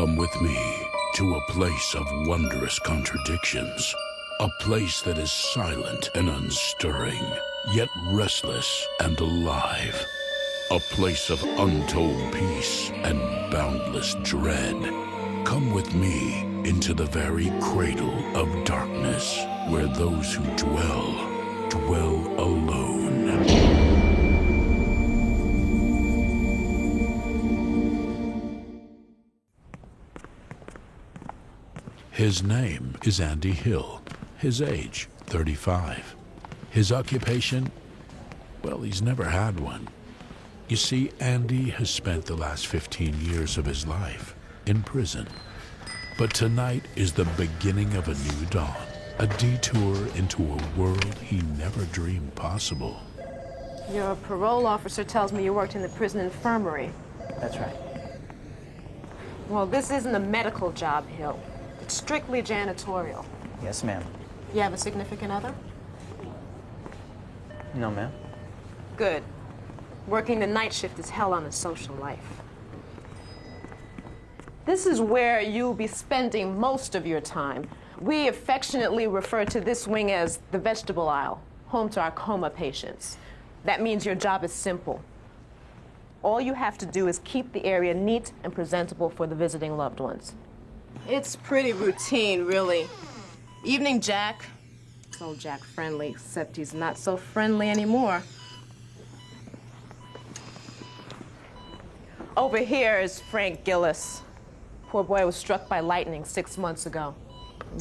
Come with me to a place of wondrous contradictions. A place that is silent and unstirring, yet restless and alive. A place of untold peace and boundless dread. Come with me into the very cradle of darkness, where those who dwell alone. His name is Andy Hill. His age, 35. His occupation? Well, he's never had one. You see, Andy has spent the last 15 years of his life in prison. But tonight is the beginning of a new dawn, a detour into a world he never dreamed possible. Your parole officer tells me you worked in the prison infirmary. That's right. Well, this isn't a medical job, Hill. It's strictly janitorial. Yes, ma'am. You have a significant other? No, ma'am. Good. Working the night shift is hell on a social life. This is where you'll be spending most of your time. We affectionately refer to this wing as the vegetable aisle, home to our coma patients. That means your job is simple. All you have to do is keep the area neat and presentable for the visiting loved ones. It's pretty routine, really. Evening Jack. It's old Jack friendly, except he's not so friendly anymore. Over here is Frank Gillis. Poor boy was struck by lightning 6 months ago.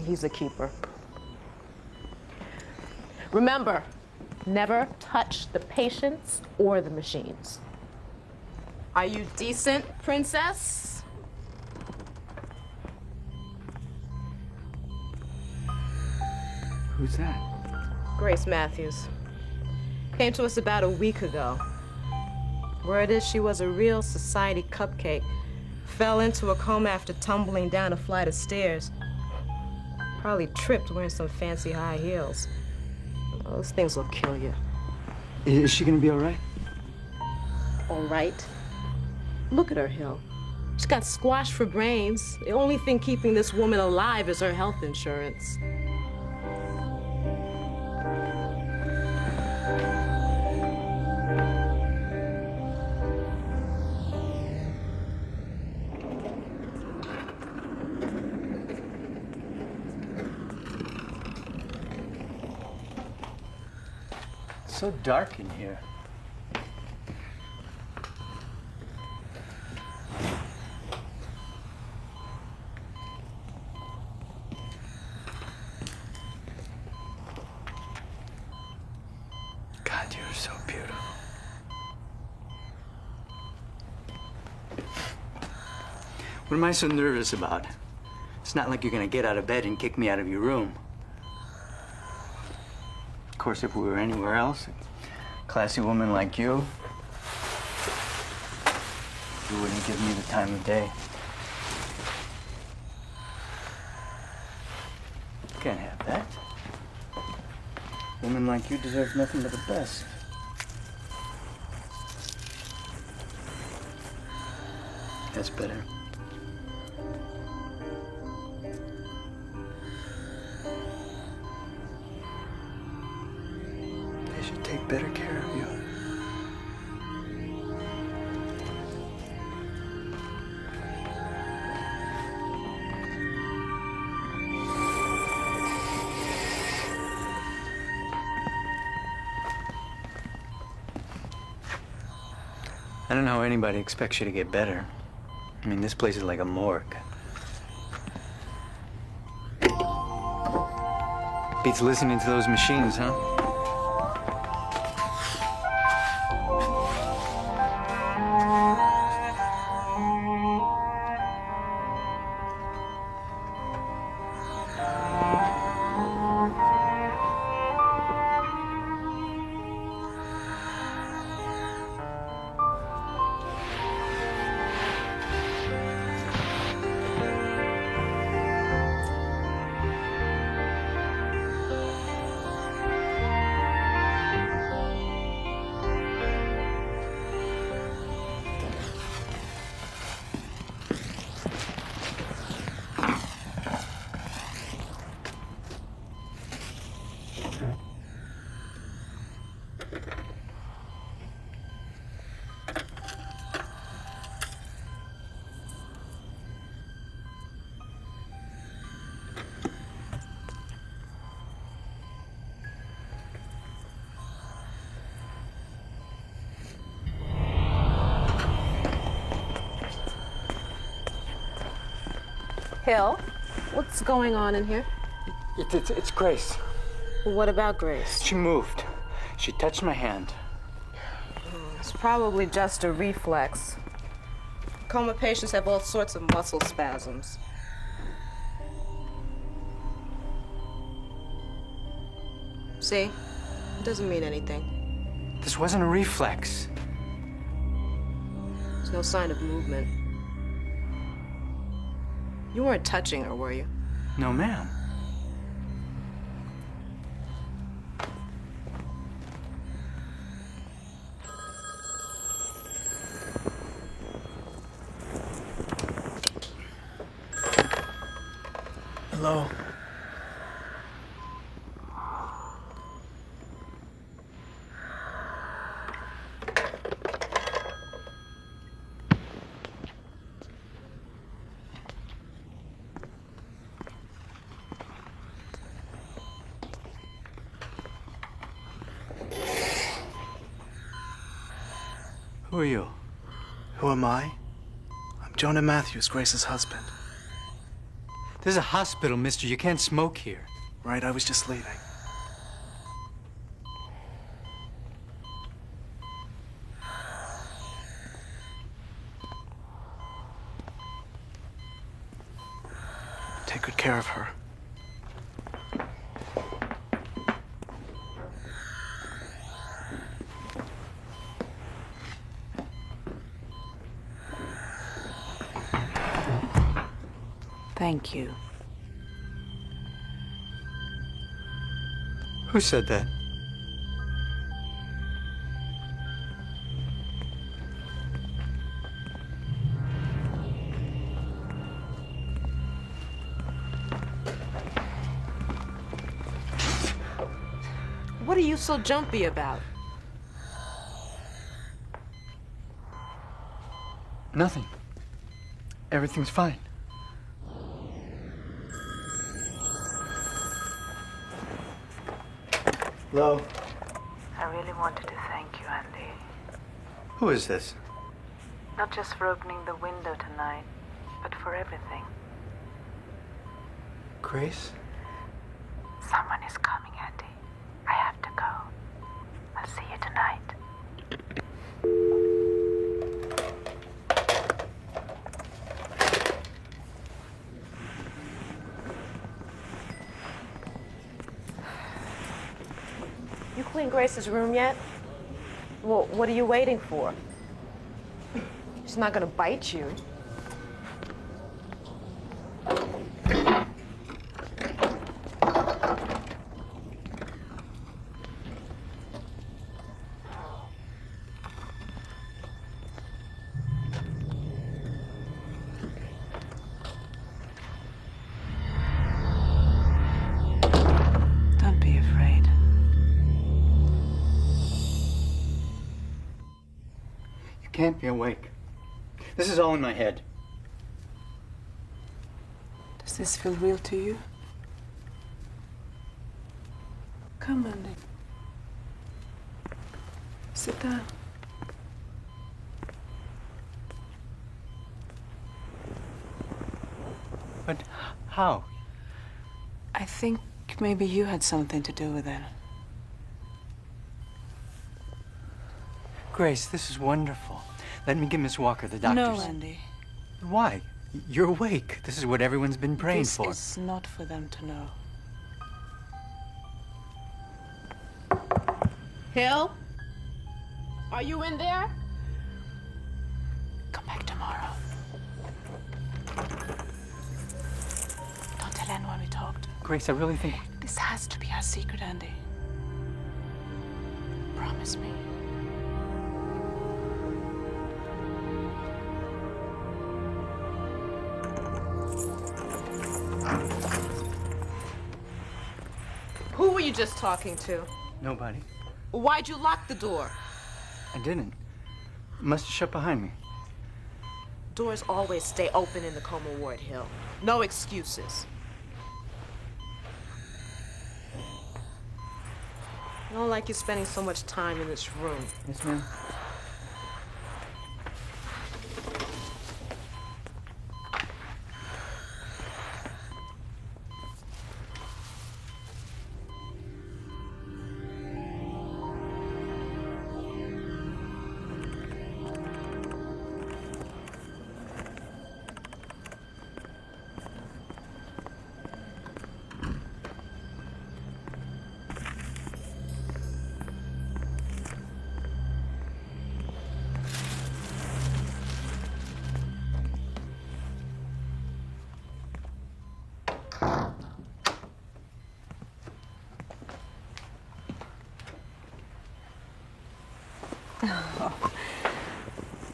He's a keeper. Remember, never touch the patients or the machines. Are you decent, princess? Who's that? Grace Matthews. Came to us about a week ago. Word is she was a real society cupcake. Fell into a coma after tumbling down a flight of stairs. Probably tripped wearing some fancy high heels. Those things will kill you. Is she gonna be all right? All right. Look at her, Hill. She's got squash for brains. The only thing keeping this woman alive is her health insurance. It's so dark in here. God, you're so beautiful. What am I so nervous about? It's not like you're gonna get out of bed and kick me out of your room. Of course, if we were anywhere else, a classy woman like you wouldn't give me the time of day. Can't have that. A woman like you deserves nothing but the best. That's better. They should take better care of you. I don't know how anybody expects you to get better. I mean, this place is like a morgue. Beats listening to those machines, huh? Hill, what's going on in here? It's Grace. What about Grace? She moved. She touched my hand. It's probably just a reflex. Coma patients have all sorts of muscle spasms. See? It doesn't mean anything. This wasn't a reflex. There's no sign of movement. You weren't touching her, were you? No, ma'am. Hello. Who are you? Who am I? I'm Jonah Matthews, Grace's husband. This is a hospital, mister. You can't smoke here. Right, I was just leaving. Take good care of her. Thank you. Who said that? What are you so jumpy about? Nothing. Everything's fine. Hello? I really wanted to thank you, Andy. Who is this? Not just for opening the window tonight, but for everything. Grace? Someone is coming, Andy. I have to go. I'll see you tonight. You cleaned Grace's room yet? Well, what are you waiting for? She's not gonna bite you. Don't be afraid. You can't be awake. This is all in my head. Does this feel real to you? Come, Andy. Sit down. But how? I think maybe you had something to do with it. Grace, this is wonderful. Let me give Miss Walker the doctor's. No, Andy. Why? You're awake. This is what everyone's been praying This for. is not for them to know. Hill? Are you in there? Come back tomorrow. Don't tell anyone we talked. Grace, I really think... This has to be our secret, Andy. Promise me. Who were you just talking to? Nobody. Why'd you lock the door? I didn't. It must have shut behind me. Doors always stay open in the coma ward, Hill. No excuses. I don't like you spending so much time in this room. Yes, ma'am.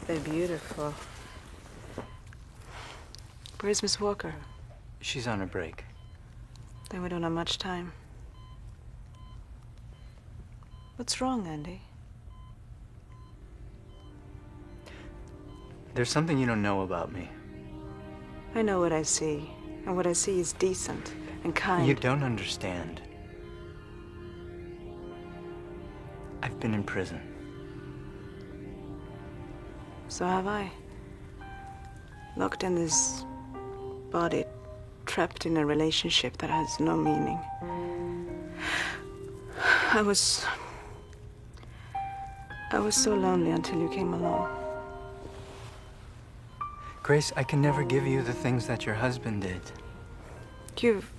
They're beautiful. Where's Miss Walker? She's on a break. Then we don't have much time. What's wrong, Andy? There's something you don't know about me. I know what I see, and what I see is decent and kind. You don't understand. I've been in prison. So have I. Locked in this body, trapped in a relationship that has no meaning. I was so lonely until you came along. Grace, I can never give you the things that your husband did. You've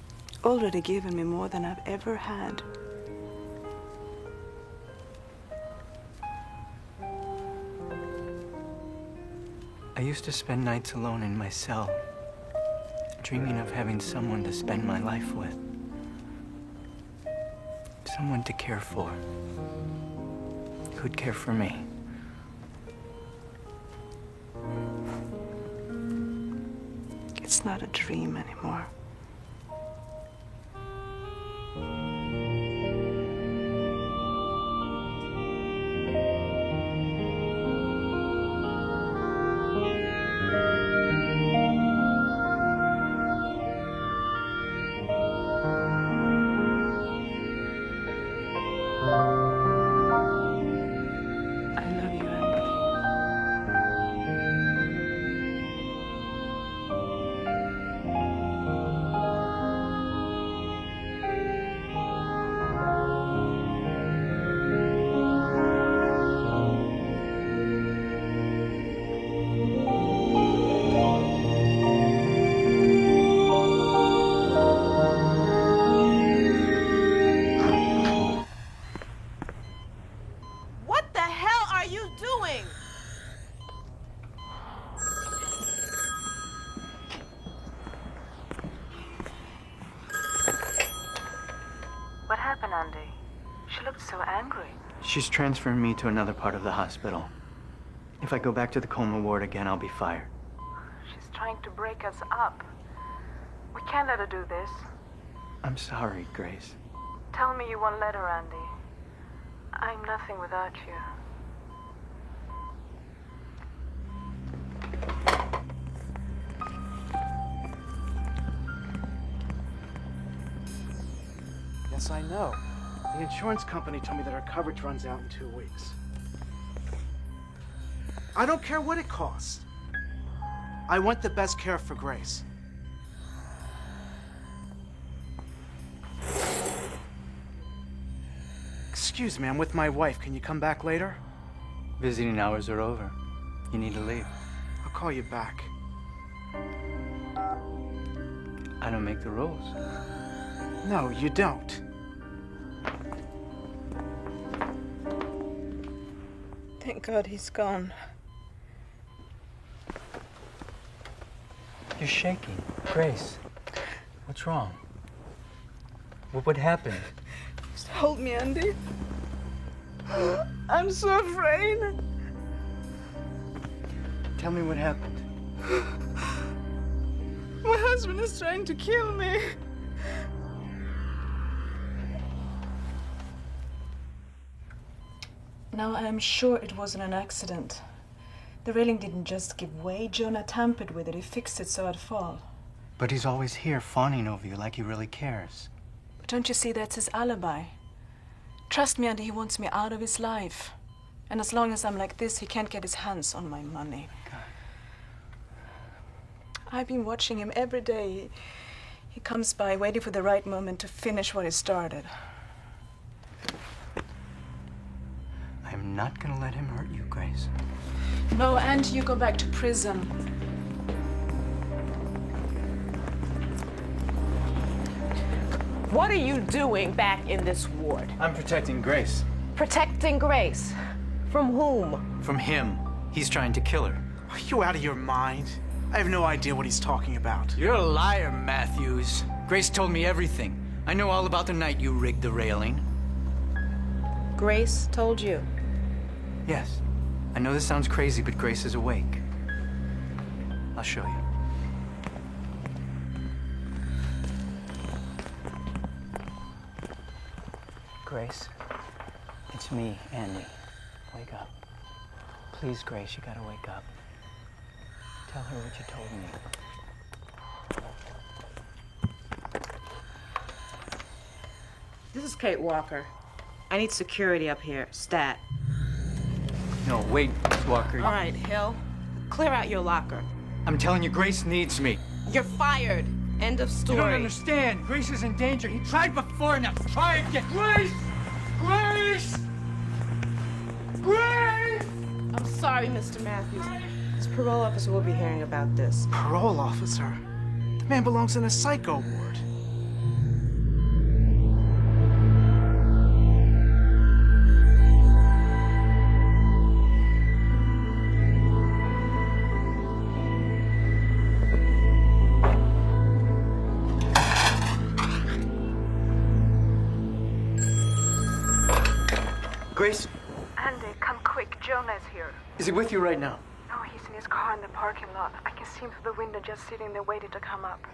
already given me more than I've ever had. I used to spend nights alone in my cell, dreaming of having someone to spend my life with. Someone to care for. Who'd care for me. It's not a dream anymore. I love you, Andy. What the hell are you doing? What happened, Andy? She looked so angry. She's transferring me to another part of the hospital. If I go back to the coma ward again, I'll be fired. She's trying to break us up. We can't let her do this. I'm sorry, Grace. Tell me you won't let her, Andy. I'm nothing without you. Yes, I know. The insurance company told me that our coverage runs out in 2 weeks. I don't care what it costs. I want the best care for Grace. Excuse me, I'm with my wife. Can you come back later? Visiting hours are over. You need to leave. I'll call you back. I don't make the rules. No, you don't. Thank God he's gone. You're shaking. Grace, what's wrong? What happened? Just hold me, Andy. I'm so afraid. Tell me what happened. My husband is trying to kill me. Now, I'm sure it wasn't an accident. The railing didn't just give way. Jonah tampered with it. He fixed it so I'd fall. But he's always here fawning over you like he really cares. But don't you see that's his alibi? Trust me, Andy, he wants me out of his life. And as long as I'm like this, he can't get his hands on my money. God. I've been watching him every day. He comes by, waiting for the right moment to finish what he started. I'm not gonna let him hurt you, Grace. No, and you go back to prison. What are you doing back in this ward? I'm protecting Grace. Protecting Grace. From whom? From him. He's trying to kill her. Are you out of your mind? I have no idea what he's talking about. You're a liar, Matthews. Grace told me everything. I know all about the night you rigged the railing. Grace told you. Yes, I know this sounds crazy, but Grace is awake. I'll show you. Grace, it's me, Andy. Wake up. Please, Grace, you gotta wake up. Tell her what you told me. This is Kate Walker. I need security up here. Stat. No, wait, Miss Walker. All right, Hill. Clear out your locker. I'm telling you, Grace needs me. You're fired. End of story. You don't understand. Grace is in danger. He tried before, now try again. Grace! Grace! Grace! I'm sorry, Mr. Matthews. This parole officer will be hearing about this. Parole officer? The man belongs in a psycho ward. Grace, Andy, come quick. Jonah's here. is he with you right now? No, he's in his car in the parking lot. I can see him through the window just sitting there waiting to come up.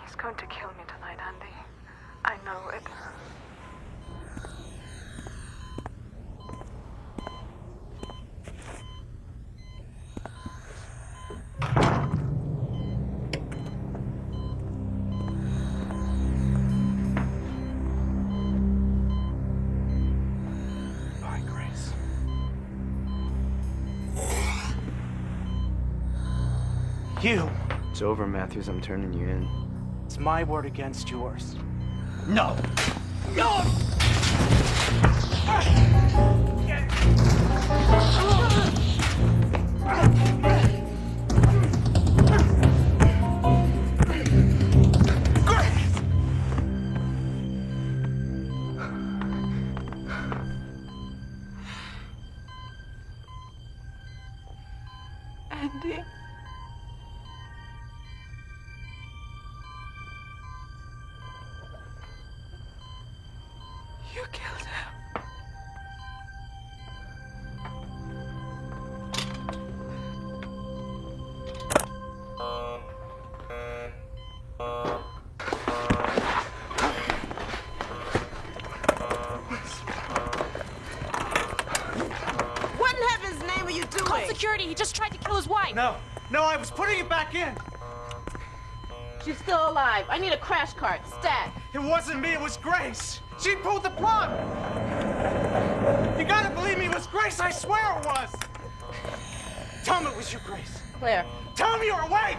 He's going to kill me tonight, Andy. I know it. Bye, Grace. You! It's over, Matthews. I'm turning you in. It's my word against yours. No! No! Andy. You killed him. What in heaven's name are you doing? Call security. He just tried to kill his wife. No, I was putting it back in. She's still alive. I need a crash cart. Stat. It wasn't me, it was Grace. She pulled the plug. You gotta believe me, it was Grace, I swear it was. Tell me it was you, Grace. Claire. Tell me you're awake.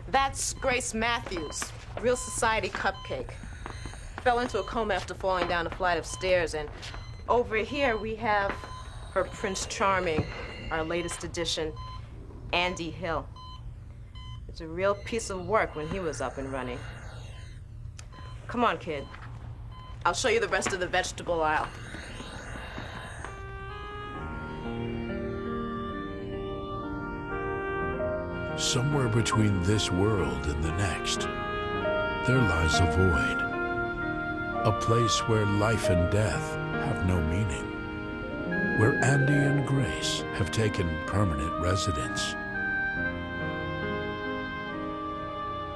That's Grace Matthews, real society cupcake. Fell into a coma after falling down a flight of stairs, and over here we have her Prince Charming, our latest addition, Andy Hill. It's a real piece of work when he was up and running. Come on, kid. I'll show you the rest of the vegetable aisle. Somewhere between this world and the next, there lies a void. A place where life and death have no meaning. Where Andy and Grace have taken permanent residence.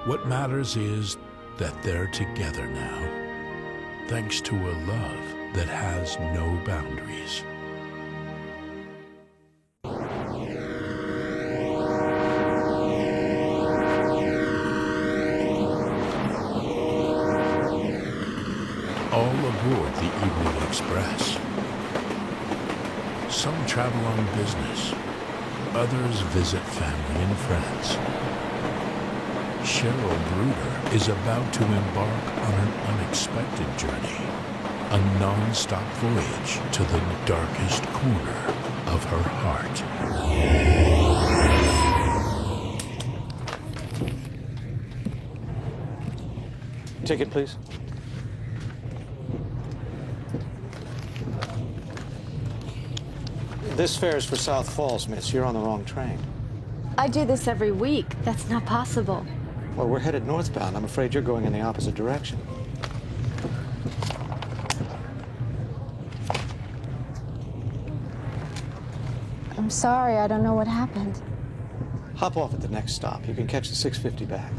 What matters is that they're together now, thanks to a love that has no boundaries. All aboard the Evening Express. Some travel on business, others visit family and friends. Cheryl Bruder is about to embark on an unexpected journey, a non-stop voyage to the darkest corner of her heart. Ticket, please. This fare is for South Falls, miss. You're on the wrong train. I do this every week. That's not possible. Well, we're headed northbound. I'm afraid you're going in the opposite direction. I'm sorry, I don't know what happened. Hop off at the next stop. You can catch the 6:50 back.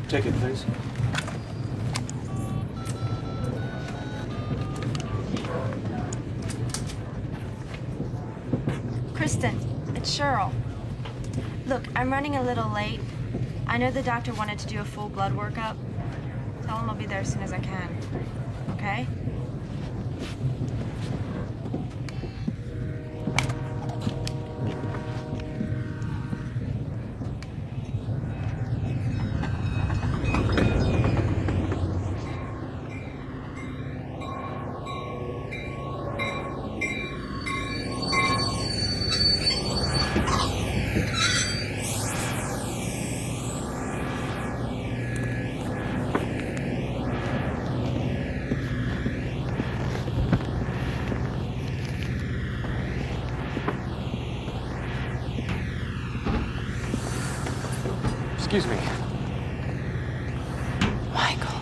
Ticket, please. Kristen, it's Cheryl. Look, I'm running a little late. I know the doctor wanted to do a full blood workup. Tell him I'll be there as soon as I can. Okay? Excuse me. Michael.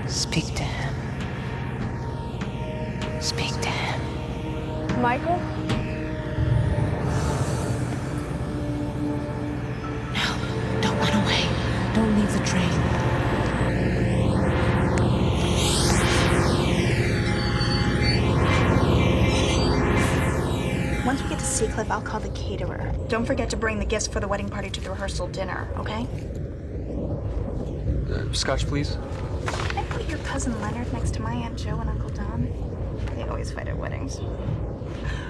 Speak to him. Speak to him. Michael? No, don't run away. Don't leave the train. Once we get to Seacliff, I'll call the caterer. Don't forget to bring the gifts for the wedding party to the rehearsal dinner, okay? Scotch, please. Can I put your cousin Leonard next to my Aunt Jo and Uncle Don? They always fight at weddings.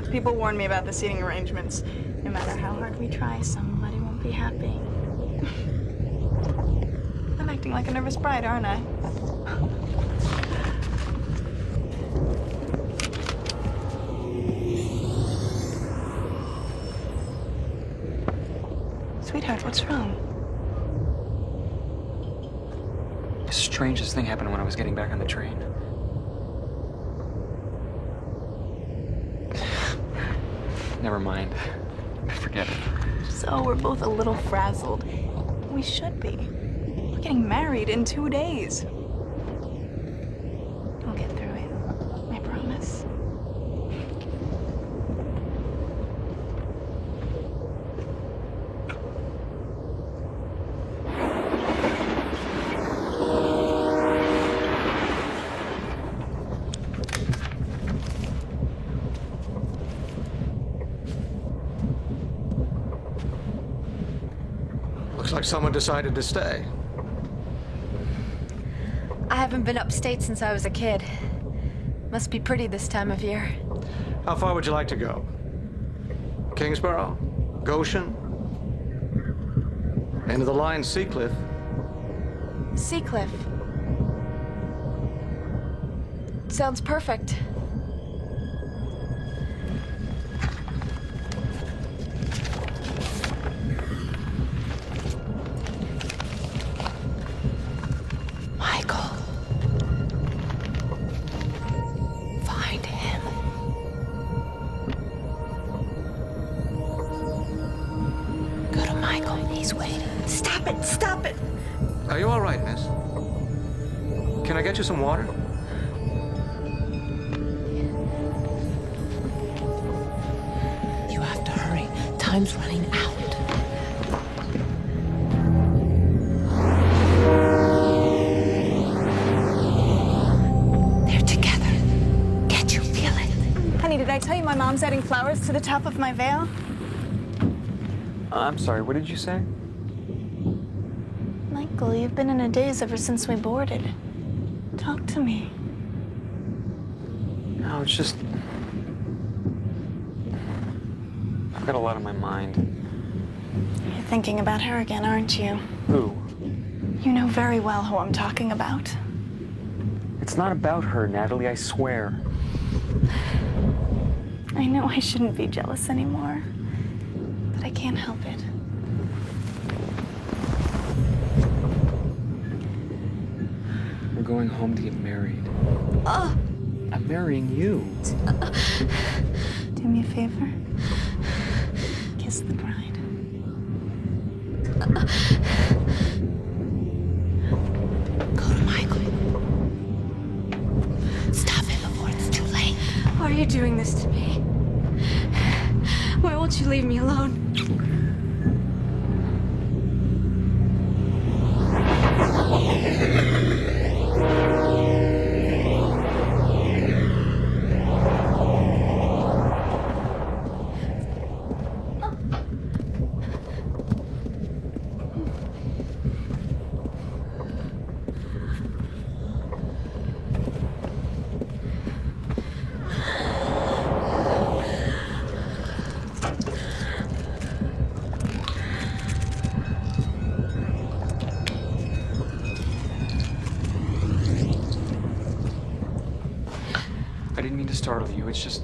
People warn me about the seating arrangements. No matter how hard we try, somebody won't be happy. I'm acting like a nervous bride, aren't I? Sweetheart, what's wrong? The strangest thing happened when I was getting back on the train. Never mind. Forget it. So we're both a little frazzled. We should be. We're getting married in 2 days. We'll get through it. I promise. Looks like someone decided to stay. I haven't been upstate since I was a kid. Must be pretty this time of year. How far would you like to go? Kingsborough? Goshen? End of the line, Seacliff. Seacliff. Sounds perfect. Michael. Find him. Go to Michael. He's waiting. Stop it! Stop it! Are you all right, miss? Can I get you some water? You have to hurry. Time's running out. They're together. Can't you feel it? Honey, did I tell you my mom's adding flowers to the top of my veil? I'm sorry, what did you say? Michael, you've been in a daze ever since we boarded. Talk to me. No, it's just... I've got a lot on my mind. You're thinking about her again, aren't you? Who? You know very well who I'm talking about. It's not about her, Natalie, I swear. I know I shouldn't be jealous anymore, but I can't help it. We're going home to get married. I'm marrying you. Do me a favor. Kiss the bride. Go to Michael. Stop it before it's too late. Why are you doing this to me? Why won't you leave me alone? I didn't mean to startle you. It's just...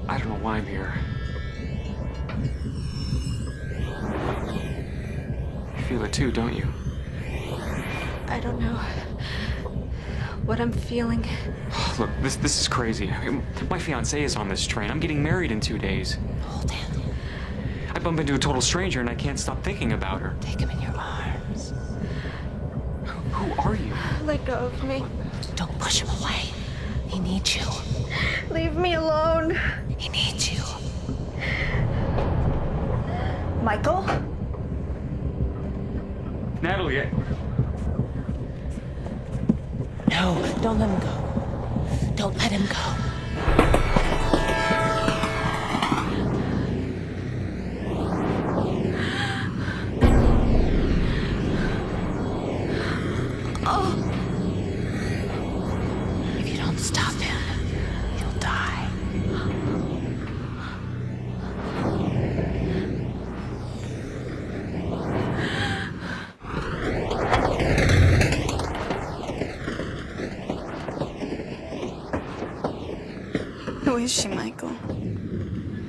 I don't know why I'm here. You feel it too, don't you? I don't know what I'm feeling. Look, this is crazy. My fiancée is on this train. I'm getting married in 2 days. Hold him. I bump into a total stranger and I can't stop thinking about her. Take him in your arms. Who are you? Let go of me. Don't push him away. He needs you. Leave me alone. He needs you. Michael? Natalie, No, don't let him go. Don't let him go. If you don't stop him, he'll die. Who is she, Michael?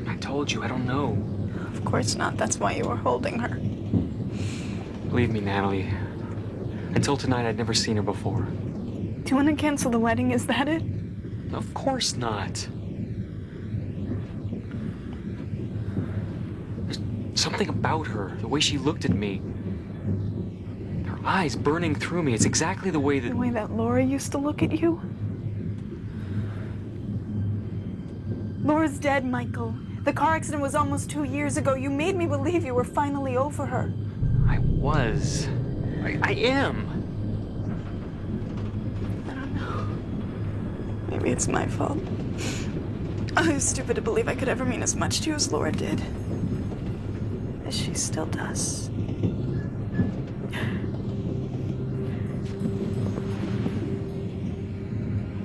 I told you, I don't know. Of course not. That's why you were holding her. Believe me, Natalie. Until tonight, I'd never seen her before. Do you want to cancel the wedding? Is that it? Of course not. There's something about her, the way she looked at me. Her eyes burning through me. It's exactly the way The way that Laura used to look at you? Laura's dead, Michael. The car accident was almost 2 years ago. You made me believe you were finally over her. I was. I am. I don't know. Maybe it's my fault. I was stupid to believe I could ever mean as much to you as Laura did. As she still does.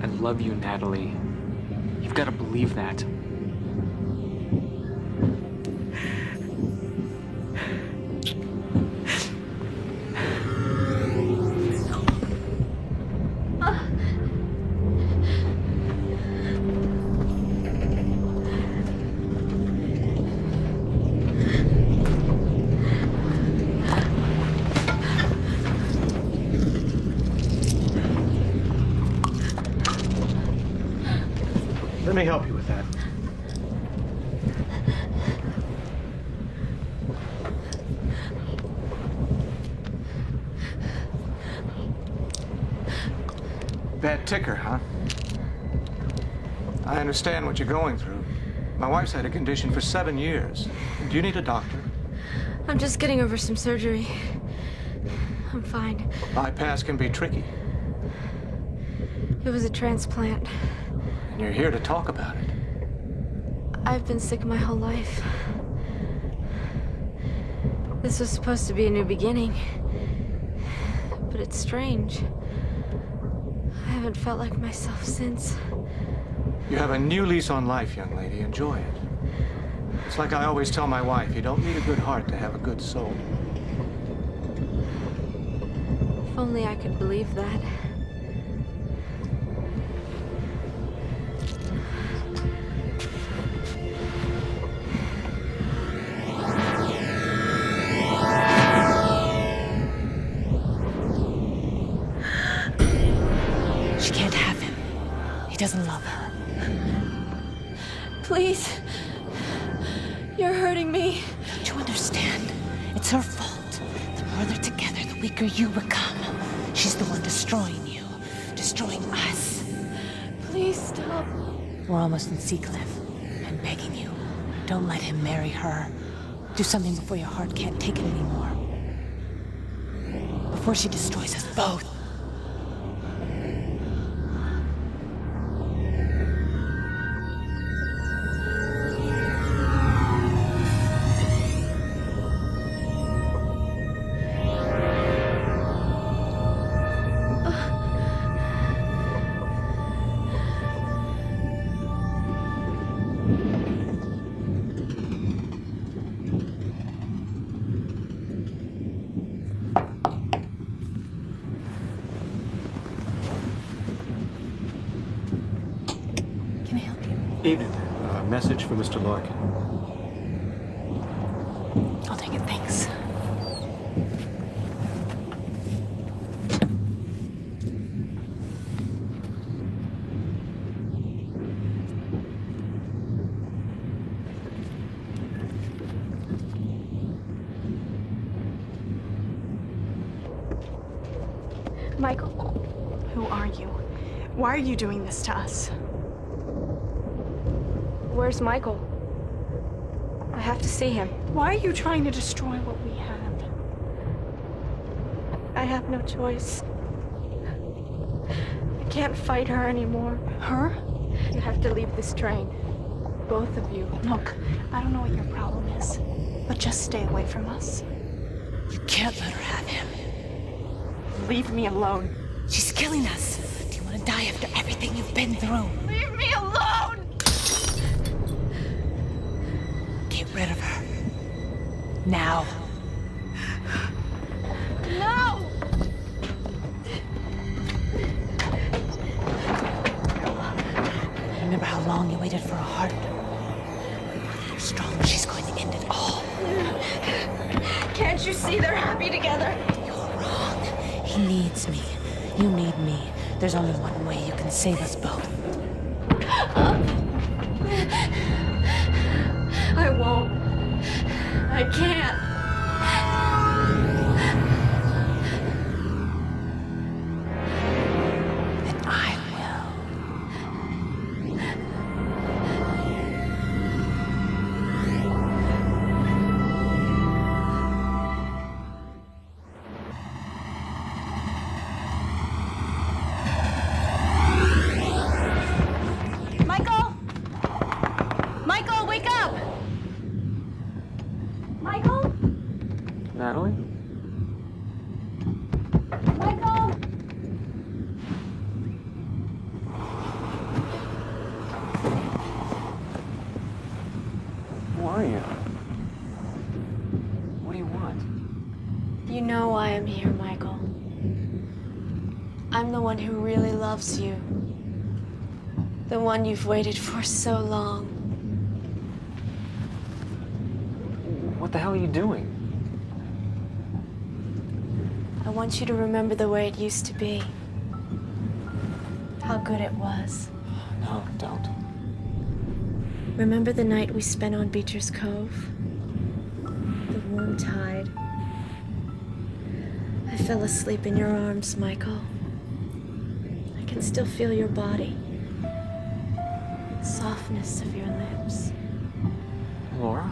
I love you, Natalie. You've got to believe that. Let me help you with that. Bad ticker, huh? I understand what you're going through. My wife's had a condition for 7 years. Do you need a doctor? I'm just getting over some surgery. I'm fine. Bypass can be tricky, It was a transplant. and you're here to talk about it. I've been sick my whole life. This was supposed to be a new beginning. But it's strange. I haven't felt like myself since. You have a new lease on life, young lady. Enjoy it. It's like I always tell my wife, you don't need a good heart to have a good soul. If only I could believe that. Please. You're hurting me. Don't you understand? It's her fault. The more they're together, the weaker you become. She's the one destroying you, destroying us. Please stop. We're almost in Seacliff. I'm begging you. Don't let him marry her. Do something before your heart can't take it anymore. Before she destroys us both. Evening. A message for Mr. Larkin. I'll take it, thanks. Michael, who are you? Why are you doing this to us? Where's Michael? I have to see him. Why are you trying to destroy what we have? I have no choice. I can't fight her anymore. Her? You have to leave this train. Both of you. Look, I don't know what your problem is, but just stay away from us. You can't let her have him. Leave me alone. She's killing us. Do you want to die after everything you've been through? Leave me alone! Get rid of her. Now. No! Remember how long you waited for a heart? How strong she's going to end it all. Can't you see they're happy together? You're wrong. He needs me. You need me. There's only one way you can save us both. I won't. I can't. And I Michael! Michael, wake up! Michael? Natalie? Michael! Who are you? What do you want? You know why I'm here, Michael. I'm the one who really loves you. The one you've waited for so long. What the hell are you doing? I want you to remember the way it used to be. How good it was. No, don't. Remember the night we spent on Beecher's Cove? The warm tide. I fell asleep in your arms, Michael. I can still feel your body. The softness of your lips. Laura?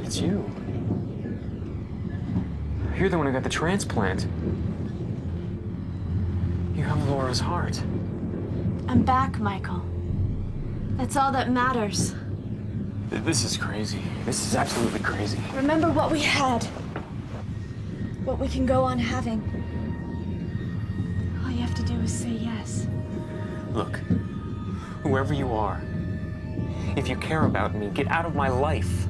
It's you. You're the one who got the transplant. You have Laura's heart. I'm back, Michael. That's all that matters. This is crazy. This is absolutely crazy. Remember what we had. What we can go on having. All you have to do is say yes. Look, whoever you are, if you care about me, get out of my life.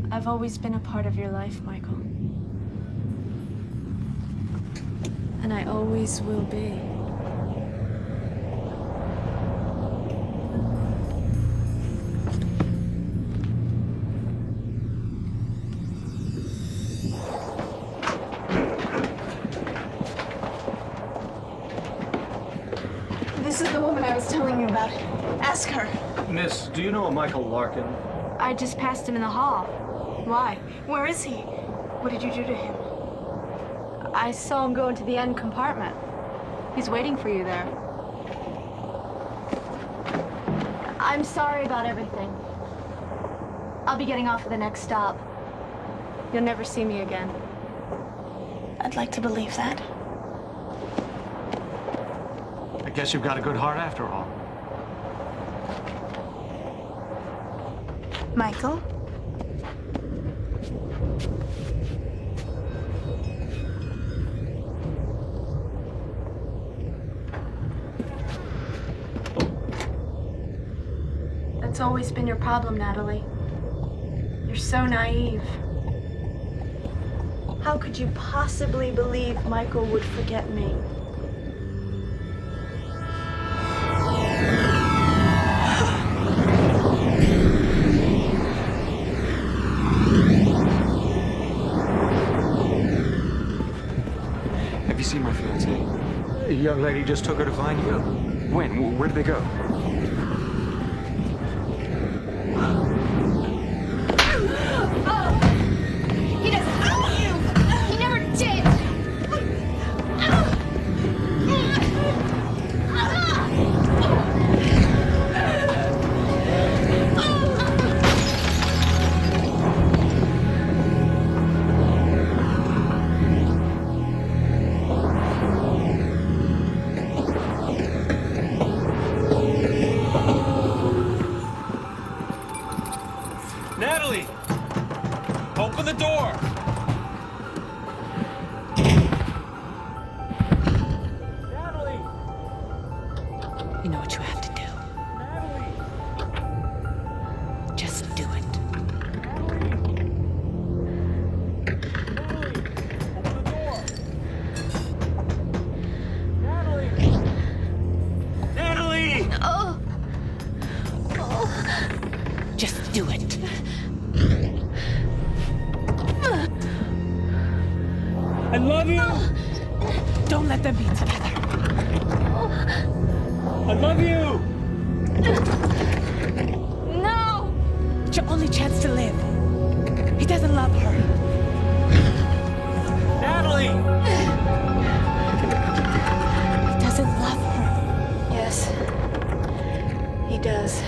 I've always been a part of your life, Michael. And I always will be. Ask her. Miss, do you know a Michael Larkin? I just passed him in the hall. Why? Where is he? What did you do to him? I saw him go into the end compartment. He's waiting for you there. I'm sorry about everything. I'll be getting off at the next stop. You'll never see me again. I'd like to believe that. I guess you've got a good heart after all. Michael? That's always been your problem, Natalie. You're so naive. How could you possibly believe Michael would forget me? Have you seen my fiancée? A young lady just took her to find you. When? Where did they go? He doesn't know you! He never did! Natalie! Open the door! Natalie! You know what you have to do. Just do it. Natalie! Oh! Just do it. I love you! Don't let them be together. I love you! No! It's your only chance to live. He doesn't love her. Natalie! He doesn't love her. Yes. He does.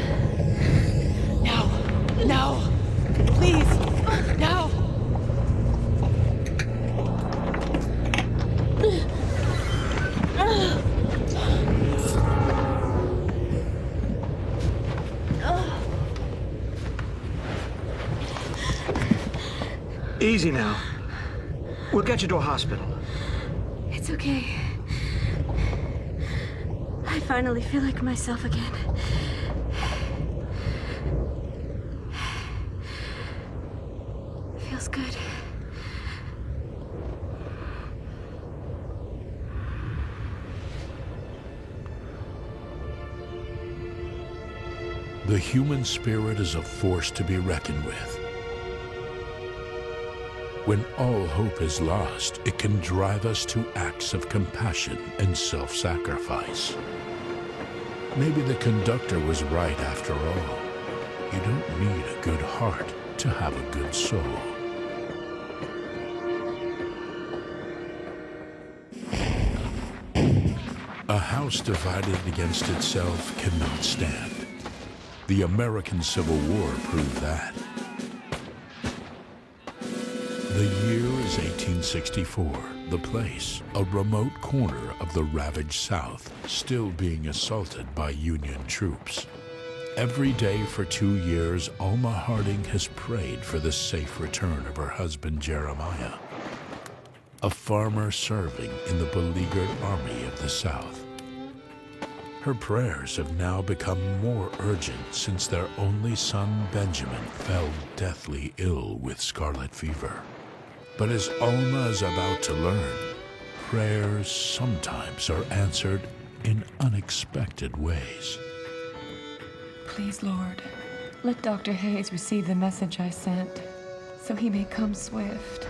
No. No. Please. No. Easy now. We'll get you to a hospital. It's okay. I finally feel like myself again. Feels good. The human spirit is a force to be reckoned with. When all hope is lost, it can drive us to acts of compassion and self-sacrifice. Maybe the conductor was right after all. You don't need a good heart to have a good soul. A house divided against itself cannot stand. The American Civil War proved that. The year is 1864. The place, a remote corner of the ravaged South, still being assaulted by Union troops. Every day for 2 years, Alma Harding has prayed for the safe return of her husband Jeremiah, a farmer serving in the beleaguered army of the South. Her prayers have now become more urgent since their only son Benjamin fell deathly ill with scarlet fever. But as Alma is about to learn, prayers sometimes are answered in unexpected ways. Please, Lord, let Dr. Hayes receive the message I sent, so he may come swift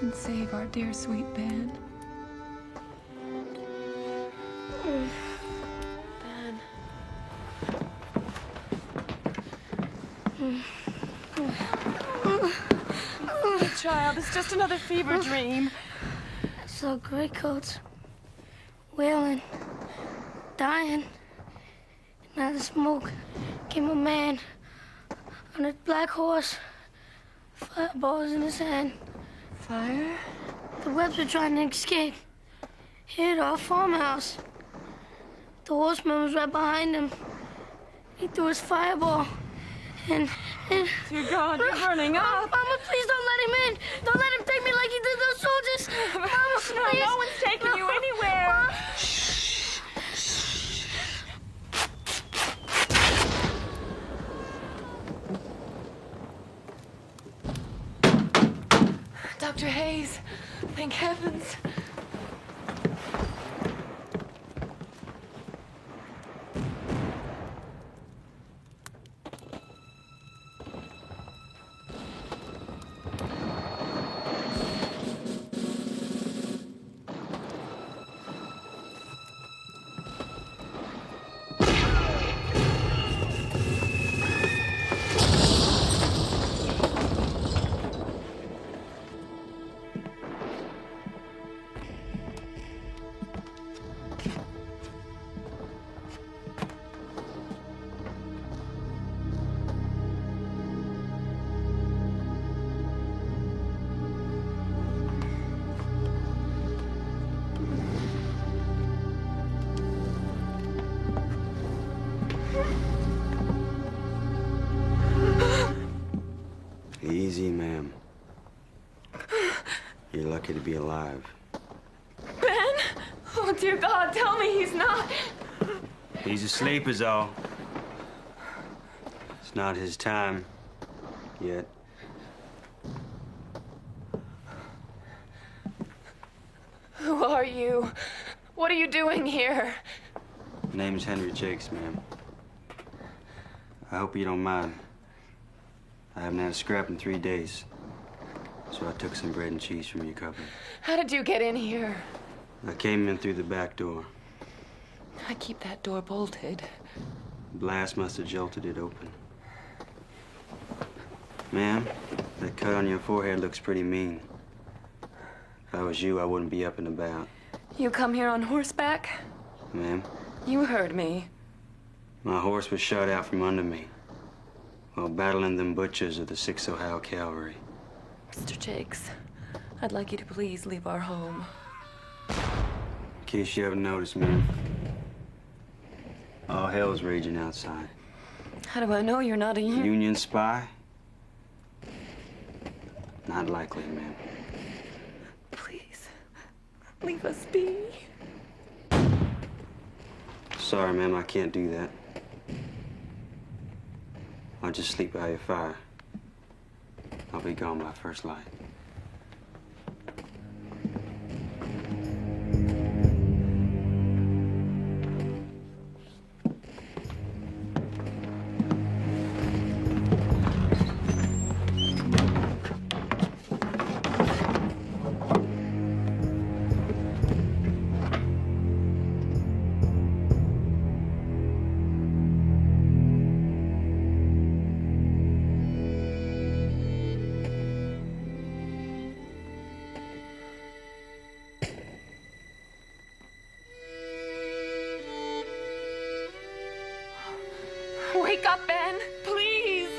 and save our dear sweet Ben. Ben. Child, it's just another fever dream. I saw graycoats wailing, dying. And out of the smoke came a man on a black horse, fireballs in his hand. Fire? The Webbs were trying to escape. Here at our farmhouse. The horseman was right behind him. He threw his fireball. And Dear God, you're burning up. Mama, please don't let him in. Don't let him take me like he did those soldiers. Mama, please. No one's taking you anywhere. Dr. Hayes, thank heavens. Easy, ma'am. You're lucky to be alive. Ben? Oh, dear God, tell me he's not. He's asleep is all. It's not his time yet. Who are you? What are you doing here? My name's Henry Jakes, ma'am. I hope you don't mind. I haven't had a scrap in 3 days, so I took some bread and cheese from your cupboard. How did you get in here? I came in through the back door. I keep that door bolted. Blast must have jolted it open. Ma'am, that cut on your forehead looks pretty mean. If I was you, I wouldn't be up and about. You come here on horseback? Ma'am, You heard me. my horse was shot out from under me while battling them butchers of the 6th Ohio Cavalry. Mr. Jakes, I'd like you to please leave our home. In case you haven't noticed, ma'am, all hell's raging outside. How do I know you're not a Union spy? Not likely, ma'am. Please, leave us be. Sorry, ma'am, I can't do that. I'll just sleep by your fire. I'll be gone by first light. Wake up, Ben, please.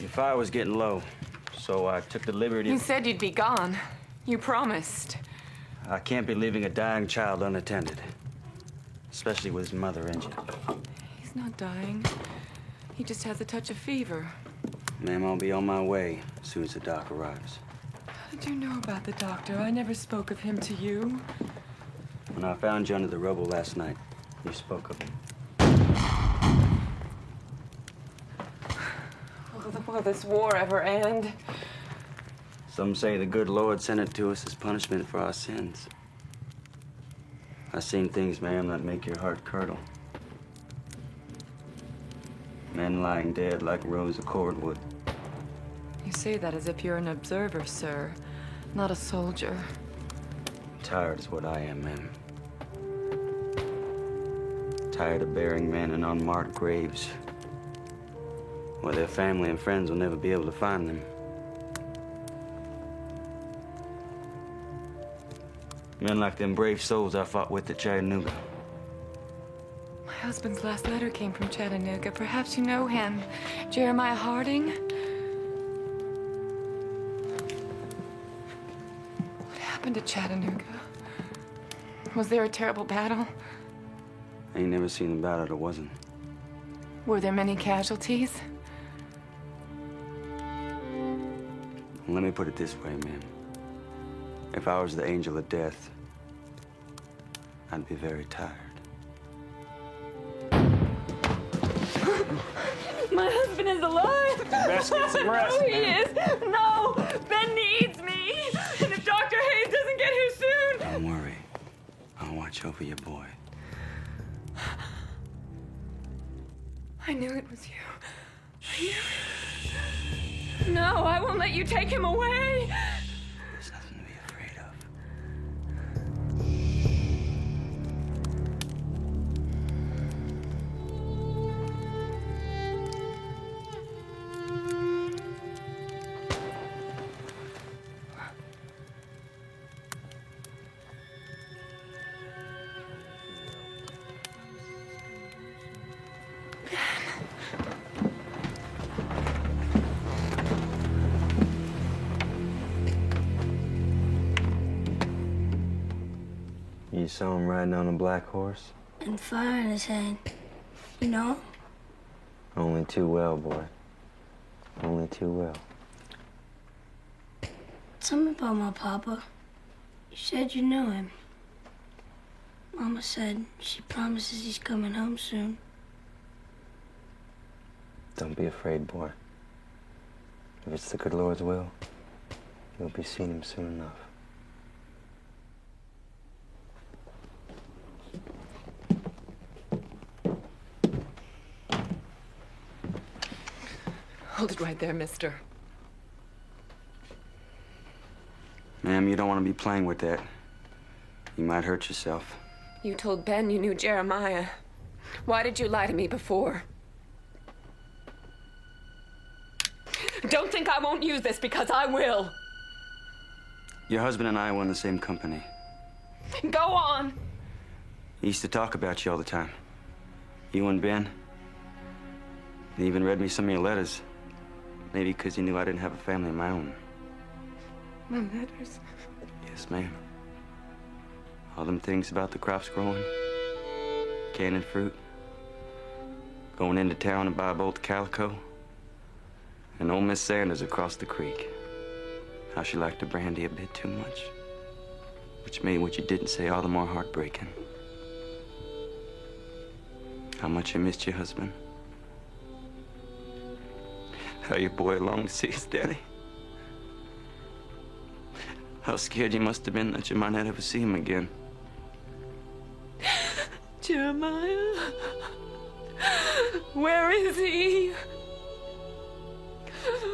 Fire was getting low, so I took the liberty. You said you'd be gone. You promised. I can't be leaving a dying child unattended, especially with his mother injured. He's not dying. He just has a touch of fever. Ma'am, I'll be on my way as soon as the doc arrives. How did you know about the doctor? I never spoke of him to you. When I found you under the rubble last night, you spoke of him. Will this war ever end? Some say the good Lord sent it to us as punishment for our sins. I've seen things, ma'am, that make your heart curdle. Men lying dead like rows of cordwood. You say that as if you're an observer, sir, not a soldier. Tired is what I am, ma'am. Tired of burying men in unmarked graves, where their family and friends will never be able to find them. Men like them brave souls I fought with at Chattanooga. My husband's last letter came from Chattanooga. Perhaps you know him. Jeremiah Harding? What happened to Chattanooga? Was there a terrible battle? I ain't never seen a battle that wasn't. Were there many casualties? Let me put it this way, ma'am. If I was the angel of death, I'd be very tired. My husband is alive! Best get some rest, Oh, he man. is! No! Ben needs me! And if Dr. Hayes doesn't get here soon... Don't worry. I'll watch over your boy. I knew it was you. I knew it. No, I won't let you take him away! There's nothing to be afraid of. You saw him riding on a black horse? And fire in his hand. You know? Only too well, boy. Only too well. Tell me about my papa. You said you knew him. Mama said she promises he's coming home soon. Don't be afraid, boy. If it's the good Lord's will, you'll be seeing him soon enough. Hold it right there, mister. Ma'am, you don't want to be playing with that. You might hurt yourself. You told Ben you knew Jeremiah. Why did you lie to me before? Don't think I won't use this, because I will. Your husband and I were in the same company. Go on. He used to talk about you all the time. You and Ben. He even read me some of your letters. Maybe because he knew I didn't have a family of my own. My letters? Yes, ma'am. All them things about the crops growing, canning fruit, going into town to buy a bolt of calico, and old Miss Sanders across the creek. How she liked the brandy a bit too much, which made what you didn't say all the more heartbreaking. How much you missed your husband. How your boy longed to see his daddy. How scared you must have been that you might not ever see him again. Jeremiah? Where is he?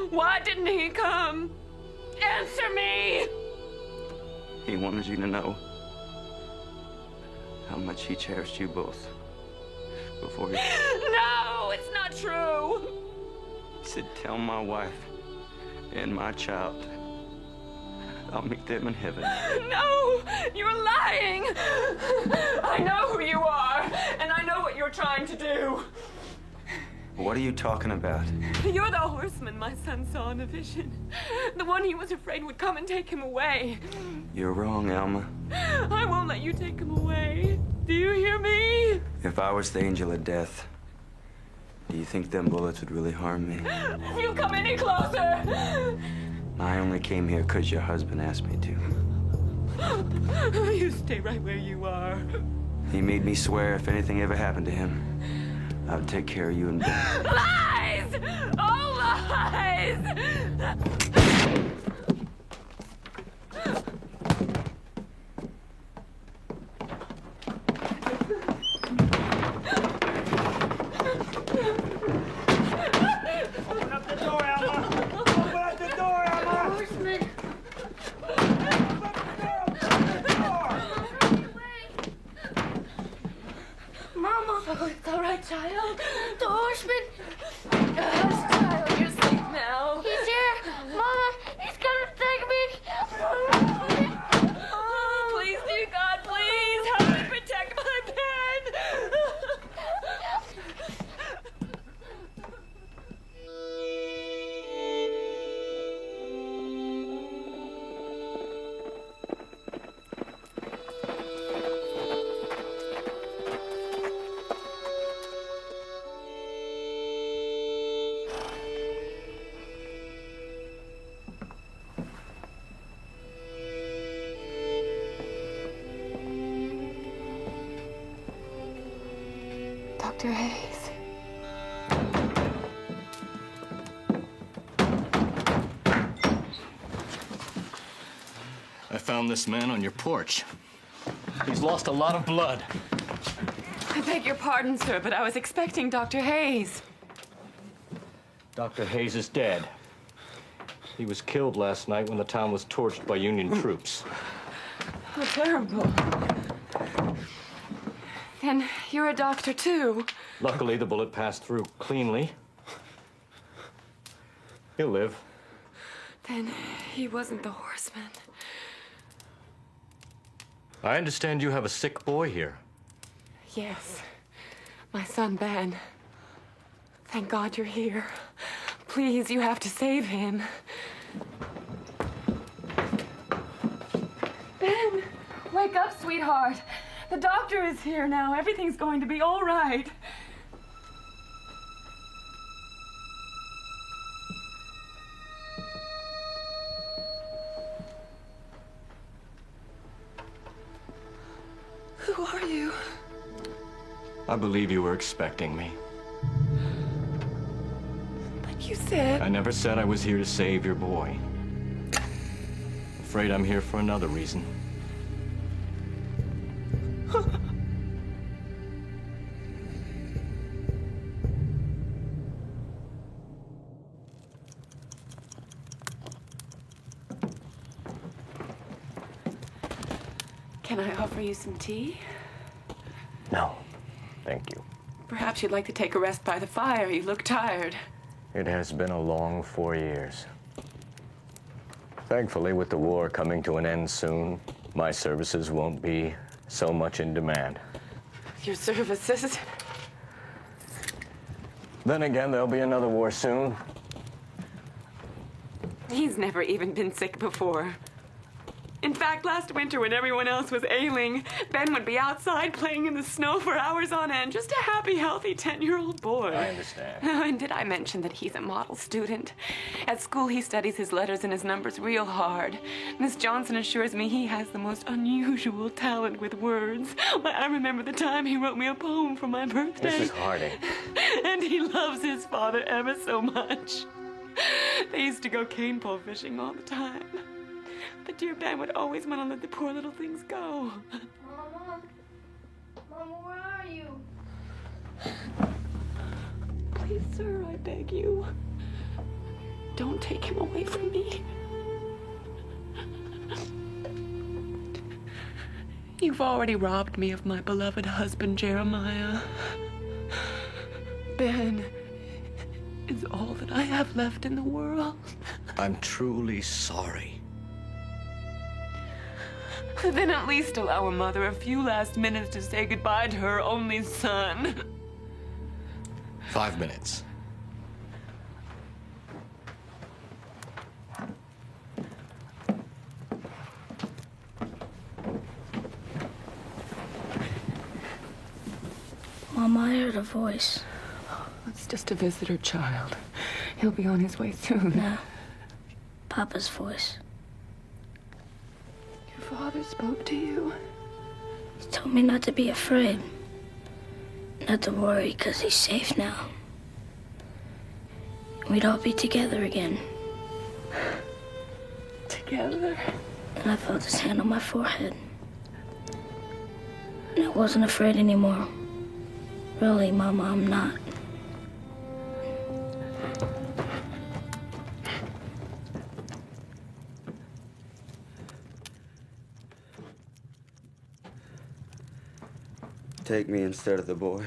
Why didn't he come? Answer me! He wanted you to know how much he cherished you both before he... No, it's not true! He said, tell my wife and my child I'll meet them in heaven. No! You're lying! I know who you are, and I know what you're trying to do. What are you talking about? You're the horseman my son saw in a vision. The one he was afraid would come and take him away. You're wrong, Alma. I won't let you take him away. Do you hear me? If I was the angel of death, do you think them bullets would really harm me? If you come any closer! I only came here because your husband asked me to. You stay right where you are. He made me swear if anything ever happened to him, I would take care of you and Ben. Lies! All lies! Open up the door, Alma! Open up the door, Alma! Horseman! Mama! Oh, it's all right, child. The horseman! Child, you're safe now. He's here! Mama! He's gonna take me! Please, dear God, please help me protect my Ben. Dr. Hayes. I found this man on your porch. He's lost a lot of blood. I beg your pardon, sir, but I was expecting Dr. Hayes. Dr. Hayes is dead. He was killed last night when the town was torched by Union troops. How terrible. Then you're a doctor, too. Luckily, the bullet passed through cleanly. He'll live. Then he wasn't the horseman. I understand you have a sick boy here. Yes, my son Ben. Thank God you're here. Please, you have to save him. Ben, wake up, sweetheart. The doctor is here now. Everything's going to be all right. Who are you? I believe you were expecting me. But you said... I never said I was here to save your boy. Afraid I'm here for another reason. Can I offer you some tea? No, thank you. Perhaps you'd like to take a rest by the fire. You look tired. It has been a long 4 years. Thankfully, with the war coming to an end soon, my services won't be so much in demand. Your services? Then again, there'll be another war soon. He's never even been sick before. In fact, last winter when everyone else was ailing, Ben would be outside playing in the snow for hours on end, just a happy, healthy 10-year-old boy. I understand. And did I mention that he's a model student? At school, he studies his letters and his numbers real hard. Miss Johnson assures me he has the most unusual talent with words. Why, I remember the time he wrote me a poem for my birthday. Mrs. Harding. And he loves his father ever so much. They used to go cane pole fishing all the time. But dear Ben would always want to let the poor little things go. Mama? Mama, where are you? Please, sir, I beg you. Don't take him away from me. You've already robbed me of my beloved husband, Jeremiah. Ben is all that I have left in the world. I'm truly sorry. Then at least allow a mother a few last minutes to say goodbye to her only son. 5 minutes. Mom, I heard a voice. It's just a visitor, child. He'll be on his way soon. No. Papa's voice. Your father spoke to you? He told me not to be afraid. Not to worry, because he's safe now. We'd all be together again. Together? And I felt his hand on my forehead. And I wasn't afraid anymore. Really, Mama, I'm not. Take me instead of the boy.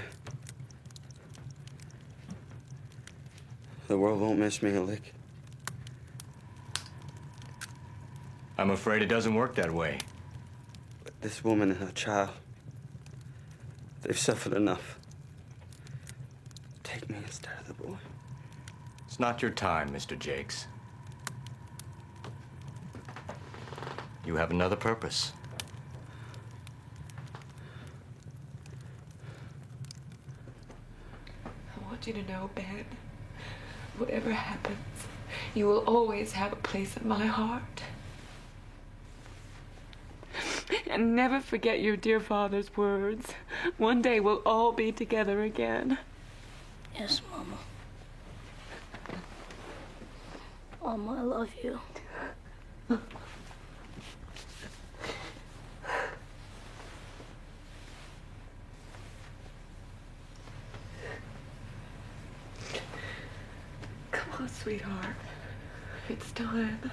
The world won't miss me a lick. I'm afraid it doesn't work that way. But this woman and her child, they've suffered enough. Take me instead of the boy. It's not your time, Mr. Jakes. You have another purpose. I want you to know, Ben, whatever happens, you will always have a place in my heart. And never forget your dear father's words. One day we'll all be together again. Yes, Mama. Mama, I love you. Come on, sweetheart. It's time.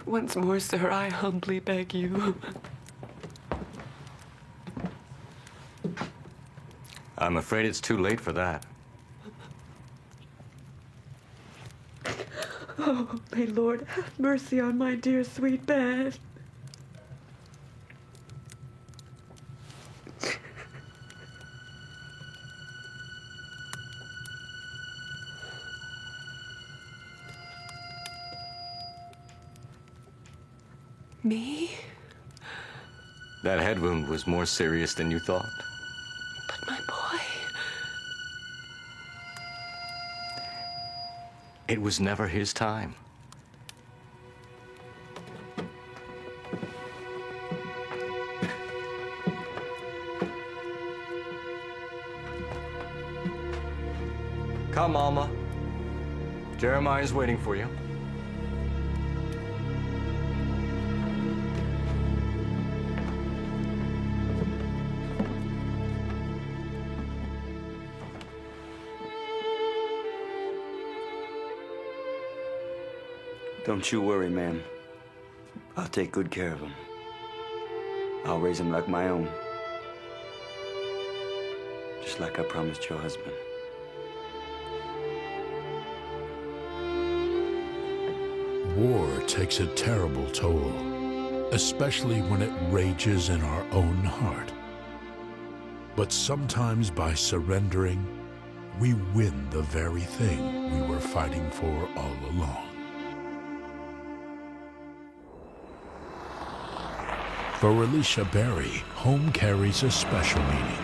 Once more, sir, I humbly beg you. I'm afraid it's too late for that. Oh, may Lord have mercy on my dear sweet Ben. Me? That head wound was more serious than you thought. But my boy. It was never his time. Come, Alma. Jeremiah's waiting for you. Don't you worry, ma'am. I'll take good care of him. I'll raise him like my own. Just like I promised your husband. War takes a terrible toll, especially when it rages in our own heart. But sometimes by surrendering, we win the very thing we were fighting for all along. For Alicia Berry, home carries a special meaning.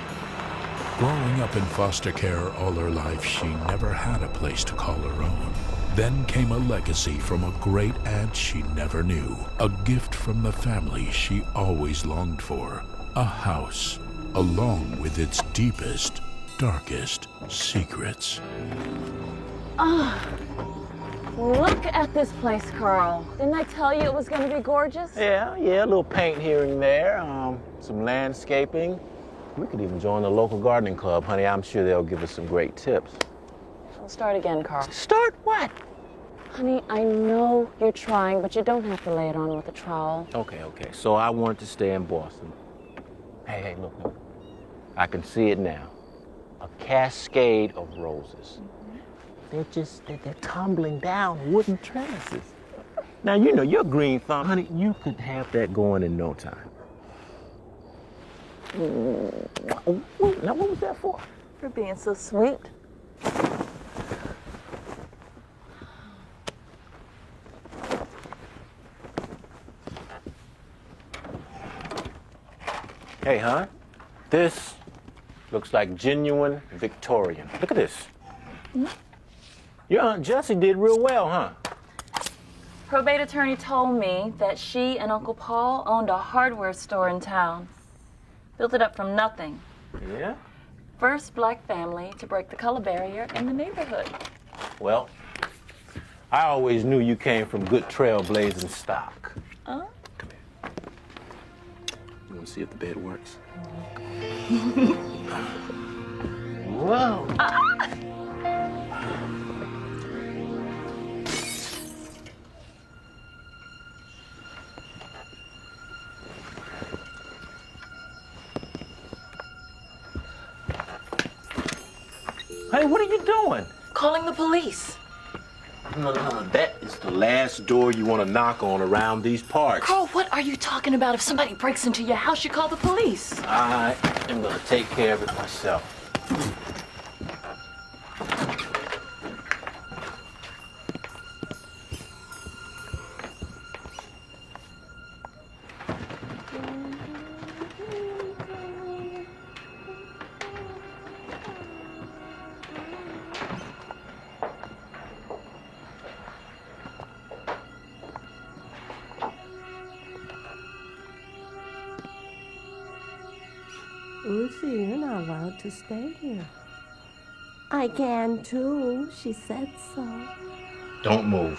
Growing up in foster care all her life, she never had a place to call her own. Then came a legacy from a great aunt she never knew, a gift from the family she always longed for, a house, along with its deepest, darkest secrets. Look at this place, Carl. Didn't I tell you it was going to be gorgeous? Yeah, a little paint here and there, some landscaping. We could even join the local gardening club, honey. I'm sure they'll give us some great tips. I'll start again, Carl. Start what? Honey, I know you're trying, but you don't have to lay it on with a trowel. Okay. So I wanted to stay in Boston. Hey, look. I can see it now. A cascade of roses. They're tumbling down wooden trellises. Now, you know, your green thumb, honey, you could have that going in no time. Now, what was that for? For being so sweet. Hey, hon, this looks like genuine Victorian. Look at this. Your Aunt Jessie did real well, huh? Probate attorney told me that she and Uncle Paul owned a hardware store in town. Built it up from nothing. Yeah? First black family to break the color barrier in the neighborhood. Well, I always knew you came from good trailblazing stock. Huh? You want to see if the bed works? Whoa. Hey, what are you doing? Calling the police. No, that is the last door you want to knock on around these parts. Carl, what are you talking about? If somebody breaks into your house, you call the police. I am going to take care of it myself. Ruthie, you're not allowed to stay here. I can too. She said so. Don't move.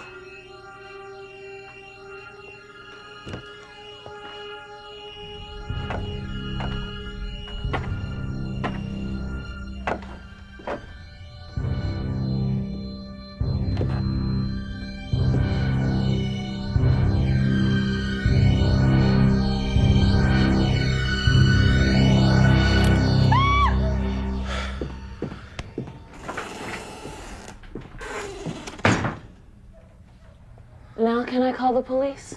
Now can I call the police?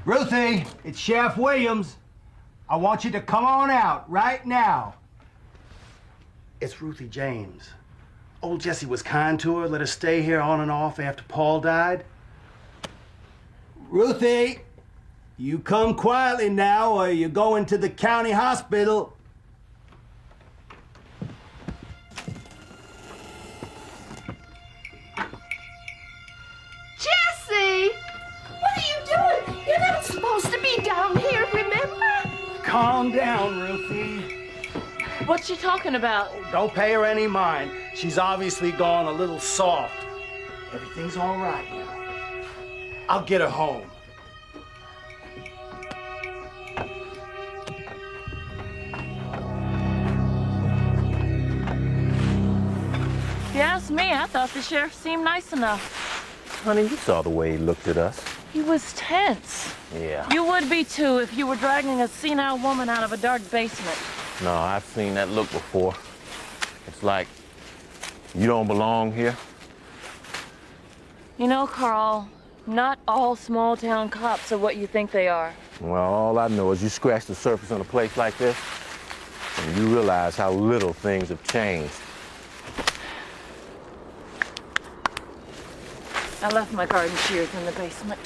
Ruthie, it's Sheriff Williams. I want you to come on out right now. It's Ruthie James. Old Jessie was kind to her, let her stay here on and off after Paul died. Ruthie, you come quietly now or you're going to the county hospital. Jessie! What are you doing? You're not supposed to be down here, remember? Calm down, Ruthie. What's she talking about? Don't pay her any mind. She's obviously gone a little soft. Everything's all right now. I'll get her home. If you ask me, I thought the sheriff seemed nice enough. Honey, you saw the way he looked at us. He was tense. Yeah. You would be too if you were dragging a senile woman out of a dark basement. No, I've seen that look before. It's like, you don't belong here. You know, Carl, not all small-town cops are what you think they are. Well, all I know is you scratch the surface on a place like this, and you realize how little things have changed. I left my garden shears in the basement.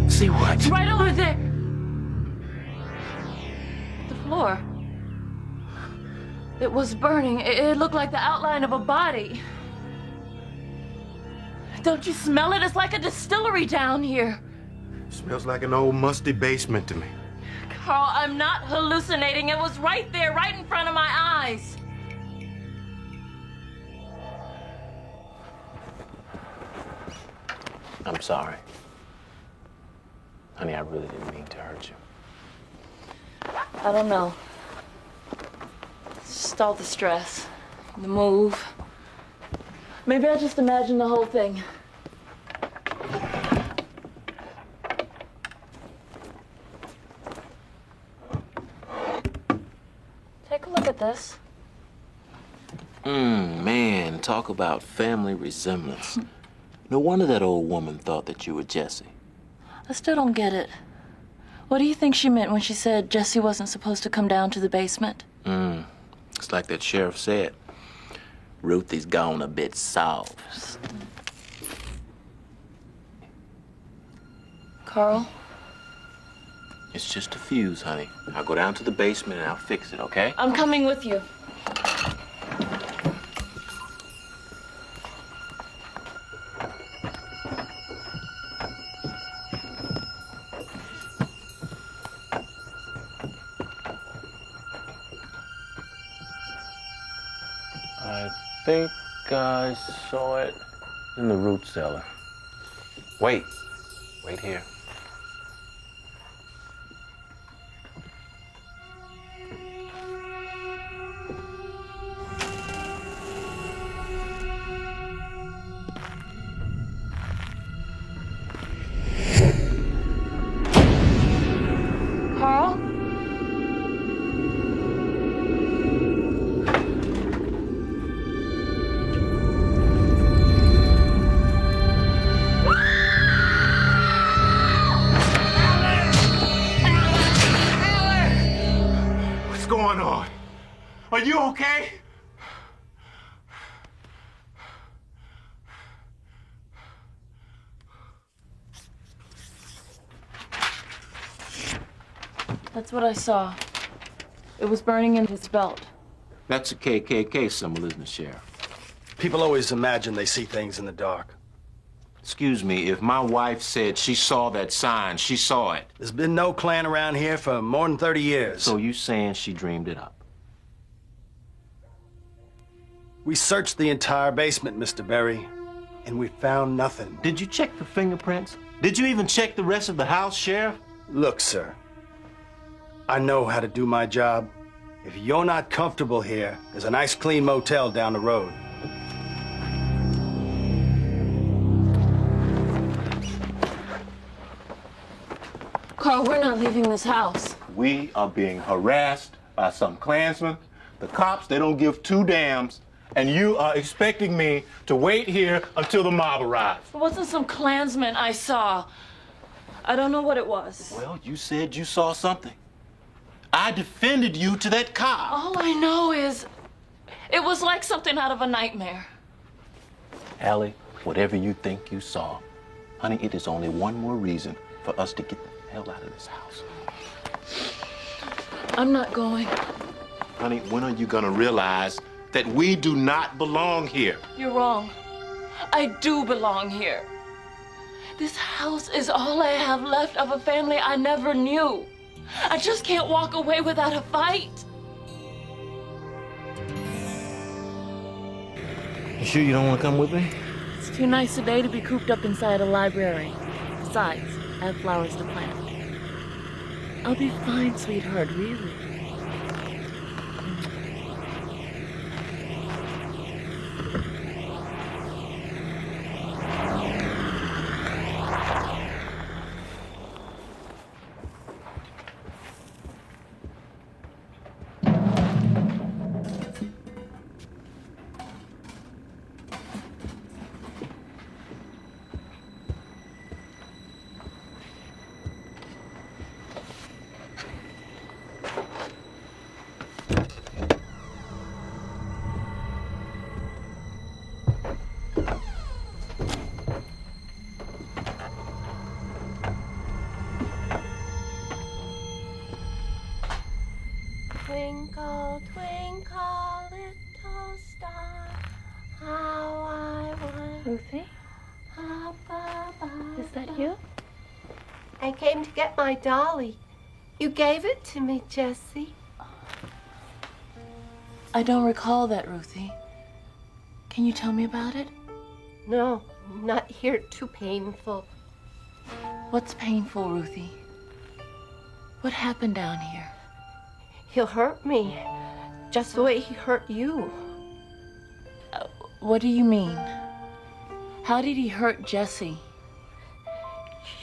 See what? Right over there. The floor. It was burning. It looked like the outline of a body. Don't you smell it? It's like a distillery down here. Smells like an old musty basement to me. Carl, I'm not hallucinating. It was right there, right in front of my eyes. I'm sorry. Honey, I really didn't mean to hurt you. I don't know. It's just all the stress, the move. Maybe I just imagined the whole thing. Take a look at this. Man, talk about family resemblance. No wonder that old woman thought that you were Jesse. I still don't get it. What do you think she meant when she said Jesse wasn't supposed to come down to the basement? It's like that sheriff said. Ruthie's gone a bit soft. Carl? It's just a fuse, honey. I'll go down to the basement and I'll fix it, okay? I'm coming with you. I think I saw it in the root cellar. Wait here. Carl? What's going on? Are you okay? That's what I saw. It was burning in his belt. That's a KKK symbol, isn't it, Sheriff? People always imagine they see things in the dark. Excuse me, if my wife said she saw that sign, she saw it. There's been no Klan around here for more than 30 years. So you saying she dreamed it up? We searched the entire basement, Mr. Berry, and we found nothing. Did you check the fingerprints? Did you even check the rest of the house, Sheriff? Look, sir, I know how to do my job. If you're not comfortable here, there's a nice clean motel down the road. Carl, we're not leaving this house. We are being harassed by some Klansmen. The cops, they don't give two damns. And you are expecting me to wait here until the mob arrives. It wasn't some Klansman I saw. I don't know what it was. Well, you said you saw something. I defended you to that cop. All I know is it was like something out of a nightmare. Allie, whatever you think you saw, honey, it is only one more reason for us to get the hell out of this house. I'm not going. Honey, when are you gonna realize that we do not belong here? You're wrong. I do belong here. This house is all I have left of a family I never knew. I just can't walk away without a fight. You sure you don't want to come with me? It's too nice a day to be cooped up inside a library. Besides, I have flowers to plant. I'll be fine, sweetheart, really. Twinkle, twinkle, little star, how I wonder. Ruthie? Up above. Is that you? I came to get my dolly. You gave it to me, Jesse. I don't recall that, Ruthie. Can you tell me about it? No, not here too painful. What's painful, Ruthie? What happened down here? He'll hurt me, just the way he hurt you. What do you mean? How did he hurt Jessie?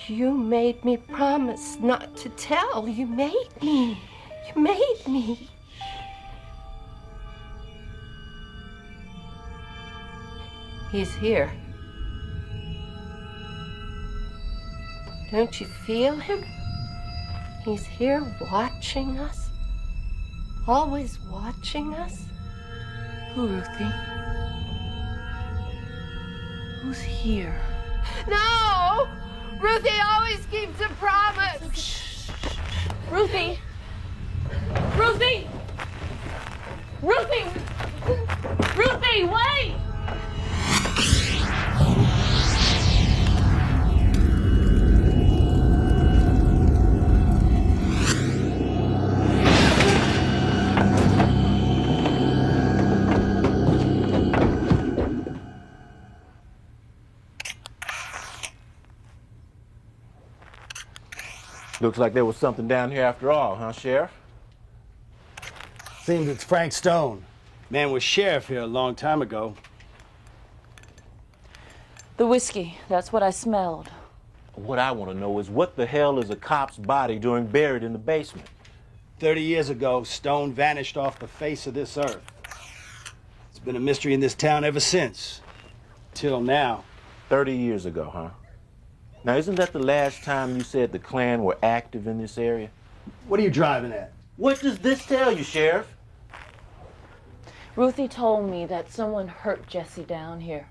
You made me promise not to tell. You made me. You made me. He's here. Don't you feel him? He's here watching us. Always watching us. Who, Ruthie? Who's here? No! Ruthie always keeps a promise. Ruthie! Ruthie! Ruthie! Ruthie, wait! Looks like there was something down here after all, huh, Sheriff? Seems it's Frank Stone. Man was sheriff here a long time ago. The whiskey, that's what I smelled. What I want to know is what the hell is a cop's body doing buried in the basement? 30 years ago, Stone vanished off the face of this earth. It's been a mystery in this town ever since. Till now. 30 years ago, huh? Now, isn't that the last time you said the Klan were active in this area? What are you driving at? What does this tell you, Sheriff? Ruthie told me that someone hurt Jessie down here.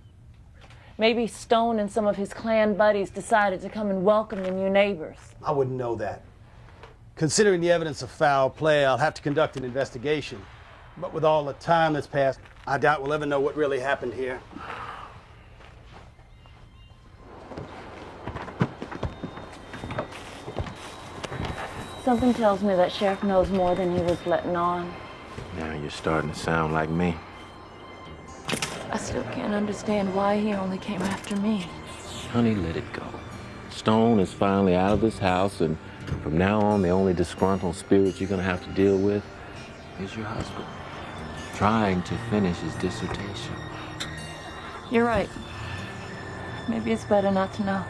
Maybe Stone and some of his Klan buddies decided to come and welcome the new neighbors. I wouldn't know that. Considering the evidence of foul play, I'll have to conduct an investigation. But with all the time that's passed, I doubt we'll ever know what really happened here. Something tells me that Sheriff knows more than he was letting on. Now you're starting to sound like me. I still can't understand why he only came after me. Honey, let it go. Stone is finally out of this house, and from now on, the only disgruntled spirit you're gonna have to deal with is your husband, trying to finish his dissertation. You're right. Maybe it's better not to know.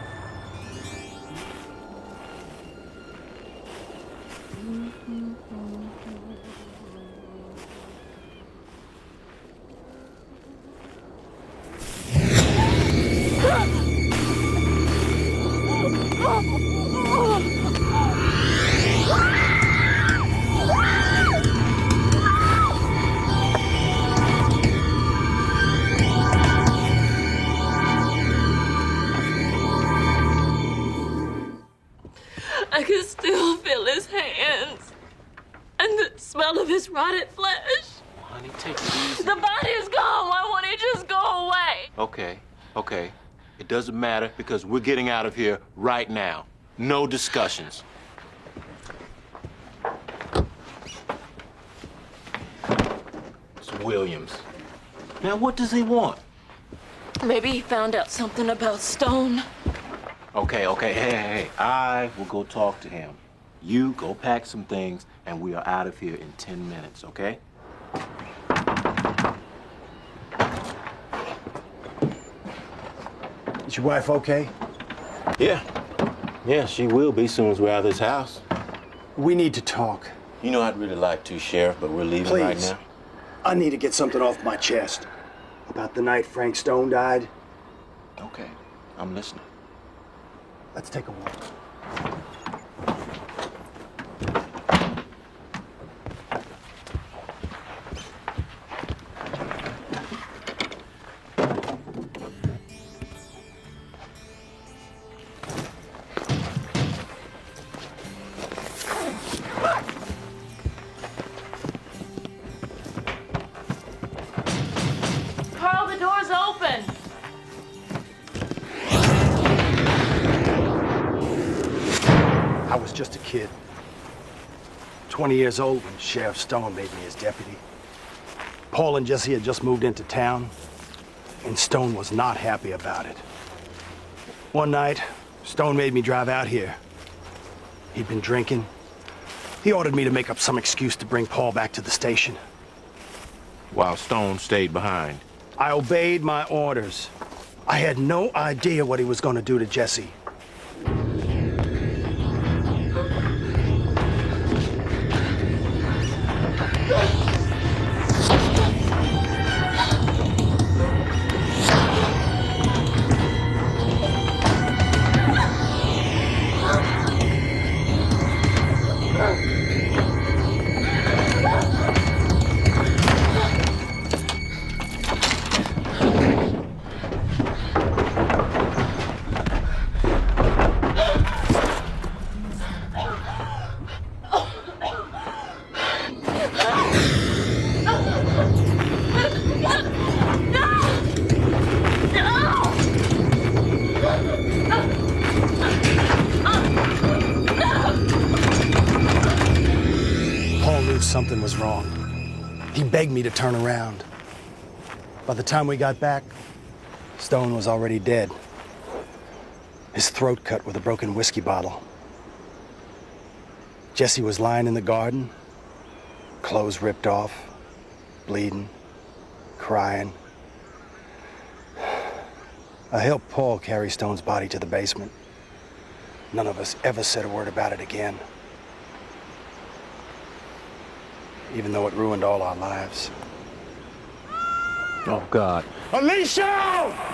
I can still feel his hands and the smell of his rotted flesh. Honey, take it easy. The body is gone. Why won't he just go away? Okay. It doesn't matter because we're getting out of here right now. No discussions. It's Williams. Now, what does he want? Maybe he found out something about Stone. Okay. Hey. I will go talk to him. You go pack some things, and we are out of here in 10 minutes, okay? Is your wife okay? Yeah, she will be soon as we're out of this house. We need to talk. You know, I'd really like to, Sheriff, but we're leaving right now. I need to get something off my chest. About the night Frank Stone died. Okay, I'm listening. Let's take a walk. Carl, the door's open. I was just a kid. 20 years old when Sheriff Stone made me his deputy. Paul and Jessie had just moved into town, and Stone was not happy about it. One night, Stone made me drive out here. He'd been drinking. He ordered me to make up some excuse to bring Paul back to the station. While Stone stayed behind. I obeyed my orders. I had no idea what he was going to do to Jesse. Something was wrong. He begged me to turn around. By the time we got back, Stone was already dead. His throat cut with a broken whiskey bottle. Jesse was lying in the garden, clothes ripped off, bleeding, crying. I helped Paul carry Stone's body to the basement. None of us ever said a word about it again. Even though it ruined all our lives. Oh, God. Alicia!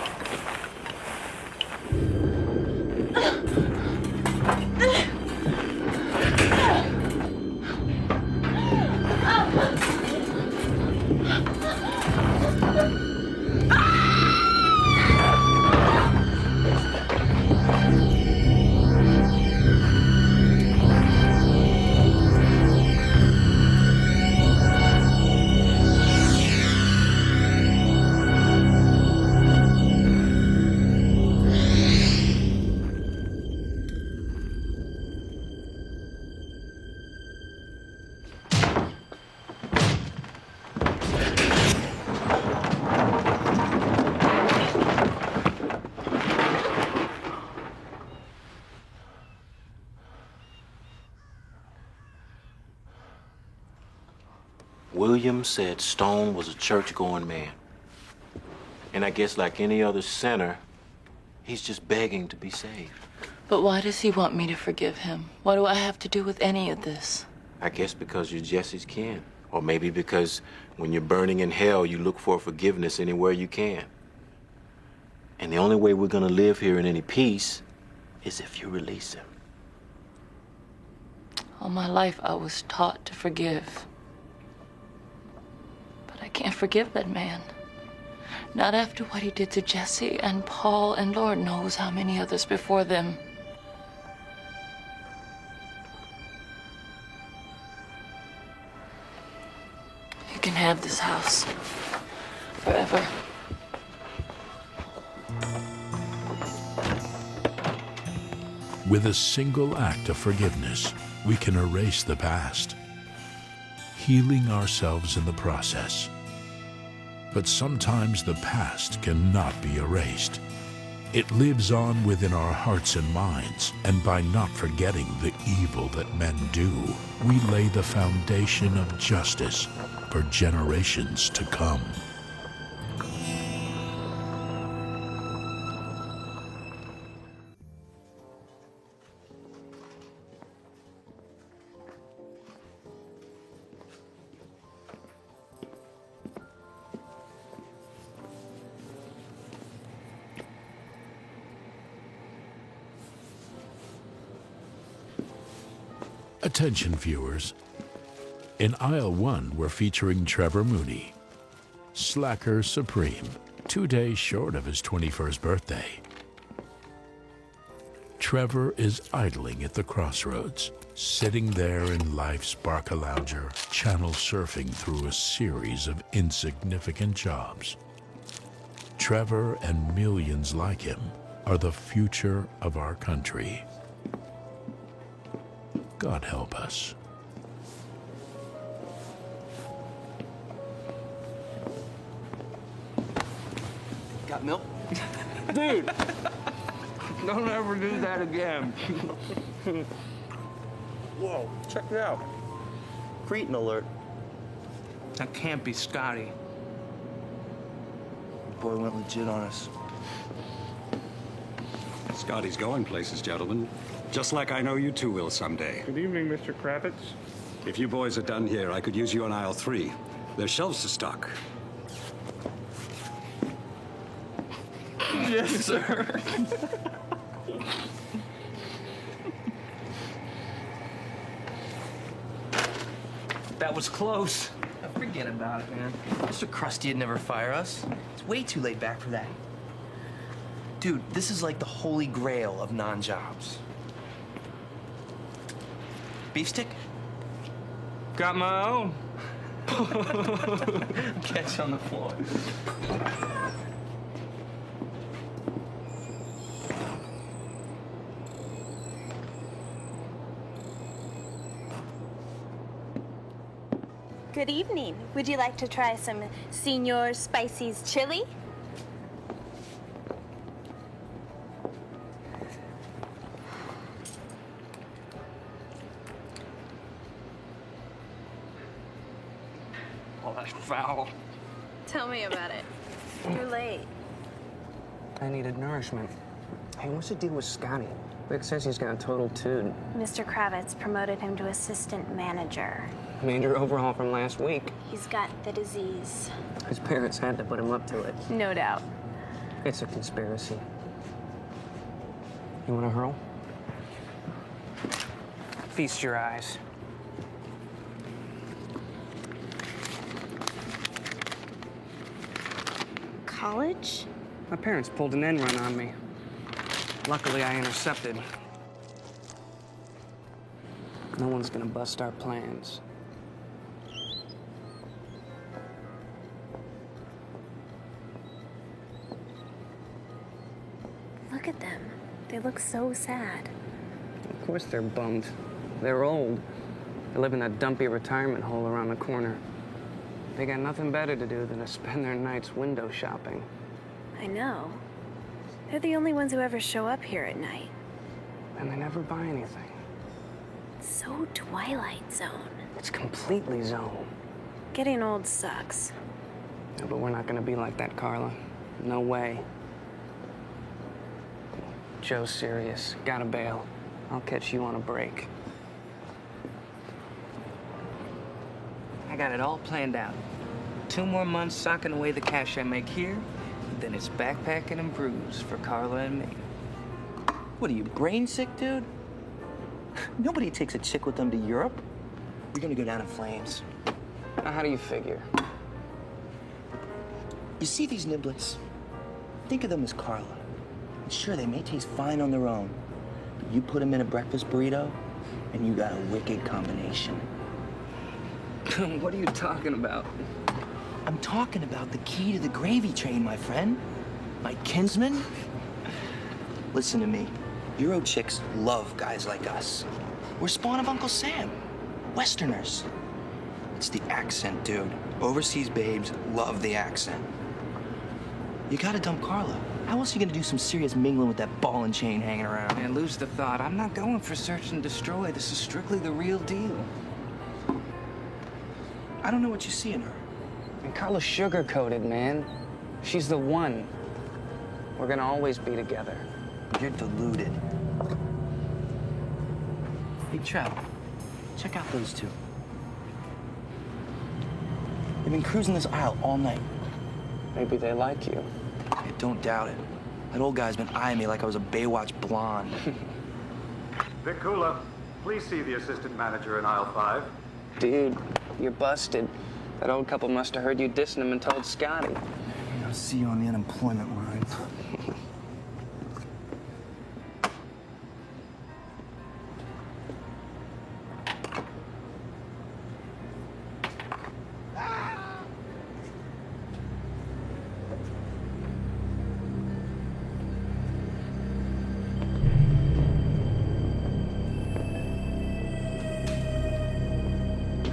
William said Stone was a church-going man. And I guess like any other sinner, he's just begging to be saved. But why does he want me to forgive him? What do I have to do with any of this? I guess because you're Jesse's kin. Or maybe because when you're burning in hell, you look for forgiveness anywhere you can. And the only way we're gonna live here in any peace is if you release him. All my life I was taught to forgive. But I can't forgive that man. Not after what he did to Jesse and Paul and Lord knows how many others before them. You can have this house forever. With a single act of forgiveness, we can erase the past, healing ourselves in the process. But sometimes the past cannot be erased. It lives on within our hearts and minds, and by not forgetting the evil that men do, we lay the foundation of justice for generations to come. Attention viewers, in Aisle 1 we're featuring Trevor Mooney, slacker supreme, 2 days short of his 21st birthday. Trevor is idling at the crossroads, sitting there in life's Barcalounger, channel surfing through a series of insignificant jobs. Trevor and millions like him are the future of our country. God help us. Got milk? Dude, Don't ever do that again. Whoa, check it out. Cretin alert. That can't be Scotty. Boy went legit on us. Scotty's going places, gentlemen. Just like I know you two will someday. Good evening, Mr. Kravitz. If you boys are done here, I could use you on aisle 3. There's shelves to stock. Yes, sir. That was close. Forget about it, man. Mr. Krusty'd never fire us. It's way too laid back for that. Dude, this is like the holy grail of non-jobs. Beef stick? Got my own. Catch on the floor. Good evening. Would you like to try some Senor Spicy's chili? Oh, that's foul. Tell me about it. You're late. I needed nourishment. Hey, what's the deal with Scotty? Vic says he's got a total tood. Mr. Kravitz promoted him to assistant manager. Major overhaul from last week. He's got the disease. His parents had to put him up to it. No doubt. It's a conspiracy. You want to hurl? Feast your eyes. College? My parents pulled an end run on me. Luckily, I intercepted. No one's gonna bust our plans. Look at them. They look so sad. Of course they're bummed. They're old. They live in that dumpy retirement hole around the corner. They got nothing better to do than to spend their nights window shopping. I know. They're the only ones who ever show up here at night. And they never buy anything. It's so Twilight Zone. It's completely Zone. Getting old sucks. Yeah, but we're not gonna be like that, Carla. No way. Joe's serious. Gotta bail. I'll catch you on a break. I got it all planned out. 2 more months socking away the cash I make here, then it's backpacking and brews for Carla and me. What are you, brain sick, dude? Nobody takes a chick with them to Europe. You're gonna go down in flames. Now, how do you figure? You see these niblets? Think of them as Carla. Sure, they may taste fine on their own, but you put them in a breakfast burrito, and you got a wicked combination. What are you talking about? I'm talking about the key to the gravy train, my friend. My kinsman. Listen to me. Euro chicks love guys like us. We're spawn of Uncle Sam. Westerners. It's the accent, dude. Overseas babes love the accent. You gotta dump Carla. How else are you gonna do some serious mingling with that ball and chain hanging around? Man, lose the thought. I'm not going for search and destroy. This is strictly the real deal. I don't know what you see in her. And Carla's sugar-coated, man. She's the one. We're gonna always be together. You're deluded. Hey, Trev, check out those two. They've been cruising this aisle all night. Maybe they like you. I don't doubt it. That old guy's been eyeing me like I was a Baywatch blonde. Vic Kula, please see the assistant manager in aisle 5. Dude, you're busted. That old couple must have heard you dissing him and told Scotty. I'll see you on the unemployment line.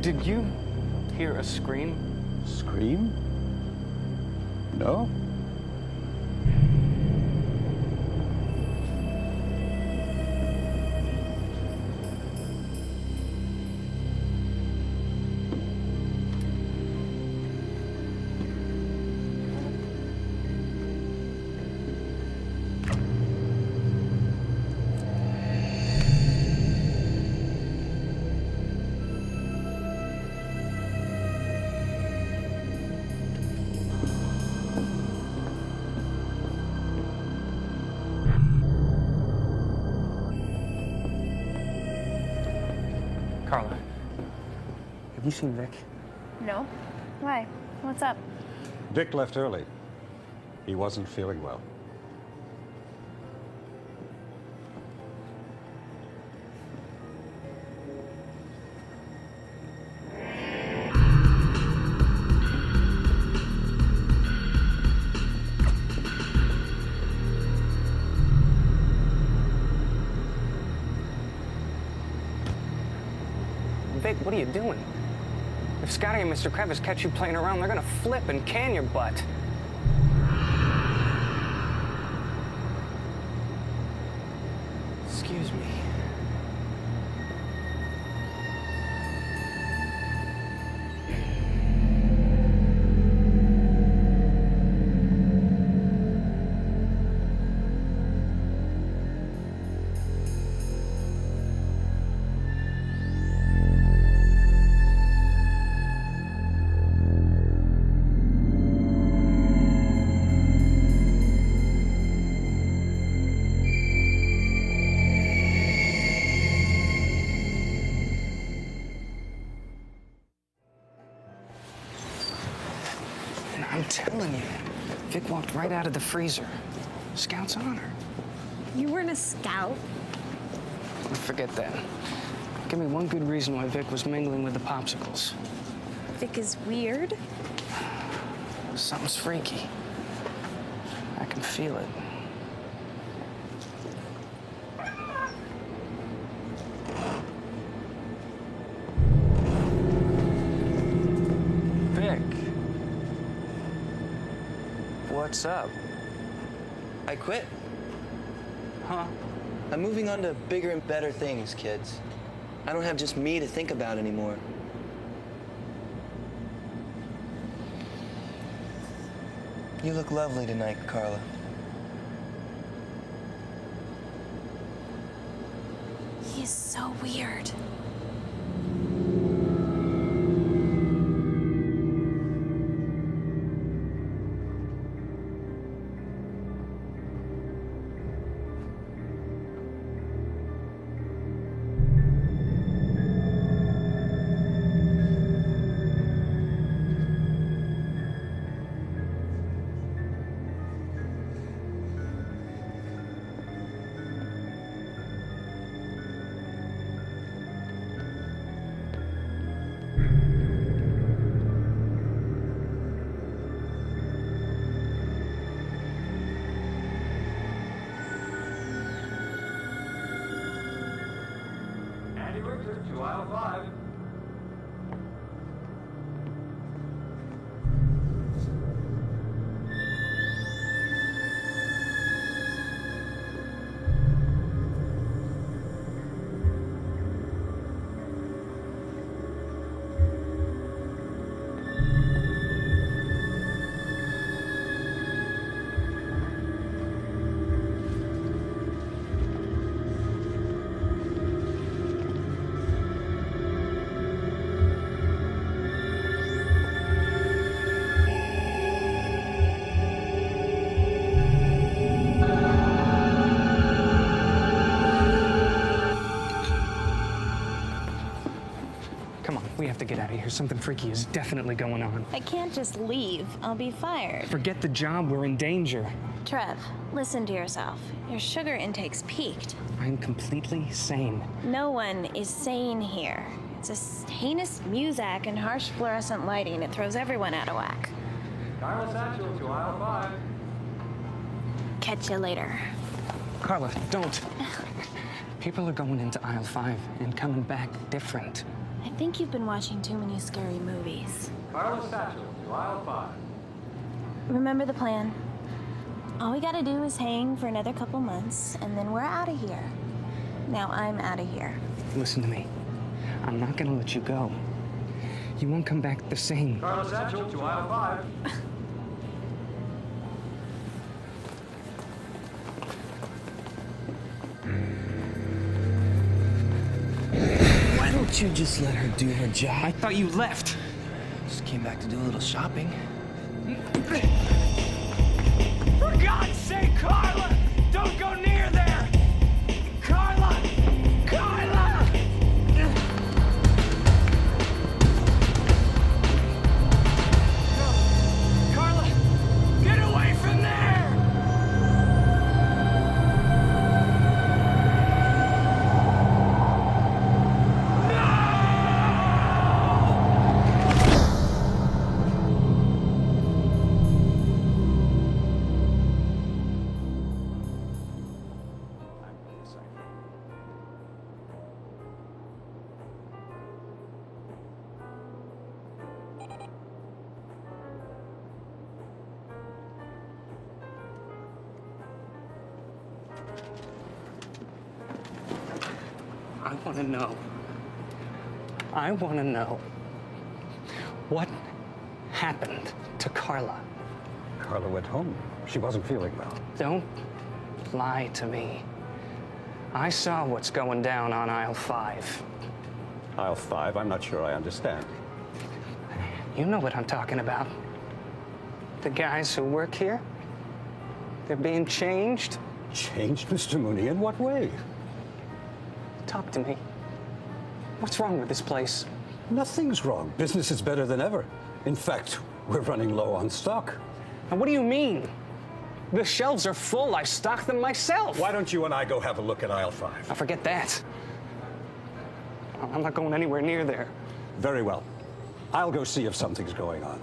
Did you hear a scream? Scream? No. Carla, have you seen Vic? No? Why? What's up? Vic left early. He wasn't feeling well. Vic, what are you doing? If Scotty and Mr. Krevis catch you playing around, they're gonna flip and can your butt. Excuse me. I'm telling you, Vic walked right out of the freezer. Scout's honor. You weren't a scout. Forget that. Give me one good reason why Vic was mingling with the popsicles. Vic is weird. Something's freaky. I can feel it. Vic. What's up? I quit. Huh? I'm moving on to bigger and better things, kids. I don't have just me to think about anymore. You look lovely tonight, Carla. He's so weird. To aisle 5. We have to get out of here. Something freaky is definitely going on. I can't just leave. I'll be fired. Forget the job. We're in danger. Trev, listen to yourself. Your sugar intake's peaked. I'm completely sane. No one is sane here. It's a heinous muzak and harsh fluorescent lighting. It throws everyone out of whack. Carla Satchel to aisle 5. Catch you later. Carla, don't. People are going into aisle 5 and coming back different. I think you've been watching too many scary movies. Carla Satchel to aisle 5. Remember the plan. All we gotta do is hang for another couple months, and then we're out of here. Now I'm out of here. Listen to me. I'm not gonna let you go. You won't come back the same. Carla Satchel to aisle 5. Why don't you just let her do her job? I thought you left. Just came back to do a little shopping. For God's sake, Carla! Don't go near there! Carla! Carla! I want to know what happened to Carla. Carla went home. She wasn't feeling well. Don't lie to me. I saw what's going down on aisle 5. Aisle 5? I'm not sure I understand. You know what I'm talking about. The guys who work here, they're being changed. Changed, Mr. Mooney? In what way? Talk to me. What's wrong with this place? Nothing's wrong. Business is better than ever. In fact, we're running low on stock. And what do you mean? The shelves are full. I stocked them myself. Why don't you and I go have a look at aisle 5? I forget that. I'm not going anywhere near there. Very well. I'll go see if something's going on.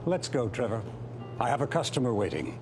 Let's go, Trevor. I have a customer waiting.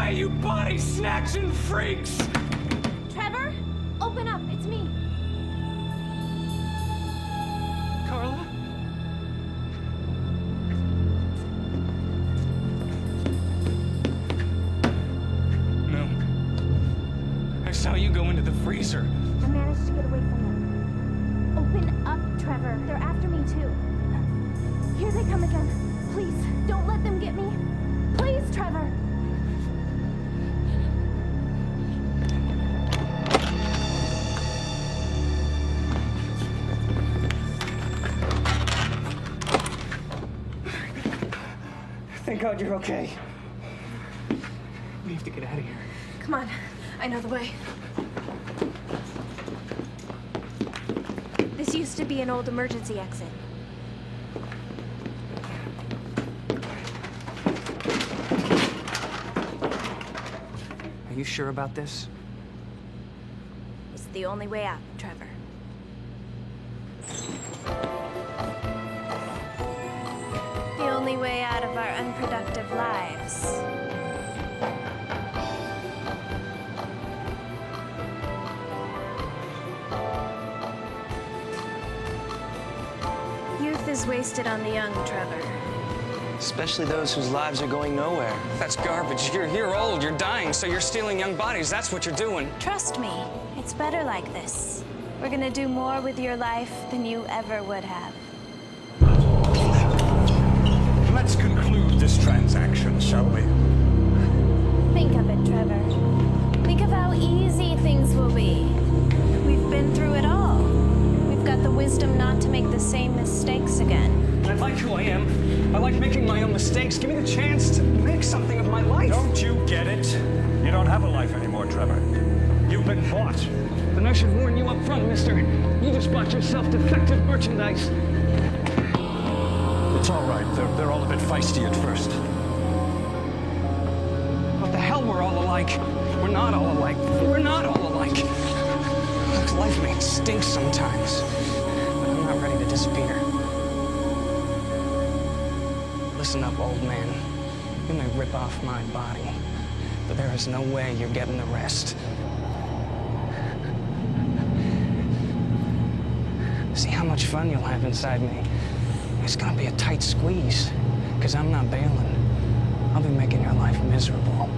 You body snatching freaks! Trevor, open up. It's me. Carla? No. I saw you go into the freezer. I managed to get away from them. Open up, Trevor. They're after me, too. Here they come again. Please, don't let them get me. Please, Trevor. Thank God you're okay. We have to get out of here. Come on. I know the way. This used to be an old emergency exit. Are you sure about this? It's the only way out, Trevor. The only way out of our unproductive lives. Youth is wasted on the young, Trevor. Especially those whose lives are going nowhere. That's garbage. You're old, you're dying, so you're stealing young bodies. That's what you're doing. Trust me, it's better like this. We're gonna do more with your life than you ever would have. Let's conclude this transaction, shall we? Think of it, Trevor. Think of how easy things will be. We've been through it all. We've got the wisdom not to make the same mistakes again. I like who I am. I like making my own mistakes. Give me the chance to make something of my life. Don't you get it? You don't have a life anymore, Trevor. You've been bought. Then I should warn you up front, mister. You just bought yourself defective merchandise. It's all right. They're all a bit feisty at first. What the hell, we're all alike. We're not all alike. We're not all alike. Look, life may stink sometimes, but I'm not ready to disappear. Listen up, old man. You may rip off my body, but there is no way you're getting the rest. See how much fun you'll have inside me. It's gonna be a tight squeeze, because I'm not bailing. I'll be making your life miserable,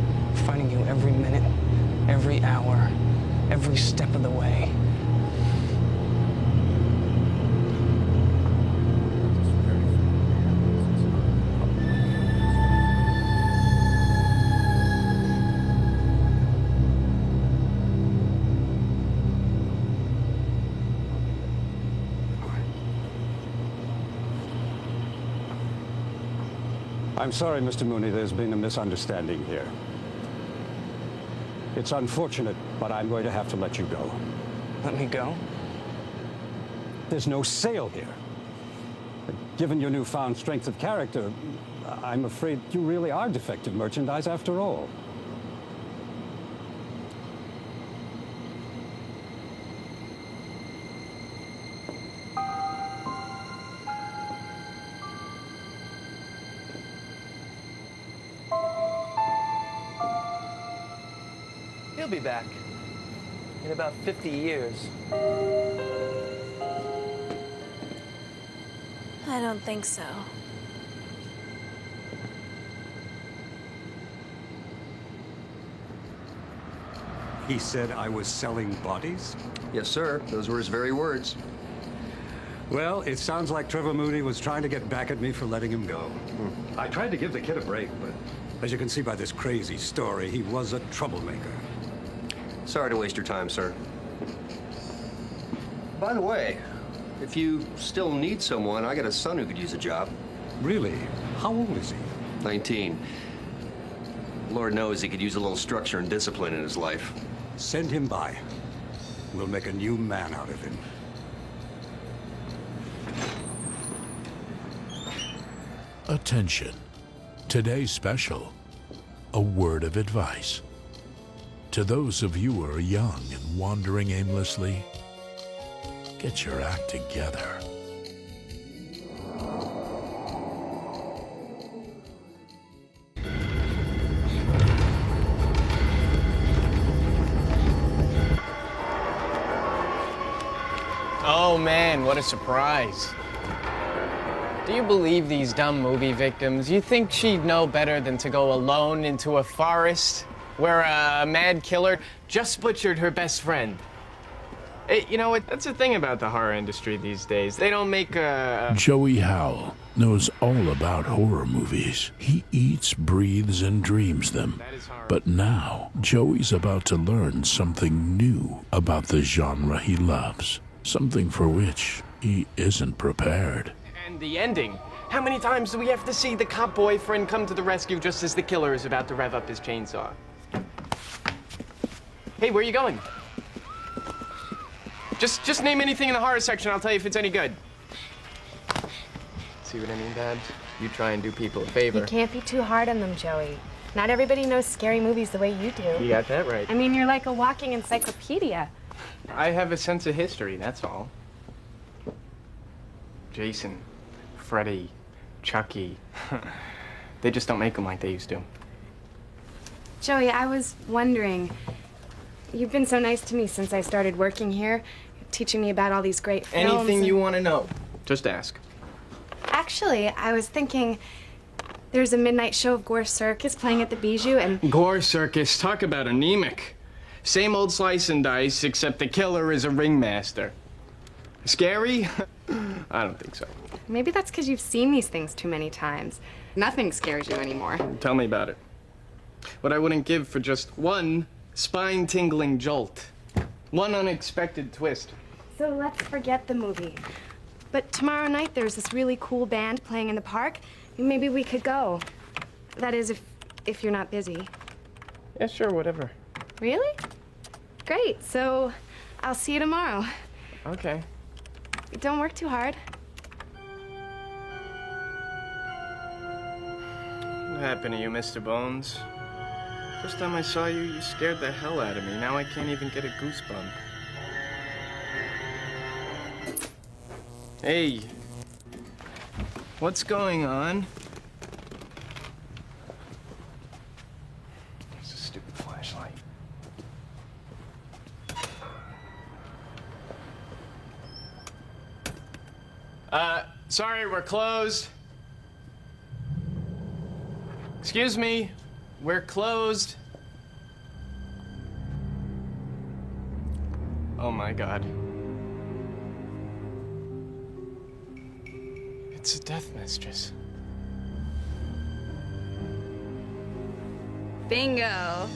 fighting you every minute, every hour, every step of the way. I'm sorry, Mr. Mooney, there's been a misunderstanding here. It's unfortunate, but I'm going to have to let you go. Let me go? There's no sale here. Given your newfound strength of character, I'm afraid you really are defective merchandise after all. He'll be back in about 50 years. I don't think so. He said I was selling bodies? Yes, sir. Those were his very words. Well, it sounds like Trevor Mooney was trying to get back at me for letting him go. I tried to give the kid a break, but as you can see by this crazy story, he was a troublemaker. Sorry to waste your time, sir. By the way, if you still need someone, I got a son who could use a job. Really? How old is he? 19. Lord knows he could use a little structure and discipline in his life. Send him by. We'll make a new man out of him. Attention. Today's special, a word of advice. To those of you who are young and wandering aimlessly, get your act together. Oh man, what a surprise. Do you believe these dumb movie victims? You think she'd know better than to go alone into a forest where a mad killer just butchered her best friend? You know what? That's the thing about the horror industry these days. They don't make Joey Howell knows all about horror movies. He eats, breathes, and dreams them. But now, Joey's about to learn something new about the genre he loves. Something for which he isn't prepared. And the ending. How many times do we have to see the cop boyfriend come to the rescue just as the killer is about to rev up his chainsaw? Hey, where are you going? Just name anything in the horror section, I'll tell you if it's any good. See what I mean, Babs? You try and do people a favor. You can't be too hard on them, Joey. Not everybody knows scary movies the way you do. You got that right. I mean, you're like a walking encyclopedia. I have a sense of history, that's all. Jason, Freddy, Chucky. They just don't make them like they used to. Joey, I was wondering, you've been so nice to me since I started working here, teaching me about all these great films. Anything you want to know, just ask. Actually, I was thinking there's a midnight show of Gore Circus playing at the Bijou and... Gore Circus, talk about anemic. Same old slice and dice, except the killer is a ringmaster. Scary? I don't think so. Maybe that's because you've seen these things too many times. Nothing scares you anymore. Tell me about it. What I wouldn't give for just one spine-tingling jolt. One unexpected twist. So let's forget the movie. But tomorrow night there's this really cool band playing in the park. Maybe we could go. That is, if you're not busy. Yeah, sure, whatever. Really? Great. So I'll see you tomorrow. Okay. Don't work too hard. What happened to you, Mr. Bones? First time I saw you, you scared the hell out of me. Now I can't even get a goosebump. Hey. What's going on? It's a stupid flashlight. Sorry, we're closed. Excuse me, we're closed. Oh my God. It's a death mistress. Bingo.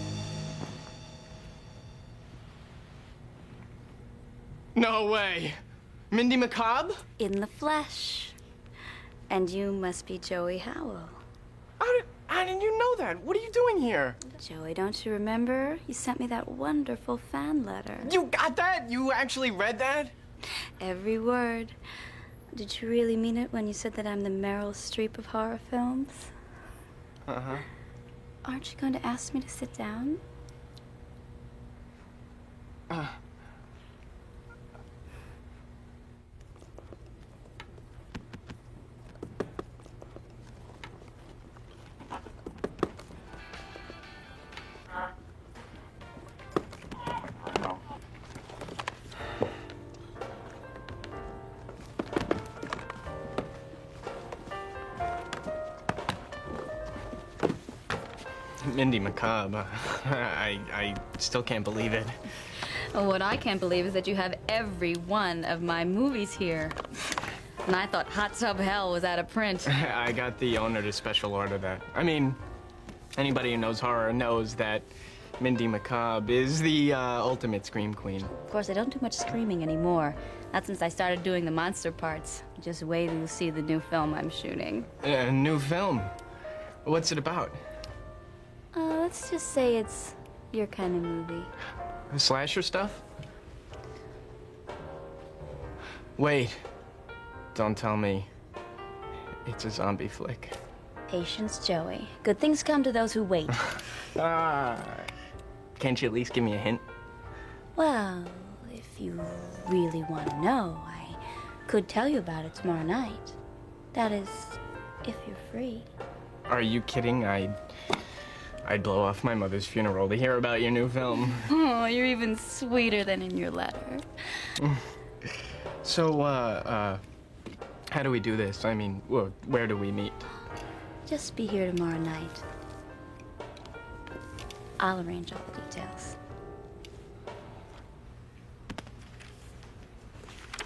No way. Mindy Macabre? In the flesh. And you must be Joey Howell. How did you know that? What are you doing here? Joey, don't you remember? You sent me that wonderful fan letter. You got that? You actually read that? Every word. Did you really mean it when you said that I'm the Meryl Streep of horror films? Uh-huh. Aren't you going to ask me to sit down? Mindy Macabre. I still can't believe it. What I can't believe is that you have every one of my movies here. And I thought Hot Tub Hell was out of print. I got the owner to special order that. I mean, anybody who knows horror knows that Mindy Macabre is the ultimate scream queen. Of course, I don't do much screaming anymore. Not since I started doing the monster parts. Just wait till you see the new film I'm shooting. New film? What's it about? Let's just say it's your kind of movie. Slasher stuff? Wait. Don't tell me. It's a zombie flick. Patience, Joey. Good things come to those who wait. Can't you at least give me a hint? Well, if you really want to know, I could tell you about it tomorrow night. That is, if you're free. Are you kidding? I'd blow off my mother's funeral to hear about your new film. Oh, you're even sweeter than in your letter. So, how do we do this? I mean, where do we meet? Just be here tomorrow night. I'll arrange all the details.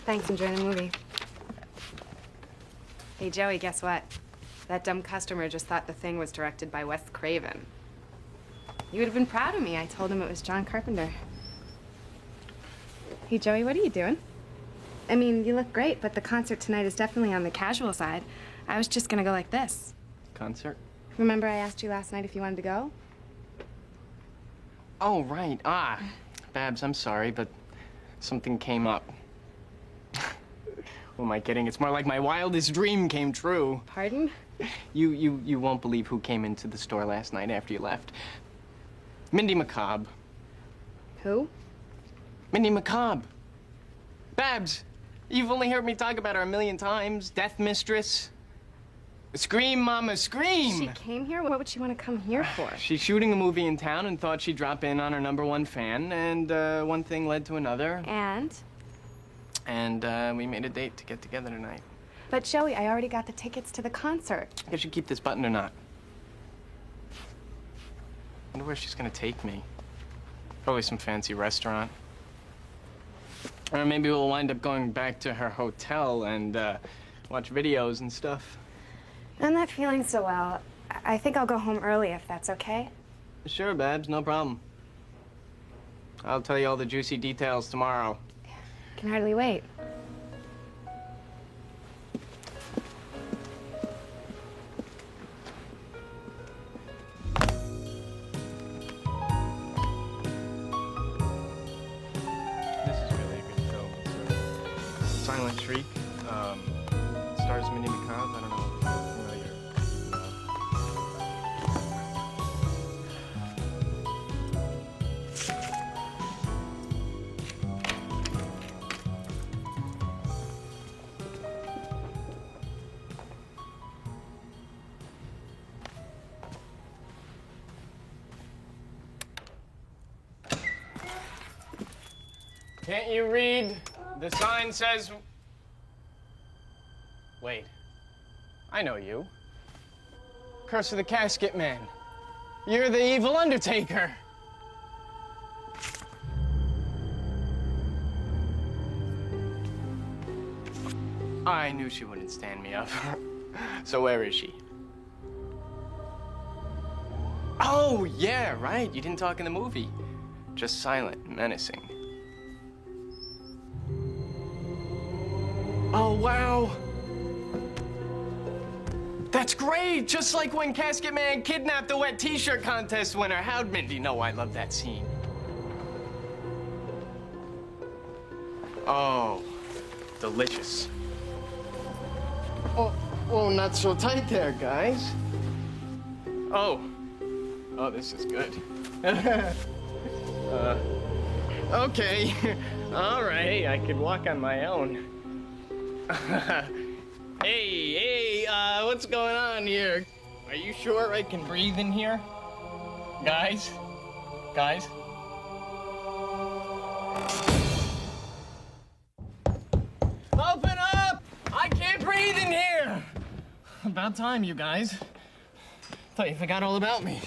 Thanks, enjoy the movie. Hey, Joey, guess what? That dumb customer just thought The Thing was directed by Wes Craven. You would have been proud of me. I told him it was John Carpenter. Hey, Joey, what are you doing? I mean, you look great, but the concert tonight is definitely on the casual side. I was just gonna go like this. Concert? Remember I asked you last night if you wanted to go? Oh, right. Babs, I'm sorry, but something came up. Who am I kidding? It's more like my wildest dream came true. Pardon? You won't believe who came into the store last night after you left. Mindy Macabre. Who? Mindy Macabre. Babs, you've only heard me talk about her a million times. Death Mistress. Scream, Mama, scream! She came here? What would she want to come here for? She's shooting a movie in town and thought she'd drop in on her #1 fan, and one thing led to another. And? And we made a date to get together tonight. But Joey, I already got the tickets to the concert. I guess you keep this button or not. I wonder where she's gonna take me. Probably some fancy restaurant. Or maybe we'll wind up going back to her hotel and watch videos and stuff. I'm not feeling so well. I think I'll go home early if that's okay. Sure, Babs, no problem. I'll tell you all the juicy details tomorrow. Can hardly wait. This is stars Minnie McCobb. I don't know. Can't you read? The sign says... Wait. I know you. Curse of the Casket Man. You're the evil Undertaker. I knew she wouldn't stand me up. So where is she? Oh, yeah, right. You didn't talk in the movie. Just silent, menacing. Oh, wow. That's great! Just like when Casket Man kidnapped the wet t-shirt contest winner. How'd Mindy know I love that scene? Oh, delicious. Oh, not so tight there, guys. Oh, this is good. Okay. All right, I could walk on my own. Hey, what's going on here? Are you sure I can breathe in here? Guys? Open up! I can't breathe in here! About time, you guys. Thought you forgot all about me.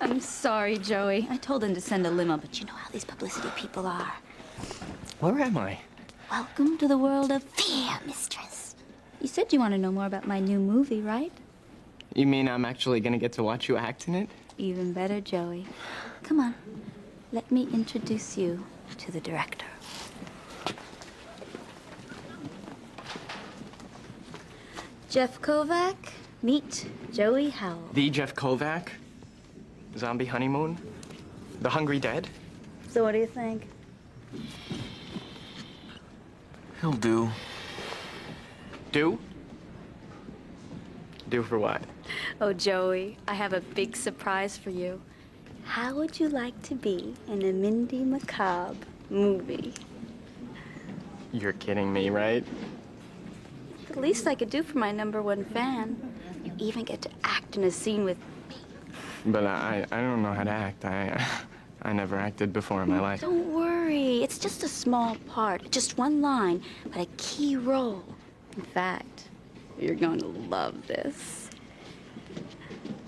I'm sorry, Joey. I told him to send a limo, but you know how these publicity people are. Where am I? Welcome to the world of fear, mistress. You said you want to know more about my new movie, right? You mean I'm actually gonna get to watch you act in it? Even better, Joey. Come on. Let me introduce you to the director. Jeff Kovac, meet Joey Howell. The Jeff Kovac? Zombie Honeymoon? The Hungry Dead? So what do you think? He'll do. Do? Do for what? Oh, Joey, I have a big surprise for you. How would you like to be in a Mindy McCobb movie? You're kidding me, right? The least I could do for my #1 fan. You even get to act in a scene with me. But I don't know how to act. I never acted before in my life. Don't worry. It's just a small part. Just one line, but a key role. In fact, you're going to love this.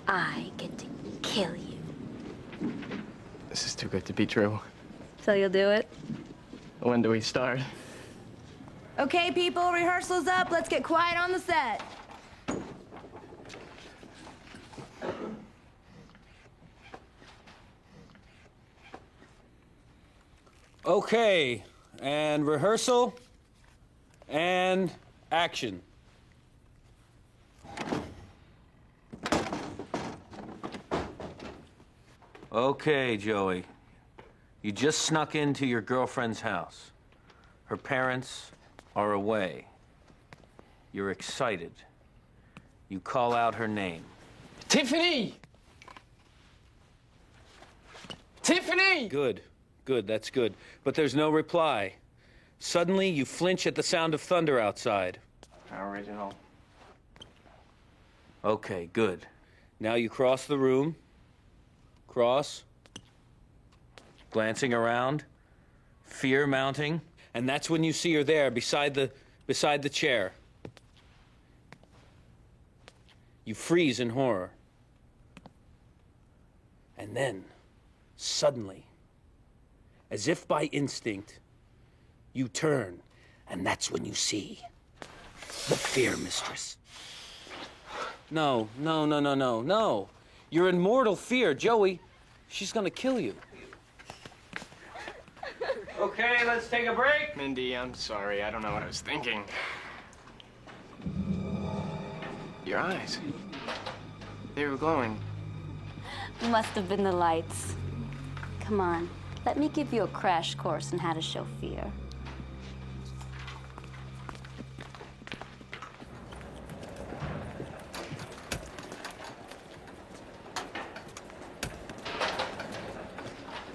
I get to kill you. This is too good to be true. So you'll do it? When do we start? Okay, people, rehearsal's up. Let's get quiet on the set. Okay, and rehearsal, and action. Okay, Joey. You just snuck into your girlfriend's house. Her parents are away. You're excited. You call out her name. Tiffany! Tiffany! Good, that's good. But there's no reply. Suddenly, you flinch at the sound of thunder outside. How original. Okay, good. Now you cross the room. Cross. Glancing around. Fear mounting. And that's when you see her there beside the chair. You freeze in horror. And then, suddenly, as if by instinct, you turn, and that's when you see the fear mistress. No. You're in mortal fear, Joey. She's gonna kill you. Okay, let's take a break. Mindy, I'm sorry. I don't know what I was thinking. Your eyes. They were glowing. Must have been the lights. Come on, let me give you a crash course on how to show fear.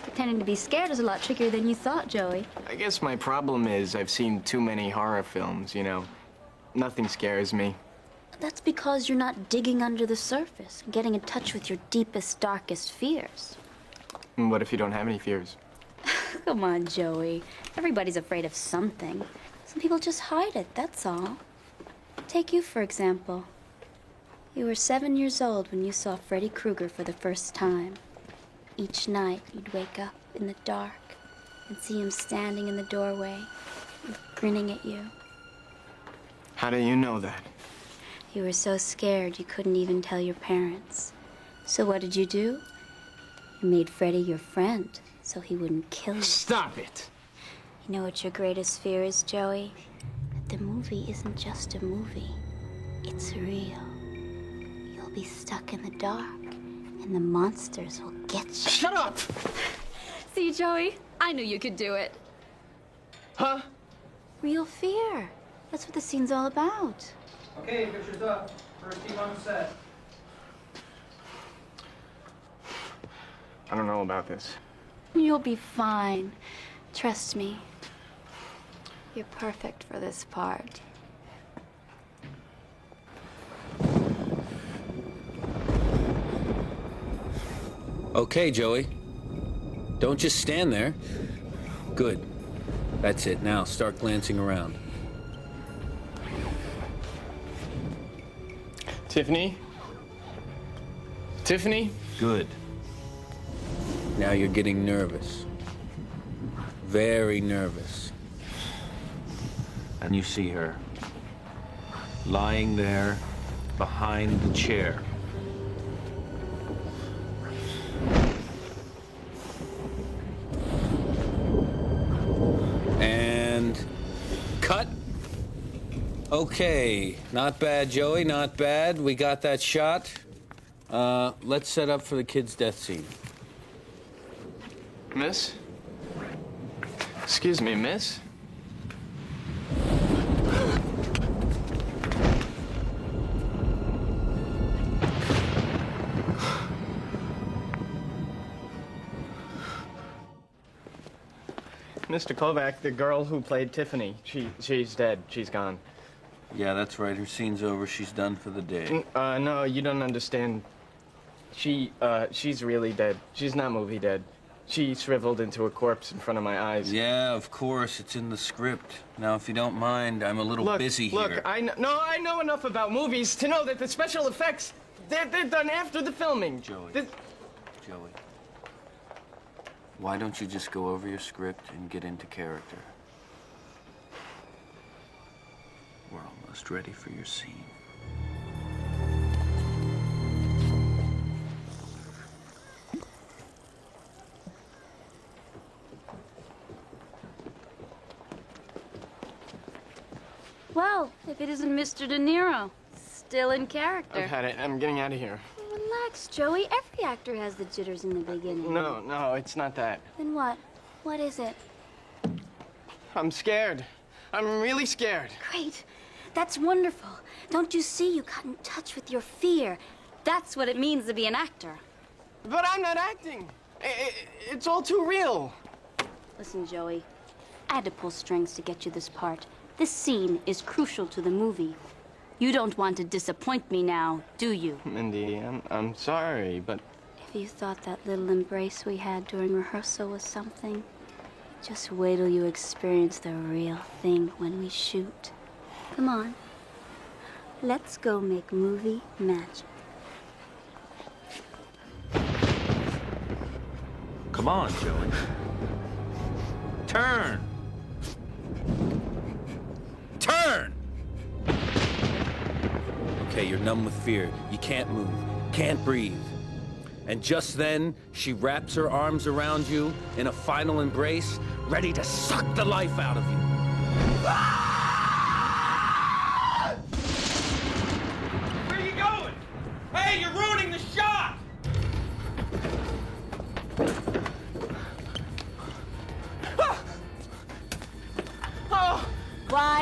Pretending to be scared is a lot trickier than you thought, Joey. I guess my problem is I've seen too many horror films, you know. Nothing scares me. That's because you're not digging under the surface, getting in touch with your deepest, darkest fears. And what if you don't have any fears? Come on, Joey. Everybody's afraid of something. Some people just hide it, that's all. Take you, for example. You were 7 years old when you saw Freddy Krueger for the first time. Each night, you'd wake up in the dark and see him standing in the doorway, grinning at you. How do you know that? You were so scared you couldn't even tell your parents. So what did you do? You made Freddy your friend so he wouldn't kill you. Stop it! You know what your greatest fear is, Joey? That the movie isn't just a movie. It's real. You'll be stuck in the dark, and the monsters will get you. Shut up! See, Joey? I knew you could do it. Huh? Real fear. That's what the scene's all about. Okay, picture's up. First team on set. I don't know about this. You'll be fine. Trust me. You're perfect for this part. Okay, Joey. Don't just stand there. Good. That's it. Now, start glancing around. Tiffany? Tiffany? Good. Now you're getting nervous. Very nervous. And you see her lying there behind the chair. And cut. Okay, not bad, Joey, not bad. We got that shot. Let's set up for the kid's death scene. Miss? Excuse me, miss? Mr. Kovac, the girl who played Tiffany, she's dead. She's gone. Yeah, that's right. Her scene's over. She's done for the day. No, you don't understand. She's really dead. She's not movie dead. She shriveled into a corpse in front of my eyes. Yeah, of course. It's in the script. Now, if you don't mind, I'm a little busy here. Look, I know enough about movies to know that the special effects, they're done after the filming. Joey. Joey. Why don't you just go over your script and get into character? We're almost ready for your scene. Well, if it isn't Mr. De Niro, still in character. I've had it. I'm getting out of here. Relax, Joey. Every actor has the jitters in the beginning. No, it's not that. Then what? What is it? I'm scared. I'm really scared. Great. That's wonderful. Don't you see? You got in touch with your fear. That's what it means to be an actor. But I'm not acting. It's all too real. Listen, Joey. I had to pull strings to get you this part. This scene is crucial to the movie. You don't want to disappoint me now, do you? Mindy, I'm sorry, but... If you thought that little embrace we had during rehearsal was something, just wait till you experience the real thing when we shoot. Come on. Let's go make movie magic. Come on, Joey. Turn! Turn! Okay, you're numb with fear. You can't move, can't breathe. And just then, she wraps her arms around you in a final embrace, ready to suck the life out of you. Where are you going? Hey, you're ruining the shot!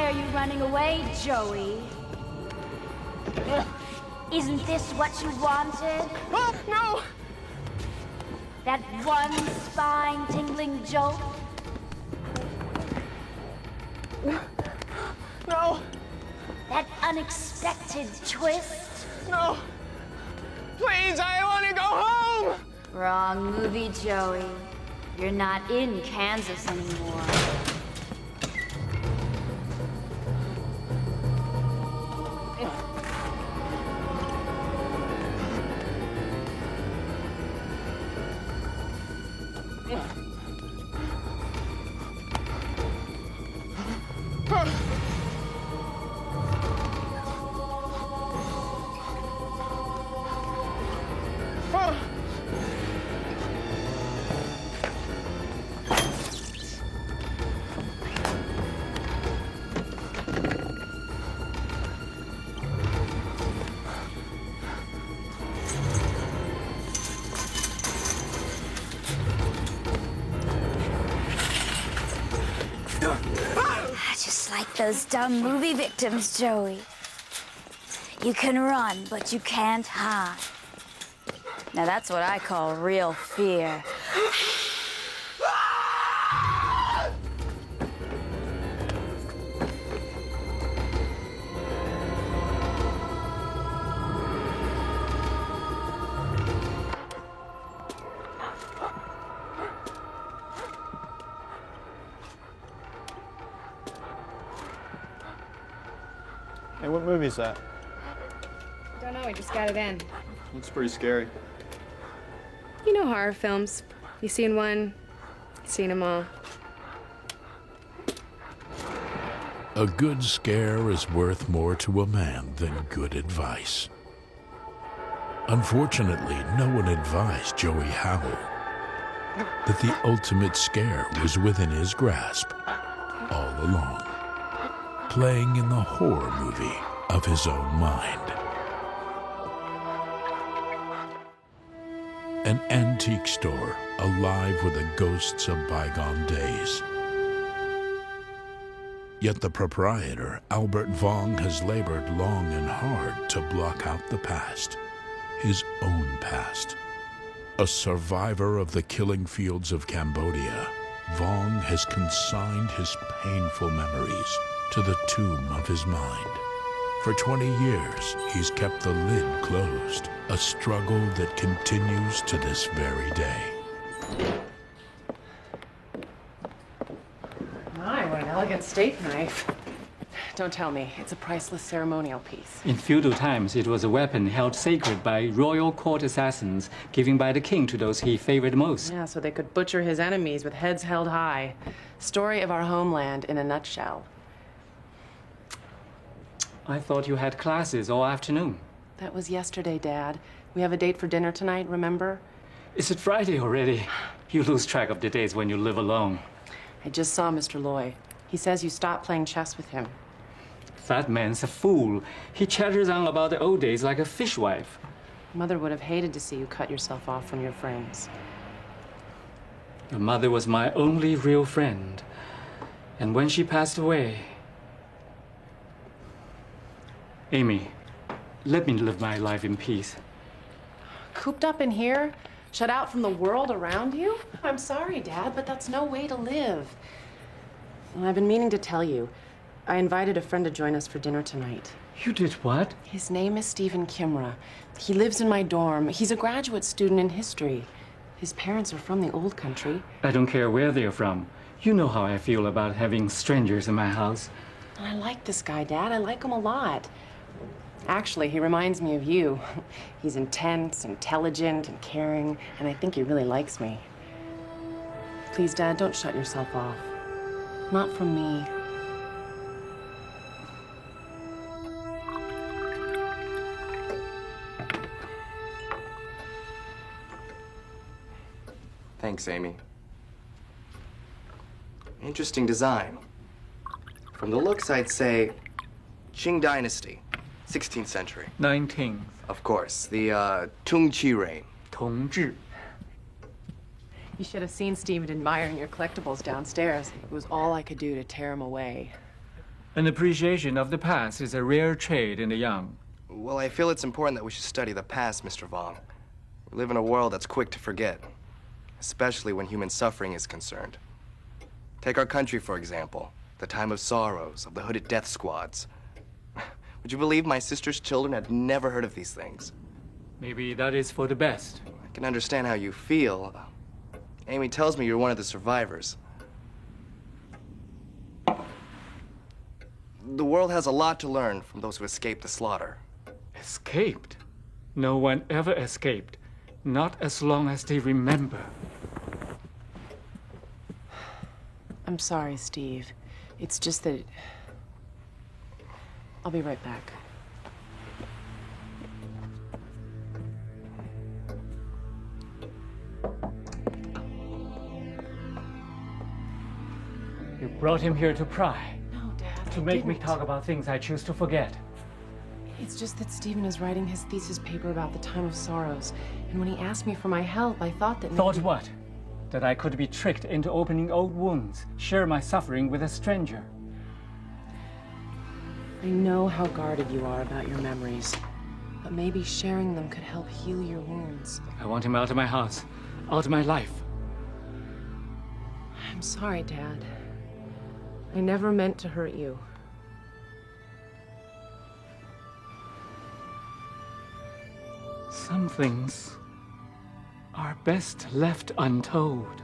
are you running away, Joey? Isn't this what you wanted? Oh, no! That one spine-tingling jolt? No! That unexpected twist? No! Please, I want to go home! Wrong movie, Joey. You're not in Kansas anymore. Just like those dumb movie victims, Joey. You can run, but you can't hide. Now that's what I call real fear. Hey, what movie is that? Don't know, we just got it in. Looks pretty scary. You know horror films. You seen one, seen them all. A good scare is worth more to a man than good advice. Unfortunately, no one advised Joey Howell that the ultimate scare was within his grasp all along, playing in the horror movie of his own mind. An antique store alive with the ghosts of bygone days. Yet the proprietor, Albert Vong, has labored long and hard to block out the past, his own past. A survivor of the killing fields of Cambodia, Vong has consigned his painful memories to the tomb of his mind. For 20 years, he's kept the lid closed, a struggle that continues to this very day. My, what an elegant steak knife. Don't tell me, it's a priceless ceremonial piece. In feudal times, it was a weapon held sacred by royal court assassins, given by the king to those he favored most. Yeah, so they could butcher his enemies with heads held high. Story of our homeland in a nutshell. I thought you had classes all afternoon. That was yesterday, Dad. We have a date for dinner tonight, remember? Is it Friday already? You lose track of the days when you live alone. I just saw Mr. Loy. He says you stopped playing chess with him. That man's a fool. He chatters on about the old days like a fishwife. Mother would have hated to see you cut yourself off from your friends. Your mother was my only real friend. And when she passed away... Amy, let me live my life in peace. Cooped up in here? Shut out from the world around you? I'm sorry, Dad, but that's no way to live. Well, I've been meaning to tell you. I invited a friend to join us for dinner tonight. You did what? His name is Stephen Kimra. He lives in my dorm. He's a graduate student in history. His parents are from the old country. I don't care where they're from. You know how I feel about having strangers in my house. I like this guy, Dad. I like him a lot. Actually, he reminds me of you. He's intense, intelligent, and caring, and I think he really likes me. Please, Dad, don't shut yourself off. Not from me. Thanks, Amy. Interesting design. From the looks, I'd say Qing Dynasty, 16th century. 19th. Of course, the Tongqi reign. 同治. You should have seen Stephen admiring your collectibles downstairs. It was all I could do to tear him away. An appreciation of the past is a rare trait in the young. Well, I feel it's important that we should study the past, Mr. Vaughn. We live in a world that's quick to forget, especially when human suffering is concerned. Take our country, for example, the time of sorrows, of the hooded death squads. Would you believe my sister's children had never heard of these things? Maybe that is for the best. I can understand how you feel. Amy tells me you're one of the survivors. The world has a lot to learn from those who escaped the slaughter. Escaped? No one ever escaped. Not as long as they remember. I'm sorry, Steve. It's just that... I'll be right back. You brought him here to pry. No, Dad, To I make me didn't. talk about things I choose to forget. It's just that Stephen is writing his thesis paper about the time of sorrows. And when he asked me for my help, I thought that... Thought maybe- what? That I could be tricked into opening old wounds, share my suffering with a stranger. I know how guarded you are about your memories, but maybe sharing them could help heal your wounds. I want him out of my house, out of my life. I'm sorry, Dad. I never meant to hurt you. Some things are best left untold.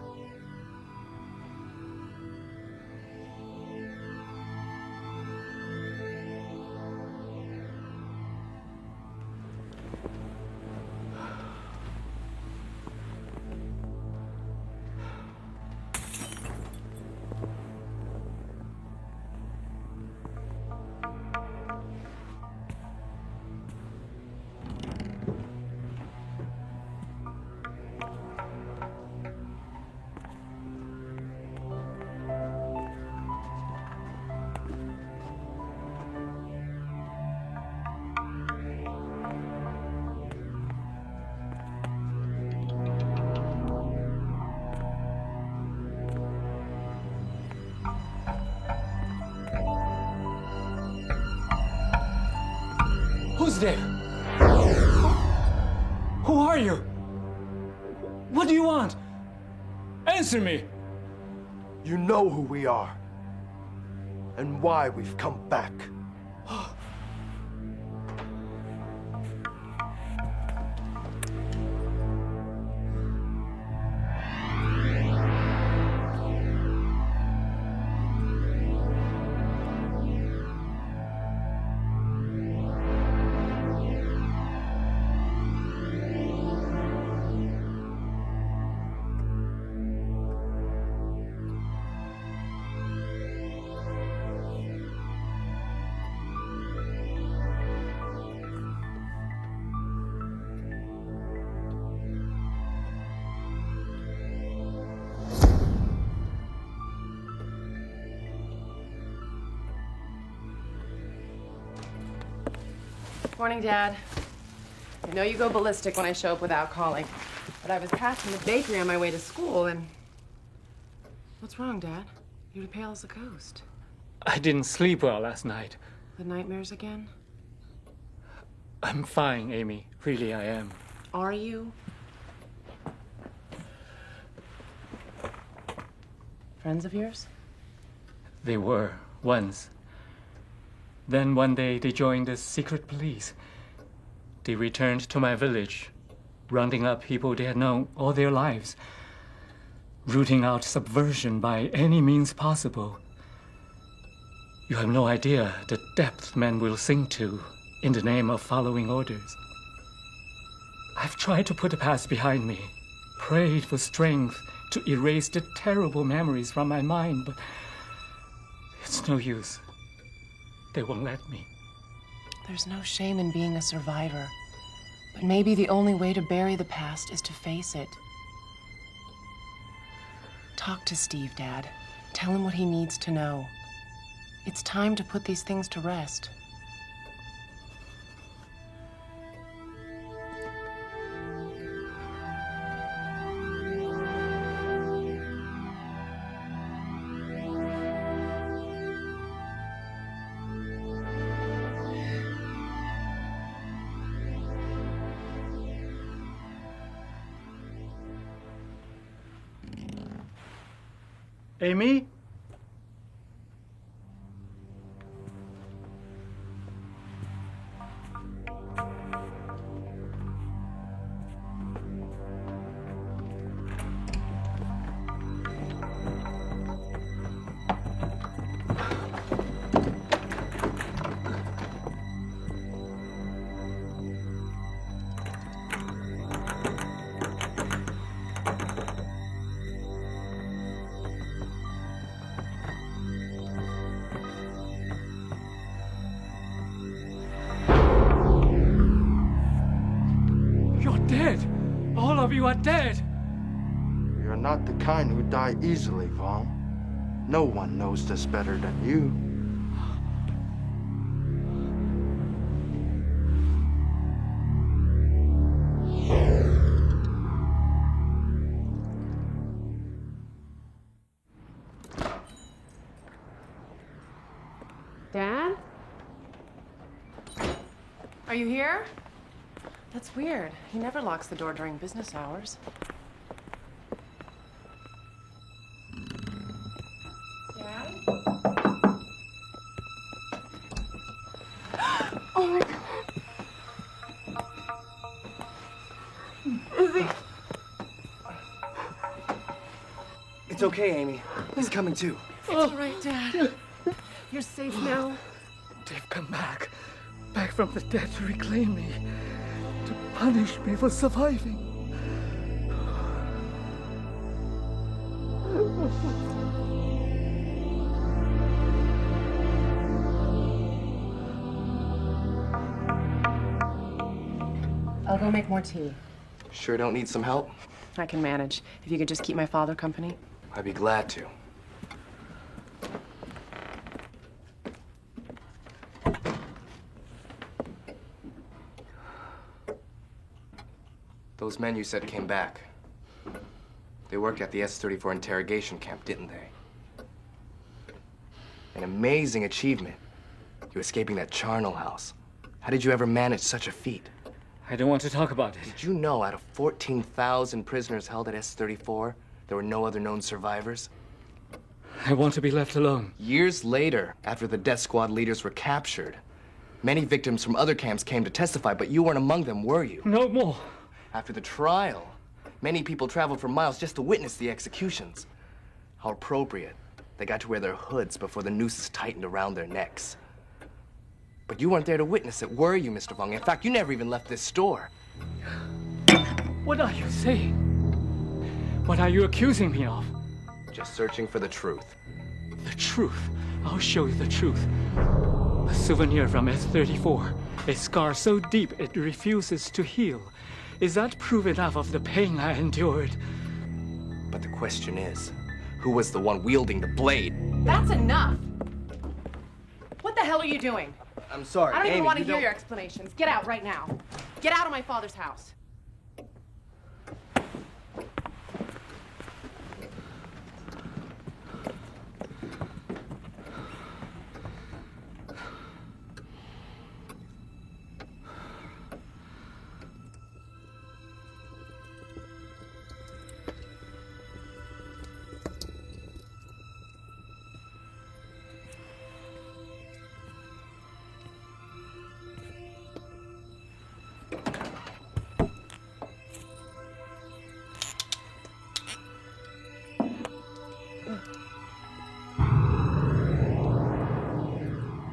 Who's there? Who are you? What do you want? Answer me! You know who we are. And why we've come back. Morning, Dad. I know you go ballistic when I show up without calling, but I was passing the bakery on my way to school and... What's wrong, Dad? You're pale as a ghost. I didn't sleep well last night. The nightmares again? I'm fine, Amy. Really, I am. Are you? Friends of yours? They were, once. Then one day they joined the secret police. They returned to my village, rounding up people they had known all their lives, rooting out subversion by any means possible. You have no idea the depth men will sink to in the name of following orders. I've tried to put the past behind me, prayed for strength to erase the terrible memories from my mind, but it's no use. They won't let me. There's no shame in being a survivor. But maybe the only way to bury the past is to face it. Talk to Steve, Dad. Tell him what he needs to know. It's time to put these things to rest. Amy? Dead! All of you are dead! You're not the kind who die easily, Vaughn. No one knows this better than you. Dad? Are you here? That's weird. He never locks the door during business hours. Dad? Oh my God. Is he? It's okay, Amy. He's coming too. It's all right, Dad. You're safe now. They've come back from the dead to reclaim me, to punish me for surviving. I'll go make more tea. Sure don't need some help? I can manage. If you could just keep my father company. I'd be glad to. Those men you said came back. They worked at the S-34 interrogation camp, didn't they? An amazing achievement. You escaping that charnel house. How did you ever manage such a feat? I don't want to talk about it. Did you know out of 14,000 prisoners held at S-34, there were no other known survivors? I want to be left alone. Years later, after the death squad leaders were captured, many victims from other camps came to testify, but you weren't among them, were you? No more. After the trial, many people traveled for miles just to witness the executions. How appropriate. They got to wear their hoods before the nooses tightened around their necks. But you weren't there to witness it, were you, Mr. Vong? In fact, you never even left this store. What are you saying? What are you accusing me of? Just searching for the truth. The truth? I'll show you the truth. A souvenir from S-34. A scar so deep it refuses to heal. Is that proof enough of the pain I endured? But the question is, who was the one wielding the blade? That's enough! What the hell are you doing? I'm sorry, I don't even Amy, want to you hear don't- your explanations. Get out right now. Get out of my father's house.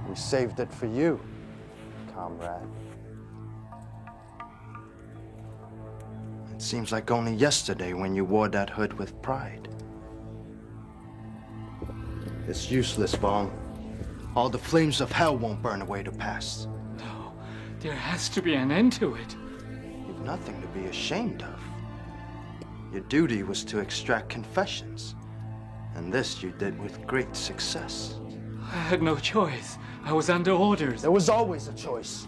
We saved it for you, comrade. It seems like only yesterday when you wore that hood with pride. It's useless, Vong. All the flames of hell won't burn away the past. No, there has to be an end to it. You've nothing to be ashamed of. Your duty was to extract confessions, and this you did with great success. I had no choice. I was under orders. There was always a choice,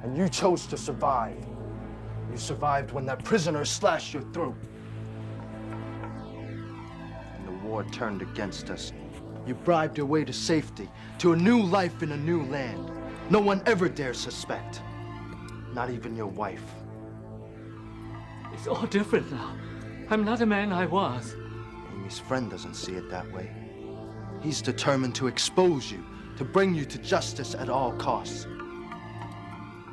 and you chose to survive. You survived when that prisoner slashed your throat. And the war turned against us. You bribed your way to safety, to a new life in a new land. No one ever dares suspect. Not even your wife. It's all different now. I'm not the man I was. Amy His friend doesn't see it that way. He's determined to expose you, to bring you to justice at all costs.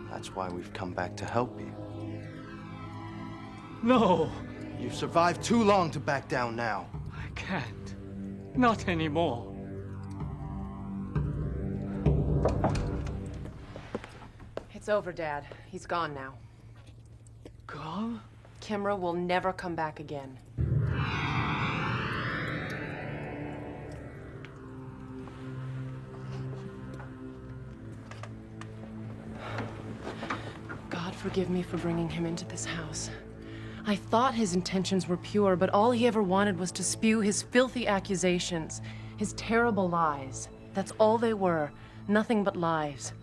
That's why we've come back to help you. No! You've survived too long to back down now. I can't. Not anymore. It's over, Dad. He's gone now. Gone? Kimra will never come back again. God forgive me for bringing him into this house. I thought his intentions were pure, but all he ever wanted was to spew his filthy accusations, his terrible lies. That's all they were, nothing but lies.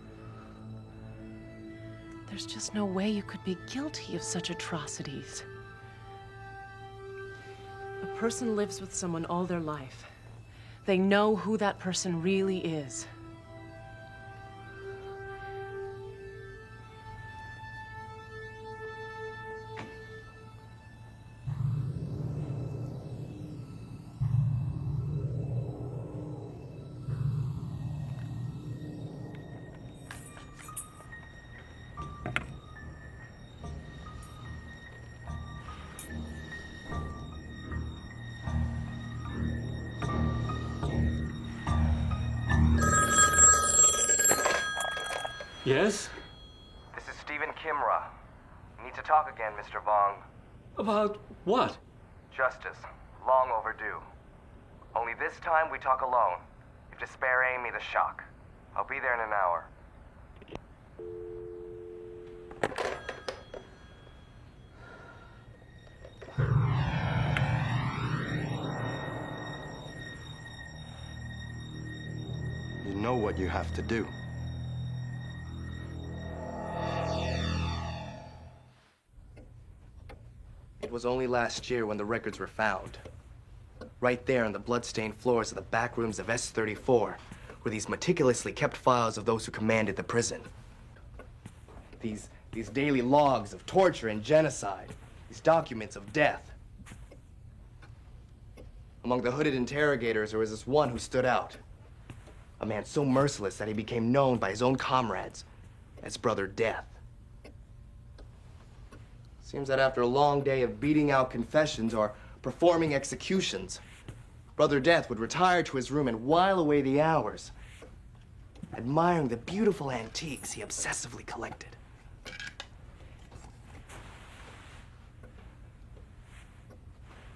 There's just no way you could be guilty of such atrocities. A person lives with someone all their life. They know who that person really is. Yes? This is Stephen Kimra. Need to talk again, Mr. Vong. About what? Justice. Long overdue. Only this time we talk alone. You have to spare Amy the shock. I'll be there in an hour. You know what you have to do. It was only last year when the records were found. Right there on the blood-stained floors of the back rooms of S-34 were these meticulously kept files of those who commanded the prison. These daily logs of torture and genocide. These documents of death. Among the hooded interrogators, there was this one who stood out. A man so merciless that he became known by his own comrades as Brother Death. Seems that after a long day of beating out confessions or performing executions, Brother Death would retire to his room and while away the hours, admiring the beautiful antiques he obsessively collected. He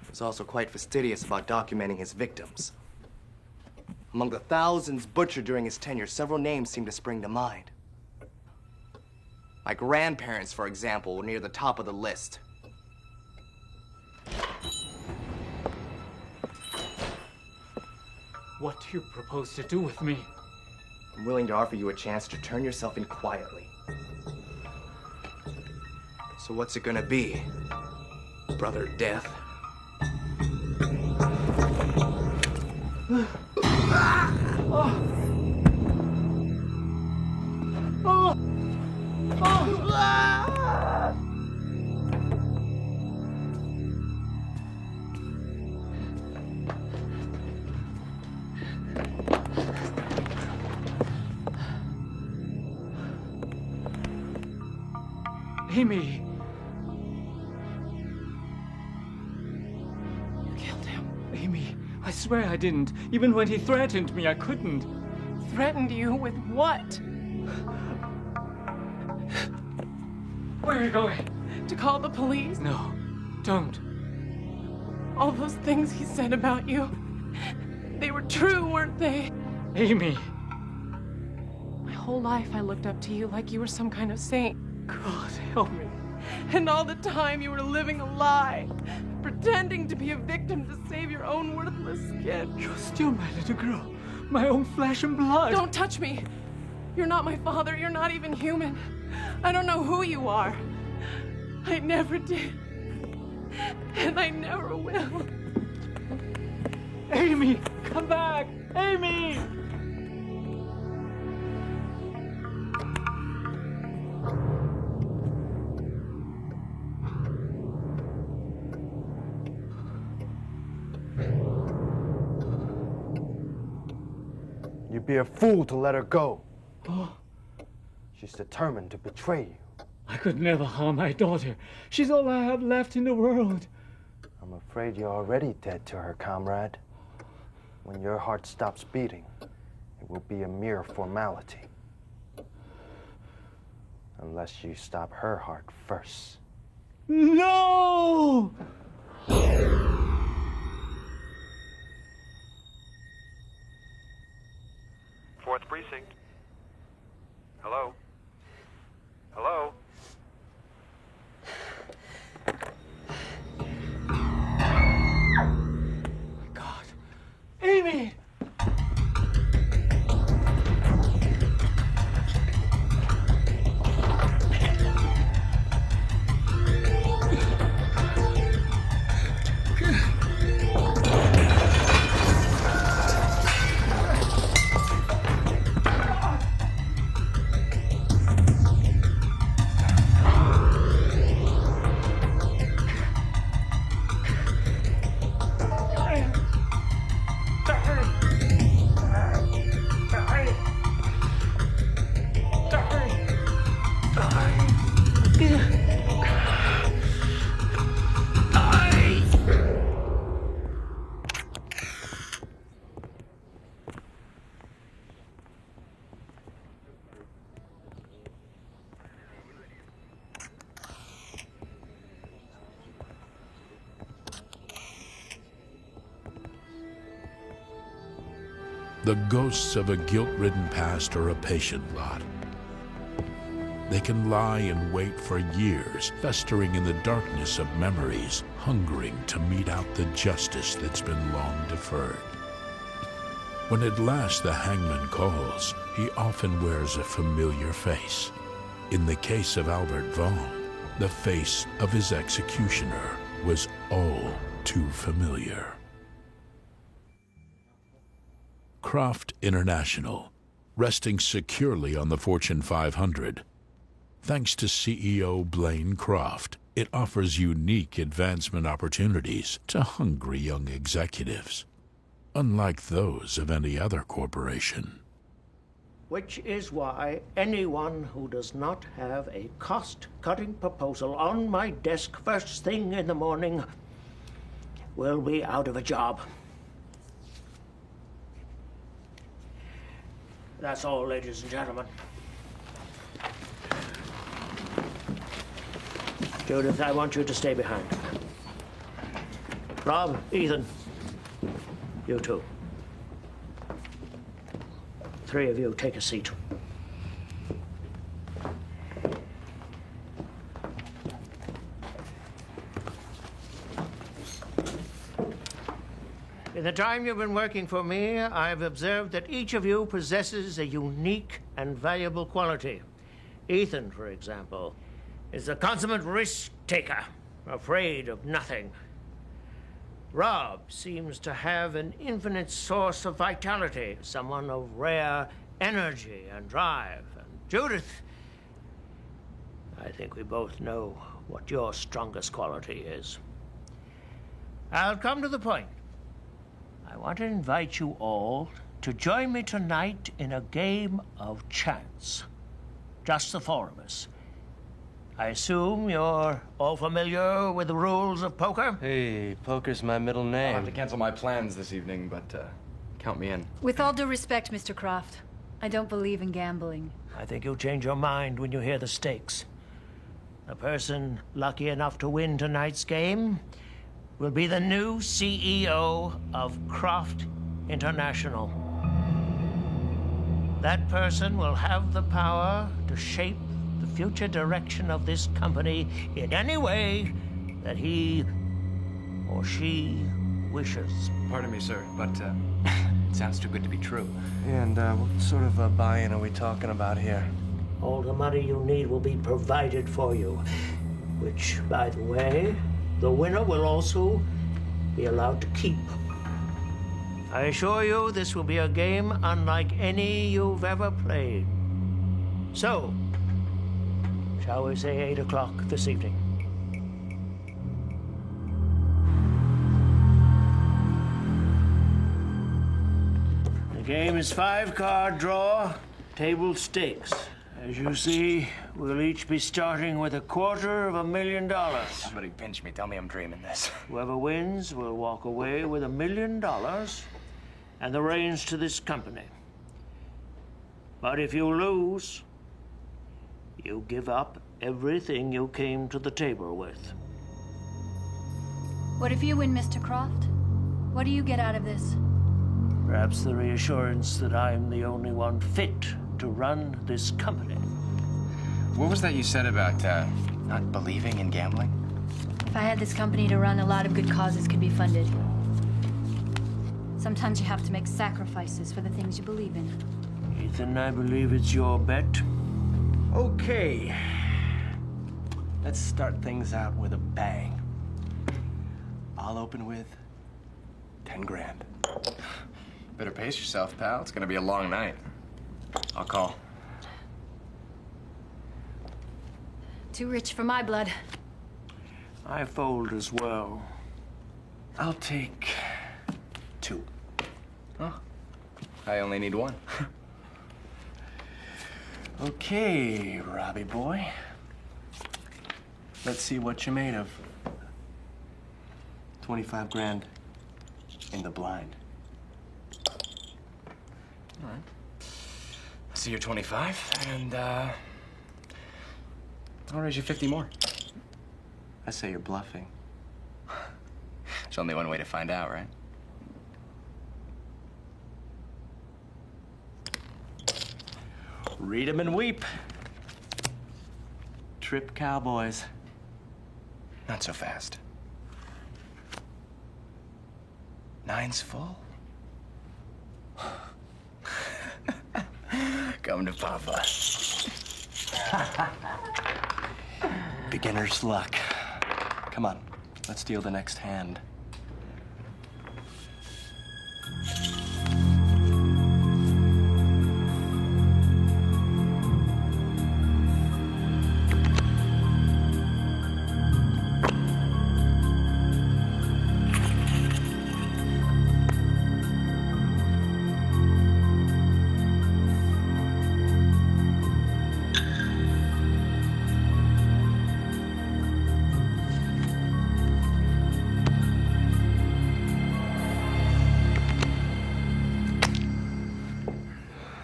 was also quite fastidious about documenting his victims. Among the thousands butchered during his tenure, several names seem to spring to mind. My grandparents, for example, were near the top of the list. What do you propose to do with me? I'm willing to offer you a chance to turn yourself in quietly. So what's it gonna be, Brother Death? Amy! You killed him. Amy, I swear I didn't. Even when he threatened me, I couldn't. Threatened you with what? Where are you going? To call the police? No, don't. All those things he said about you, they were true, weren't they? Amy! My whole life I looked up to you like you were some kind of saint. God, help me. And all the time you were living a lie, pretending to be a victim to save your own worthless skin. You're still my little girl, my own flesh and blood. Don't touch me. You're not my father. You're not even human. I don't know who you are. I never did. And I never will. Amy, come back! Amy! You'd be a fool to let her go. She's determined to betray you. I could never harm my daughter. She's all I have left in the world. I'm afraid you're already dead to her, comrade. When your heart stops beating, it will be a mere formality. Unless you stop her heart first. No! Fourth precinct. Hello? Hello? Amy! The ghosts of a guilt-ridden past are a patient lot. They can lie in wait for years, festering in the darkness of memories, hungering to mete out the justice that's been long deferred. When at last the hangman calls, he often wears a familiar face. In the case of Albert Vaughn, the face of his executioner was all too familiar. Croft International, resting securely on the Fortune 500. Thanks to CEO Blaine Croft, it offers unique advancement opportunities to hungry young executives, unlike those of any other corporation. Which is why anyone who does not have a cost-cutting proposal on my desk first thing in the morning will be out of a job. That's all, ladies and gentlemen. Judith, I want you to stay behind. Rob, Ethan, you two. Three of you, take a seat. In the time you've been working for me, I've observed that each of you possesses a unique and valuable quality. Ethan, for example, is a consummate risk-taker, afraid of nothing. Rob seems to have an infinite source of vitality, someone of rare energy and drive. And Judith, I think we both know what your strongest quality is. I'll come to the point. I want to invite you all to join me tonight in a game of chance. Just the four of us. I assume you're all familiar with the rules of poker? Hey, poker's my middle name. I'll have to cancel my plans this evening, but count me in. With all due respect, Mr. Croft, I don't believe in gambling. I think you'll change your mind when you hear the stakes. The person lucky enough to win tonight's game will be the new CEO of Croft International. That person will have the power to shape the future direction of this company in any way that he or she wishes. Pardon me, sir, but it sounds too good to be true. And what sort of a buy-in are we talking about here? All the money you need will be provided for you, which, by the way, the winner will also be allowed to keep. I assure you this will be a game unlike any you've ever played. So, shall we say 8 o'clock this evening? Game is 5-card draw, table stakes. As you see, we'll each be starting with $250,000. Somebody pinch me. Tell me I'm dreaming this. Whoever wins will walk away with $1 million and the reins to this company. But if you lose, you give up everything you came to the table with. What if you win, Mr. Croft? What do you get out of this? Perhaps the reassurance that I'm the only one fit to run this company. What was that you said about not believing in gambling? If I had this company to run, a lot of good causes could be funded. Sometimes you have to make sacrifices for the things you believe in. Ethan, I believe it's your bet. Okay. Let's start things out with a bang. I'll open with 10 grand. Better pace yourself, pal. It's gonna be a long night. I'll call. Too rich for my blood. I fold as well. I'll take 2. Huh? I only need 1. Okay, Robbie boy. Let's see what you're made of. 25 grand in the blind. All right. See, you're 25, and I'll raise you 50 more. I say you're bluffing. There's only one way to find out, right? Read 'em and weep. Trip Cowboys. Not so fast. 9's full. Come to Papa. Beginner's luck. Come on, let's deal the next hand.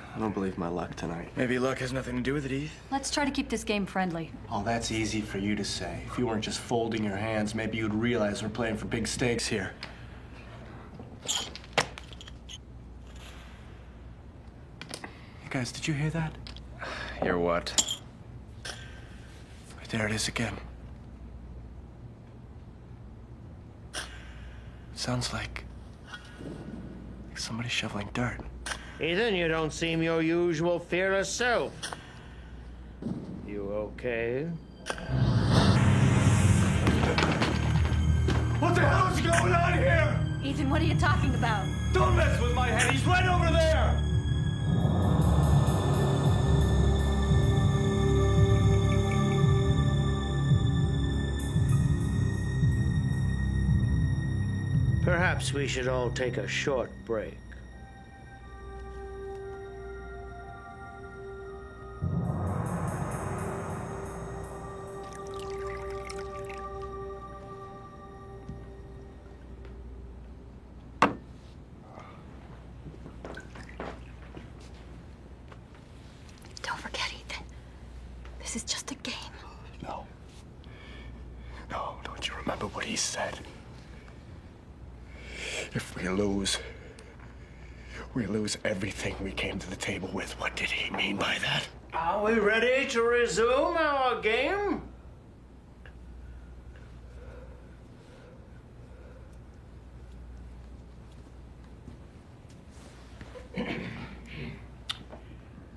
I don't believe my luck tonight. Maybe luck has nothing to do with it, Eve. Let's try to keep this game friendly. Oh, that's easy for you to say. If you weren't just folding your hands, maybe you'd realize we're playing for big stakes here. You guys, did you hear that? Hear what? There it is again. Sounds like somebody shoveling dirt. Ethan, you don't seem your usual fearless self. You okay? What the hell is going on here? Ethan, what are you talking about? Don't mess with my head. He's right over there. Perhaps we should all take a short break. Don't forget, Ethan. This is just a game. No. No, don't you remember what he said? If we lose everything we came to the table with. What did he mean by that? Are we ready to resume our game?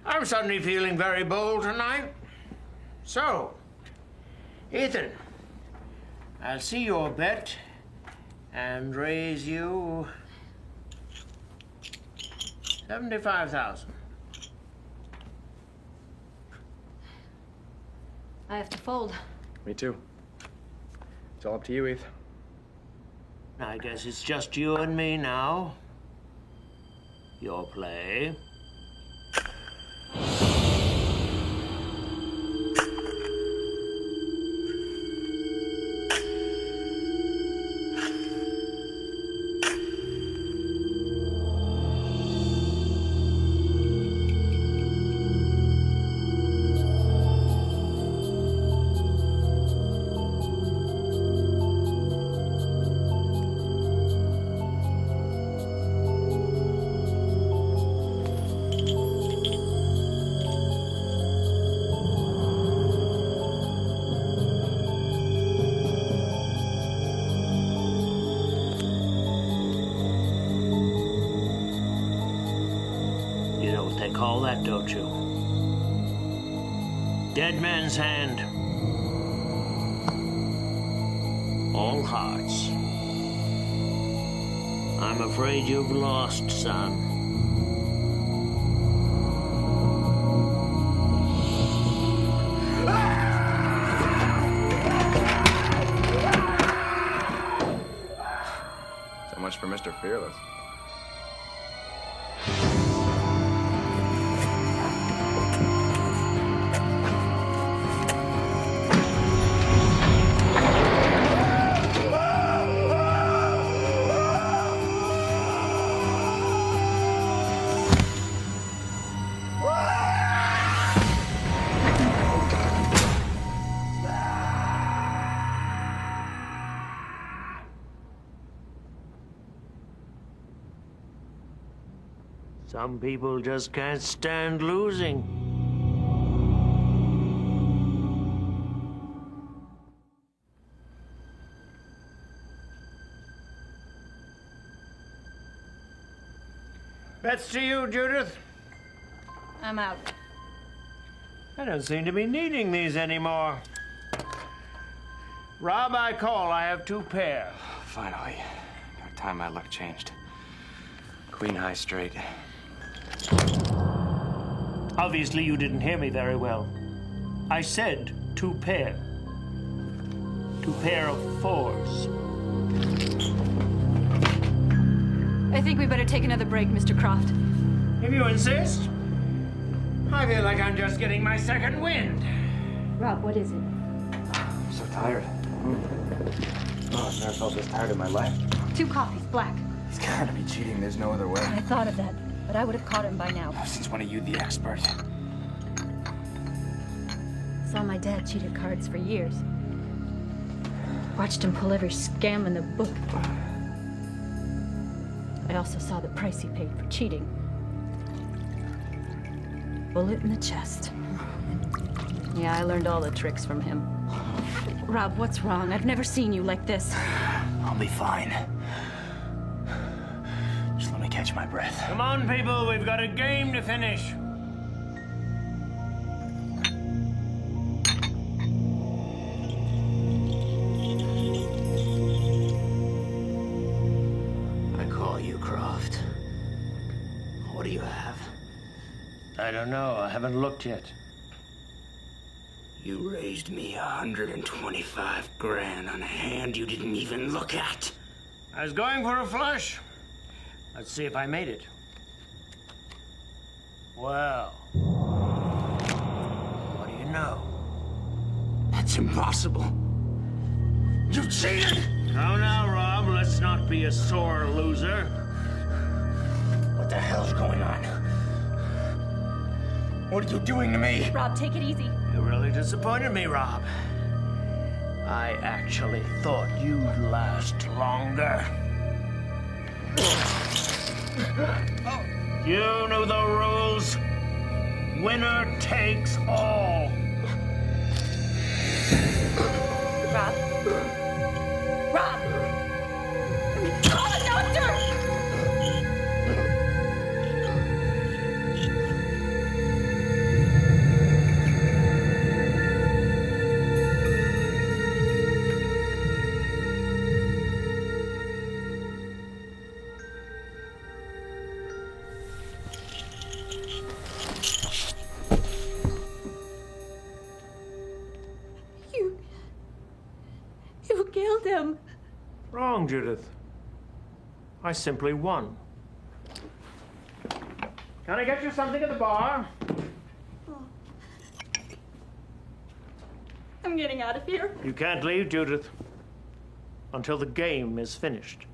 I'm suddenly feeling very bold tonight. So, Ethan, I'll see your bet and raise you 75,000. I have to fold. Me too. It's all up to you, Eve. I guess it's just you and me now. your play. You know what they call that, don't you? Dead man's hand. All hearts. I'm afraid you've lost, son. So much for Mr. Fearless. Some people just can't stand losing. Bets to you, Judith. I'm out. I don't seem to be needing these anymore. Rob, I call. I have 2 pair. Finally. About time my luck changed. Queen high straight. Obviously, you didn't hear me very well. I said 2 pair. 2 pair of 4s. I think we better take another break, Mr. Croft. If you insist. I feel like I'm just getting my second wind. Rob, what is it? I'm so tired. Oh, I've never felt this tired in my life. 2 coffees, black. He's gotta be cheating. There's no other way. I thought of that, but I would have caught him by now. Since when are you the expert? Saw my dad cheat at cards for years. Watched him pull every scam in the book. I also saw the price he paid for cheating. Bullet in the chest. Yeah, I learned all the tricks from him. Rob, what's wrong? I've never seen you like this. I'll be fine. Just let me catch my breath. Come on, people. We've got a game to finish. I call you, Croft. What do you have? I don't know. I haven't looked yet. You raised me 125 grand on a hand you didn't even look at. I was going for a flush. Let's see if I made it. Well, what do you know? That's impossible. You cheated! Now, Rob, let's not be a sore loser. What the hell's going on? What are you doing to me? Rob, take it easy. You really disappointed me, Rob. I actually thought you'd last longer. You know the rules. Winner takes all. Rob? Rob! Call the doctor! You killed him. Wrong, Judith. I simply won. Can I get you something at the bar? I'm getting out of here. You can't leave, Judith, until the game is finished.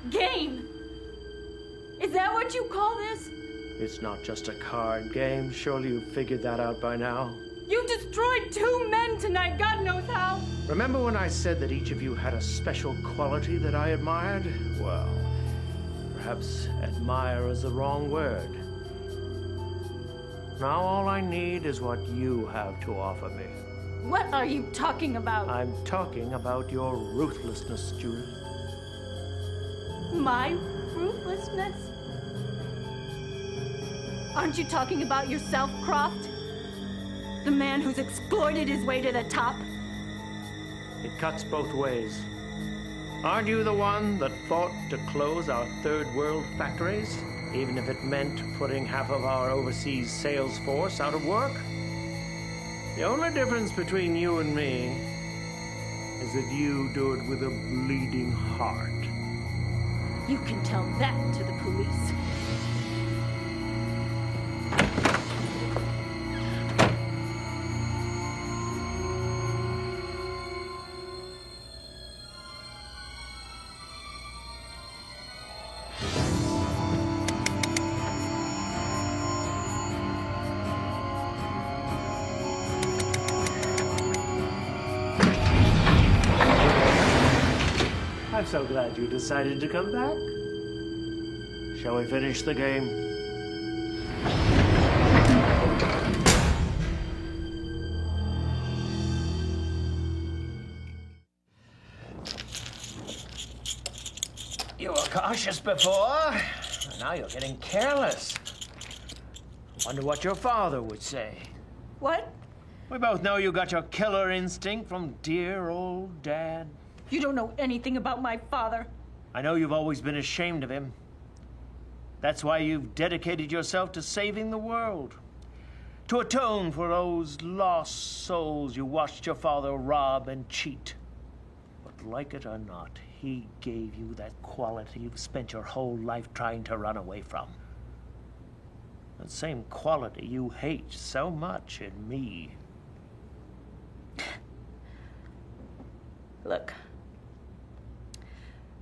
Game? Is that what you call this? It's not just a card game. Surely you've figured that out by now. You destroyed 2 men tonight, God knows how. Remember when I said that each of you had a special quality that I admired? Well, perhaps admire is the wrong word. Now all I need is what you have to offer me. What are you talking about? I'm talking about your ruthlessness, Judith. My ruthlessness? Aren't you talking about yourself, Croft? The man who's exploited his way to the top? It cuts both ways. Aren't you the one that fought to close our third world factories, even if it meant putting half of our overseas sales force out of work? The only difference between you and me is that you do it with a bleeding heart. You can tell that to the police. I'm so glad you decided to come back. Shall we finish the game? You were cautious before, and now you're getting careless. Wonder what your father would say. What? We both know you got your killer instinct from dear old Dad. You don't know anything about my father. I know you've always been ashamed of him. That's why you've dedicated yourself to saving the world. To atone for those lost souls you watched your father rob and cheat. But like it or not, he gave you that quality you've spent your whole life trying to run away from. That same quality you hate so much in me. Look.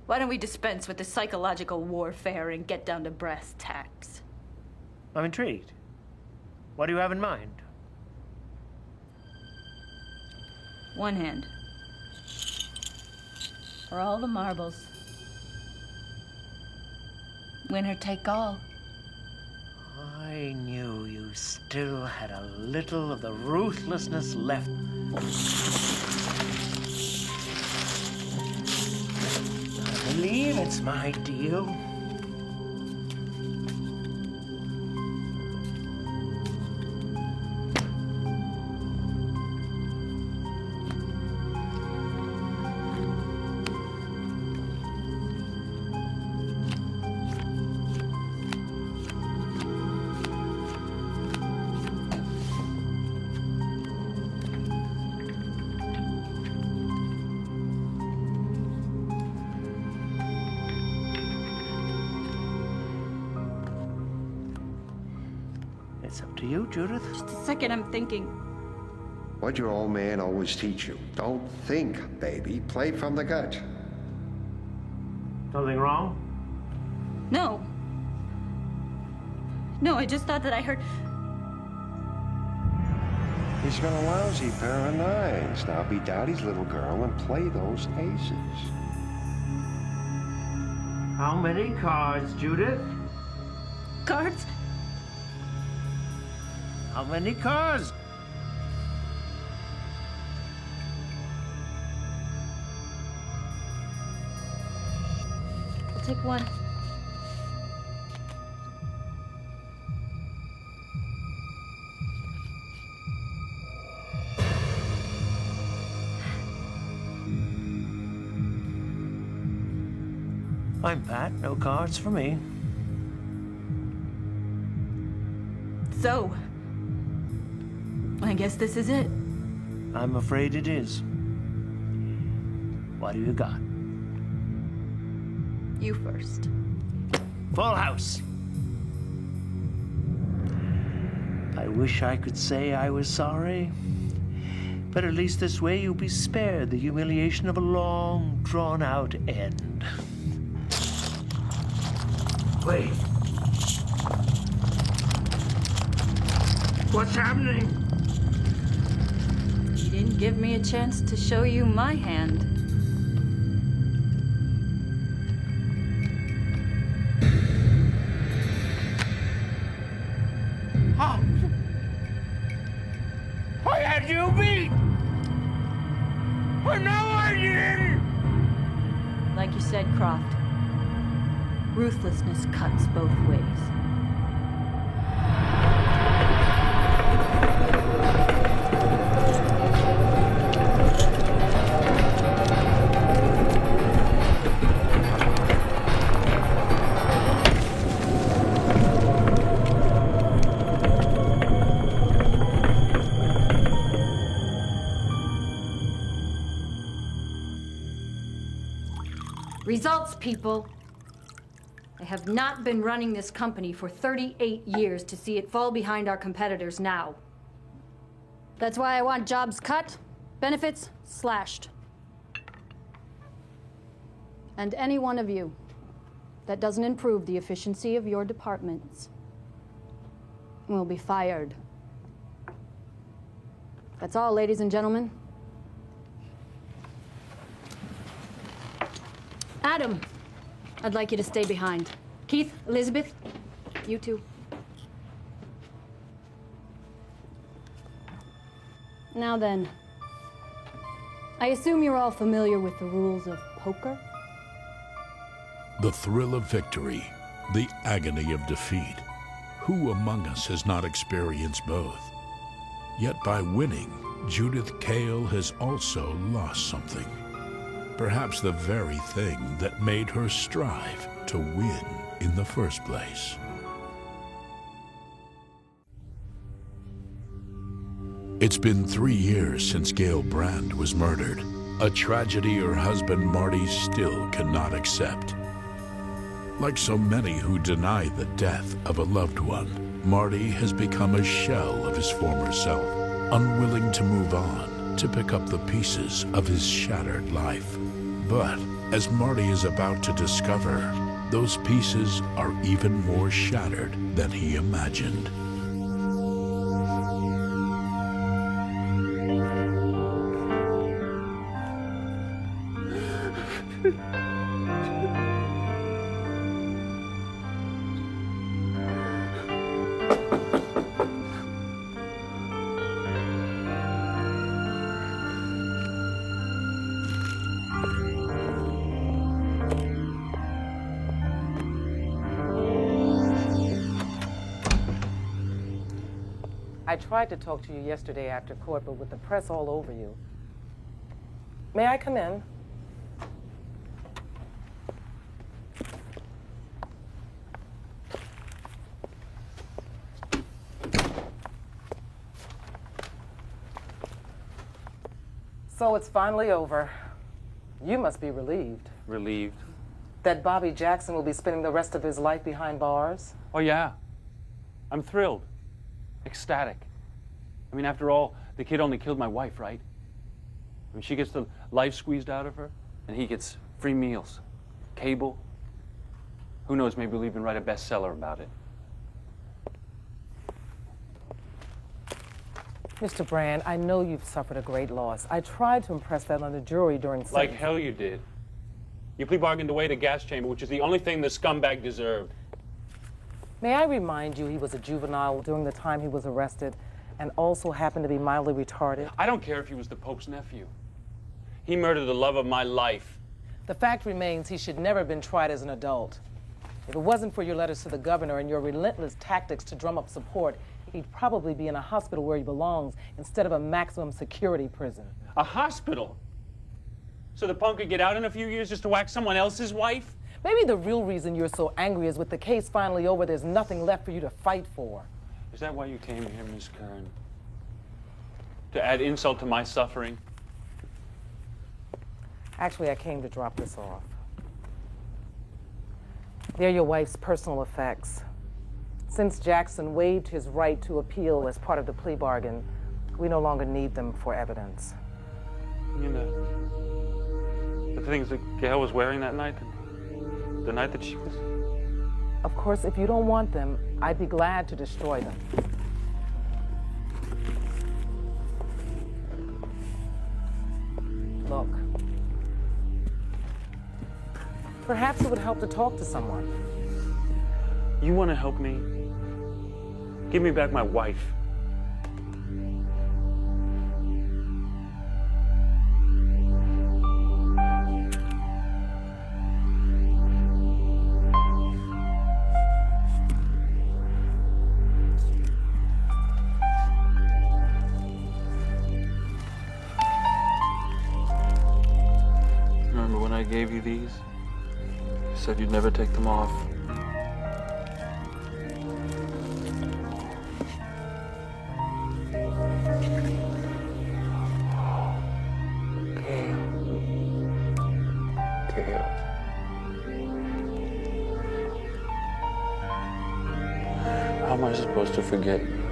Why don't we dispense with the psychological warfare and get down to brass tacks? I'm intrigued. What do you have in mind? One hand. For all the marbles. Winner take all. I knew you still had a little of the ruthlessness left. I believe it's my deal. It's up to you, Judith. Just a second, I'm thinking. What'd your old man always teach you? Don't think, baby. Play from the gut. Something wrong? No. No, I just thought that I heard. He's got a lousy pair of nines. Now be Daddy's little girl and play those aces. How many cards, Judith? Cards? How many cards? I'll take one. I'm Pat. No cards for me. So, I guess this is it. I'm afraid it is. What do you got? You first. Full house. I wish I could say I was sorry. But at least this way you'll be spared the humiliation of a long, drawn-out end. Wait. What's happening? You didn't give me a chance to show you my hand. How? I had you beat! But now I did! Like you said, Croft, ruthlessness cuts both ways. Results, people. I have not been running this company for 38 years to see it fall behind our competitors now. That's why I want jobs cut, benefits slashed. And any one of you that doesn't improve the efficiency of your departments will be fired. That's all, ladies and gentlemen. Adam, I'd like you to stay behind. Keith, Elizabeth, you two. Now then, I assume you're all familiar with the rules of poker? The thrill of victory, the agony of defeat. Who among us has not experienced both? Yet by winning, Judith Cale has also lost something. Perhaps the very thing that made her strive to win in the first place. It's been 3 years since Gail Brand was murdered, a tragedy her husband Marty still cannot accept. Like so many who deny the death of a loved one, Marty has become a shell of his former self, unwilling to move on, to pick up the pieces of his shattered life. But, as Marty is about to discover, those pieces are even more shattered than he imagined. I tried to talk to you yesterday after court, but with the press all over you. May I come in? So it's finally over. You must be relieved. Relieved? That Bobby Jackson will be spending the rest of his life behind bars? Oh, yeah. I'm thrilled. Ecstatic. I mean, after all, the kid only killed my wife, right? I mean, she gets the life squeezed out of her, and he gets free meals, cable. Who knows, maybe we'll even write a bestseller about it. Mr. Brand, I know you've suffered a great loss. I tried to impress that on the jury during sentencing. Like hell you did. You plea bargained away the gas chamber, which is the only thing the scumbag deserved. May I remind you he was a juvenile during the time he was arrested and also happened to be mildly retarded? I don't care if he was the Pope's nephew. He murdered the love of my life. The fact remains he should never have been tried as an adult. If it wasn't for your letters to the governor and your relentless tactics to drum up support, he'd probably be in a hospital where he belongs instead of a maximum security prison. A hospital? So the punk could get out in a few years just to whack someone else's wife? Maybe the real reason you're so angry is with the case finally over, there's nothing left for you to fight for. Is that why you came here, Miss Kern? To add insult to my suffering? Actually, I came to drop this off. They're your wife's personal effects. Since Jackson waived his right to appeal as part of the plea bargain, we no longer need them for evidence. You mean the things that Gail was wearing that night? The night that she was... Of course, if you don't want them, I'd be glad to destroy them. Look. Perhaps it would help to talk to someone. You want to help me? Give me back my wife. Remember when I gave you these? You said you'd never take them off. How am I supposed to forget you?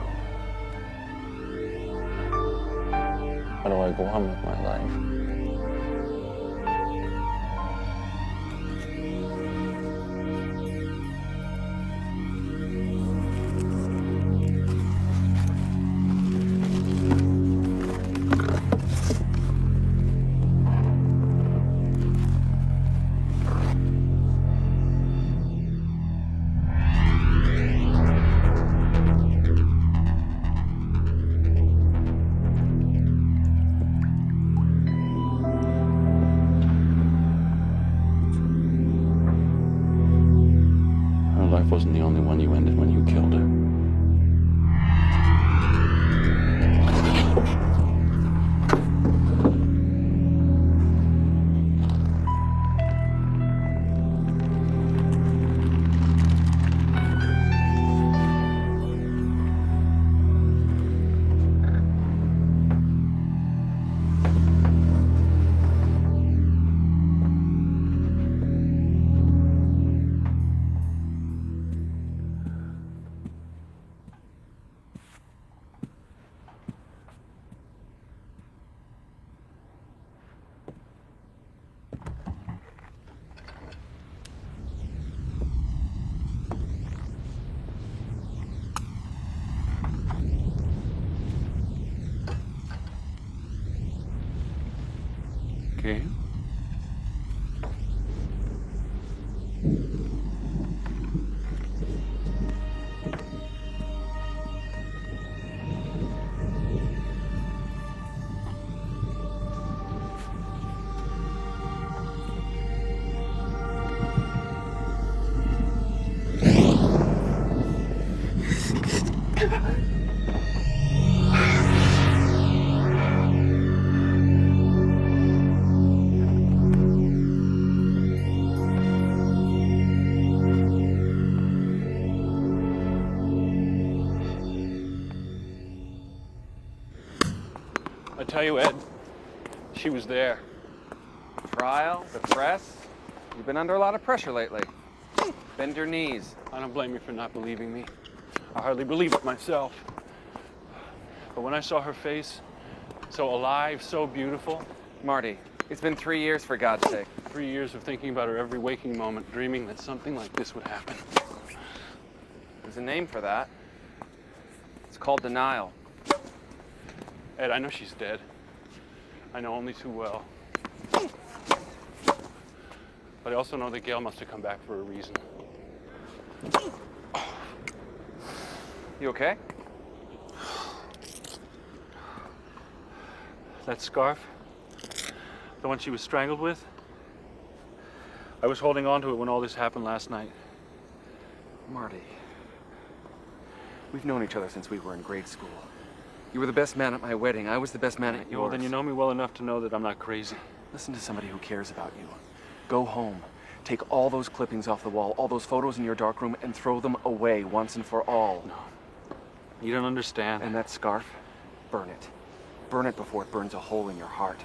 How do I go on with my life? Wasn't the only one you ended when you killed her. Okay. I tell you, Ed, she was there. Trial, the press. You've been under a lot of pressure lately. Bend your knees. I don't blame you for not believing me. I hardly believe it myself. But when I saw her face, so alive, so beautiful. Marty, it's been 3 years, for God's sake. 3 years of thinking about her every waking moment, dreaming that something like this would happen. There's a name for that. It's called denial. Ed, I know she's dead. I know only too well. But I also know that Gail must have come back for a reason. You okay? That scarf, the one she was strangled with, I was holding on to it when all this happened last night. Marty, we've known each other since we were in grade school. You were the best man at my wedding. I was the best man at yours. Well, then you know me well enough to know that I'm not crazy. Listen to somebody who cares about you. Go home. Take all those clippings off the wall, all those photos in your darkroom, and throw them away once and for all. No. You don't understand. And that scarf, burn it. Burn it before it burns a hole in your heart.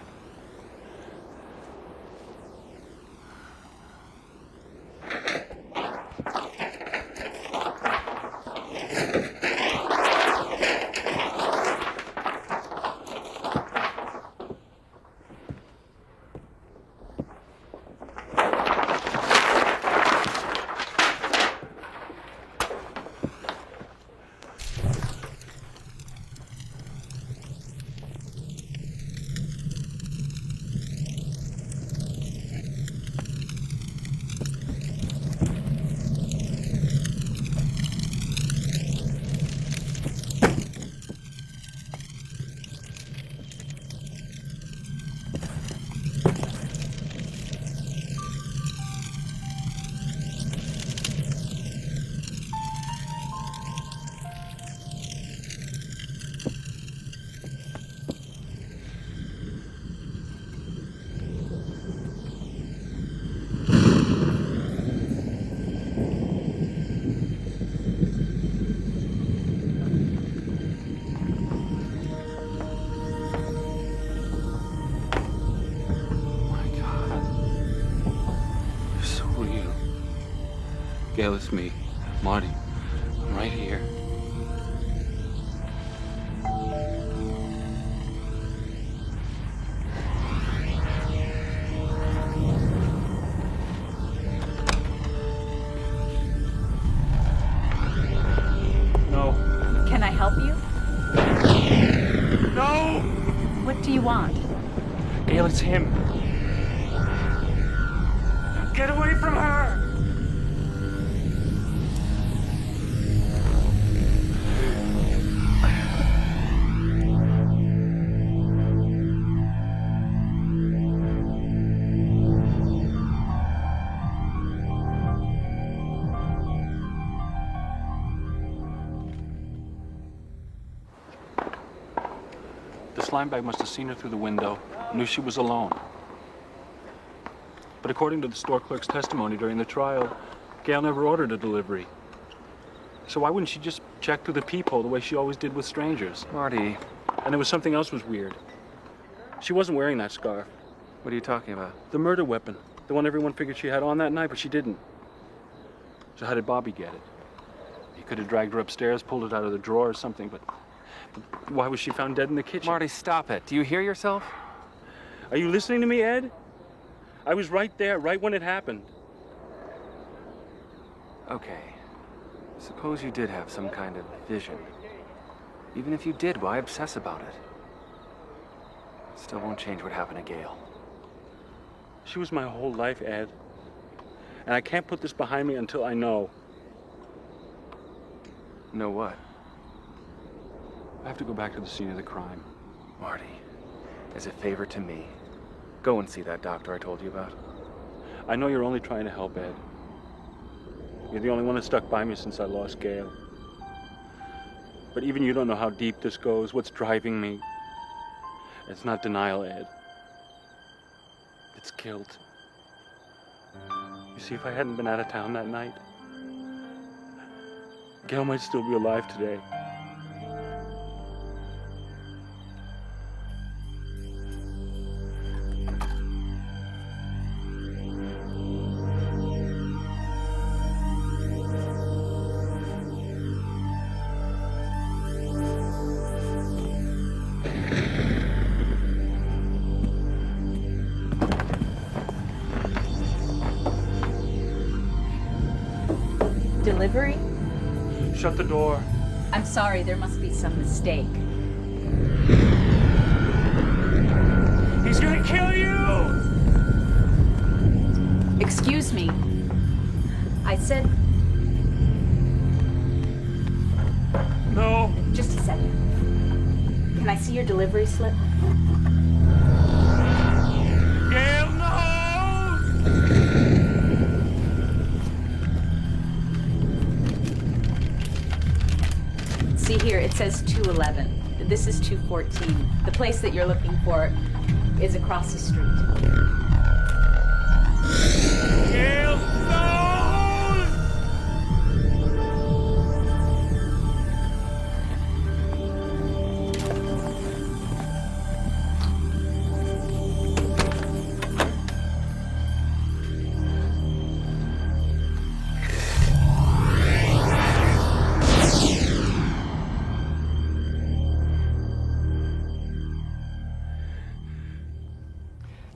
Gail, it's me. Marty. I'm right here. No. Can I help you? No! What do you want? Gail, it's him. Get away from her! The slime bag must have seen her through the window, knew she was alone. But according to the store clerk's testimony during the trial, Gail never ordered a delivery. So why wouldn't she just check through the peephole the way she always did with strangers? Marty. And there was something else was weird. She wasn't wearing that scarf. What are you talking about? The murder weapon. The one everyone figured she had on that night, but she didn't. So how did Bobby get it? He could have dragged her upstairs, pulled it out of the drawer or something, but why was she found dead in the kitchen? Marty, stop it. Do you hear yourself? Are you listening to me, Ed? I was right there, right when it happened. Okay. Suppose you did have some kind of vision. Even if you did, why obsess about it? Still won't change what happened to Gail. She was my whole life, Ed. And I can't put this behind me until I know. Know what? I have to go back to the scene of the crime. Marty, as a favor to me, go and see that doctor I told you about. I know you're only trying to help, Ed. You're the only one that stuck by me since I lost Gail. But even you don't know how deep this goes, what's driving me. It's not denial, Ed. It's guilt. You see, if I hadn't been out of town that night, Gail might still be alive today. Delivery? Shut the door. I'm sorry, there must be some mistake. He's gonna kill you! Excuse me. I said... No. Just a second. Can I see your delivery slip? Gail, no! See here, it says 211. This is 214. The place that you're looking for is across the street. Gail, no!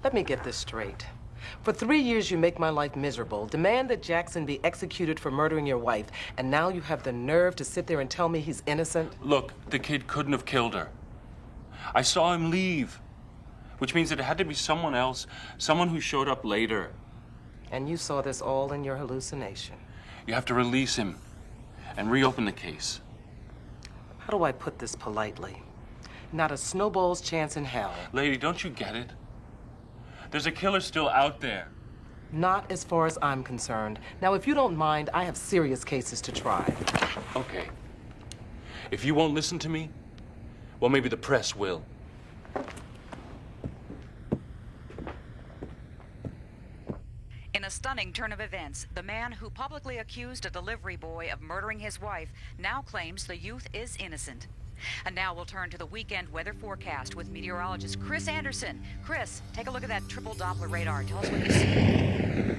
Let me get this straight. For 3 years, you make my life miserable, demand that Jackson be executed for murdering your wife, and now you have the nerve to sit there and tell me he's innocent? Look, the kid couldn't have killed her. I saw him leave, which means that it had to be someone else, someone who showed up later. And you saw this all in your hallucination. You have to release him and reopen the case. How do I put this politely? Not a snowball's chance in hell. Lady, don't you get it? There's a killer still out there. Not as far as I'm concerned. Now, if you don't mind, I have serious cases to try. Okay. If you won't listen to me, well, maybe the press will. In a stunning turn of events, the man who publicly accused a delivery boy of murdering his wife now claims the youth is innocent. And now we'll turn to the weekend weather forecast with meteorologist Chris Anderson. Chris, take a look at that triple Doppler radar. Tell us what you see.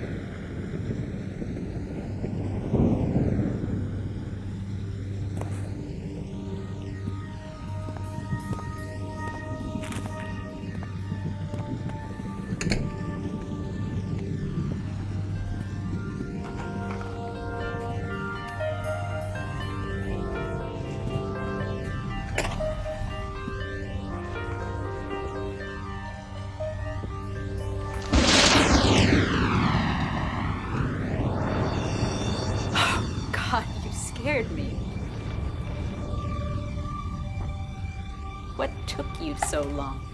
scared me. What took you so long?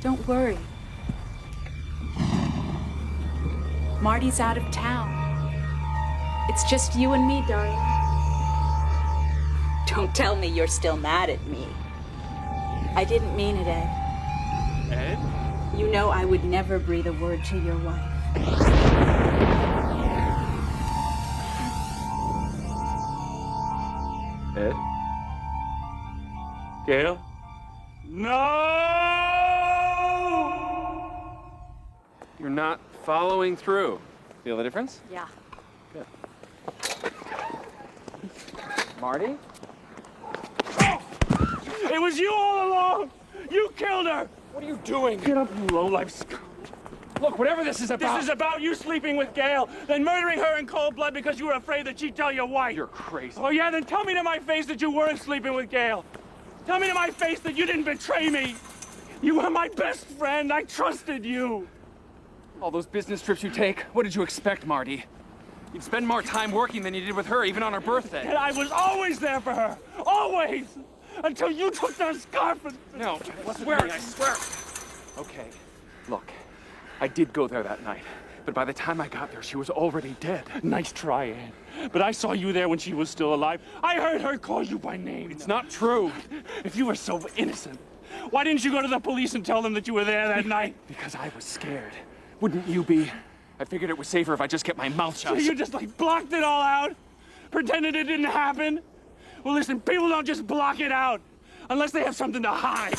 Don't worry. Marty's out of town. It's just you and me, darling. Don't tell me you're still mad at me. I didn't mean it, Ed. Ed? You know I would never breathe a word to your wife. Ed? Gail? No! You're not following through. Feel the difference? Yeah. Good. Marty? It was you all along! You killed her! What are you doing? Get up, you lowlife scum. Look, whatever this is about... This is about you sleeping with Gail, then murdering her in cold blood because you were afraid that she'd tell your wife. You're crazy. Oh, yeah? Then tell me to my face that you weren't sleeping with Gail. Tell me to my face that you didn't betray me. You were my best friend. I trusted you. All those business trips you take, what did you expect, Marty? You'd spend more time working than you did with her, even on her birthday. And I was always there for her. Always! Until you took that scarf and... No, I swear. Okay, look, I did go there that night, but by the time I got there, she was already dead. Nice try, Ann. But I saw you there when she was still alive. I heard her call you by name. It's not true. If you were so innocent, why didn't you go to the police and tell them that you were there that night? Because I was scared. Wouldn't you be? I figured it was safer if I just kept my mouth shut. So you just, blocked it all out? Pretended it didn't happen? Well, listen, people don't just block it out unless they have something to hide.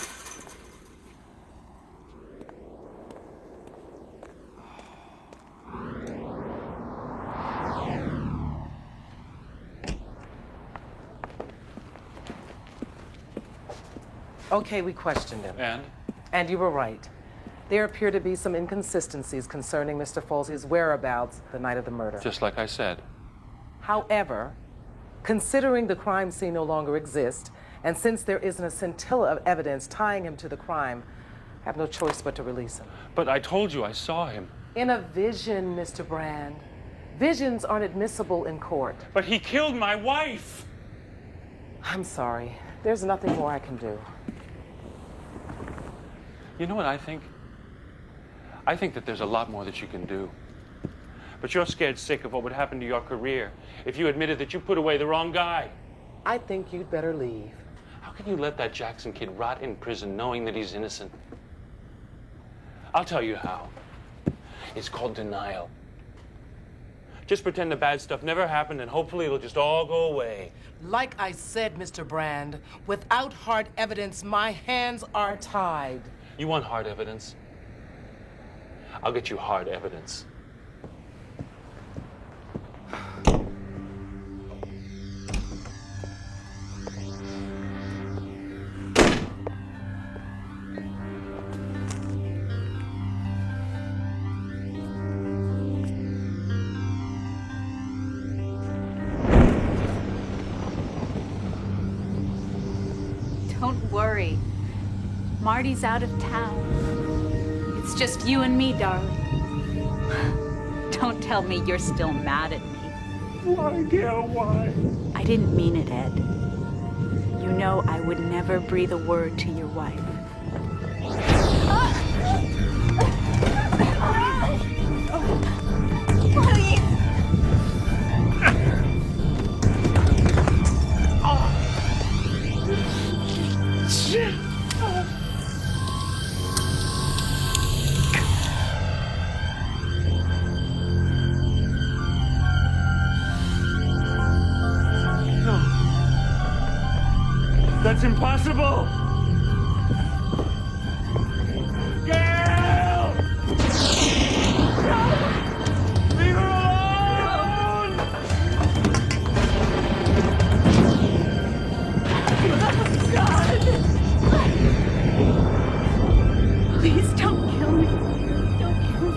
Okay, we questioned him. And? And you were right. There appear to be some inconsistencies concerning Mr. Folsey's whereabouts the night of the murder. Just like I said. However, considering the crime scene no longer exists, and since there isn't a scintilla of evidence tying him to the crime, I have no choice but to release him. But I told you I saw him. In a vision, Mr. Brand. Visions aren't admissible in court. But he killed my wife! I'm sorry. There's nothing more I can do. You know what I think? I think that there's a lot more that you can do. But you're scared sick of what would happen to your career if you admitted that you put away the wrong guy. I think you'd better leave. How can you let that Jackson kid rot in prison knowing that he's innocent? I'll tell you how. It's called denial. Just pretend the bad stuff never happened and hopefully it'll just all go away. Like I said, Mr. Brand, without hard evidence, my hands are tied. You want hard evidence? I'll get you hard evidence. Don't worry. Marty's out of town. It's just you and me, darling. Don't tell me you're still mad at me. Why, Gail, why? I didn't mean it, Ed. You know I would never breathe a word to your wife. That's impossible! Gail! No! Leave her alone! God! Please don't kill me. Don't kill me.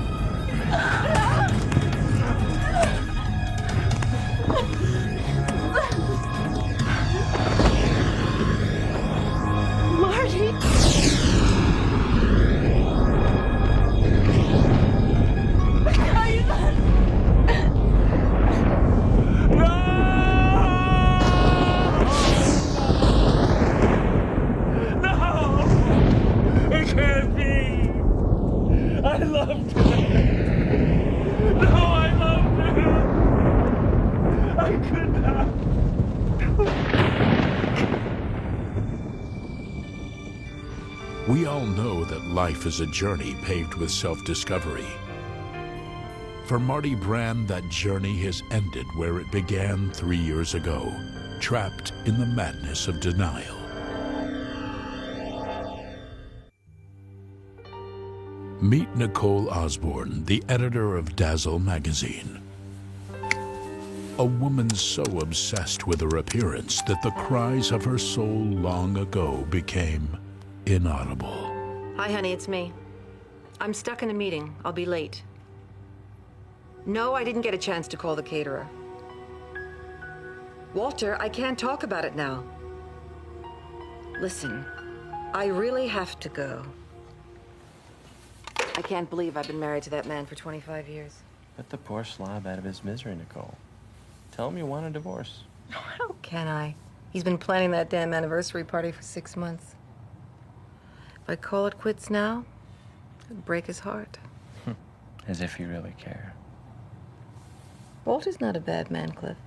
life is a journey paved with self-discovery. For Marty Brand, that journey has ended where it began 3 years ago, trapped in the madness of denial. Meet Nicole Osborne, the editor of Dazzle magazine. A woman so obsessed with her appearance that the cries of her soul long ago became inaudible. Hi, honey, it's me. I'm stuck in a meeting. I'll be late. No, I didn't get a chance to call the caterer. Walter, I can't talk about it now. Listen, I really have to go. I can't believe I've been married to that man for 25 years. Put the poor slob out of his misery, Nicole. Tell him you want a divorce. How can I? He's been planning that damn anniversary party for 6 months. If I call it quits now, it'd break his heart. As if you really care. Walter's not a bad man, Cliff.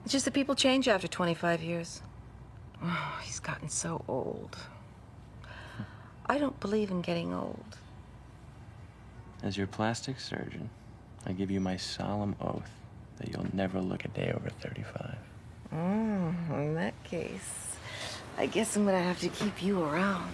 It's just that people change after 25 years. Oh, he's gotten so old. I don't believe in getting old. As your plastic surgeon, I give you my solemn oath that you'll never look a day over 35. In that case, I guess I'm gonna have to keep you around.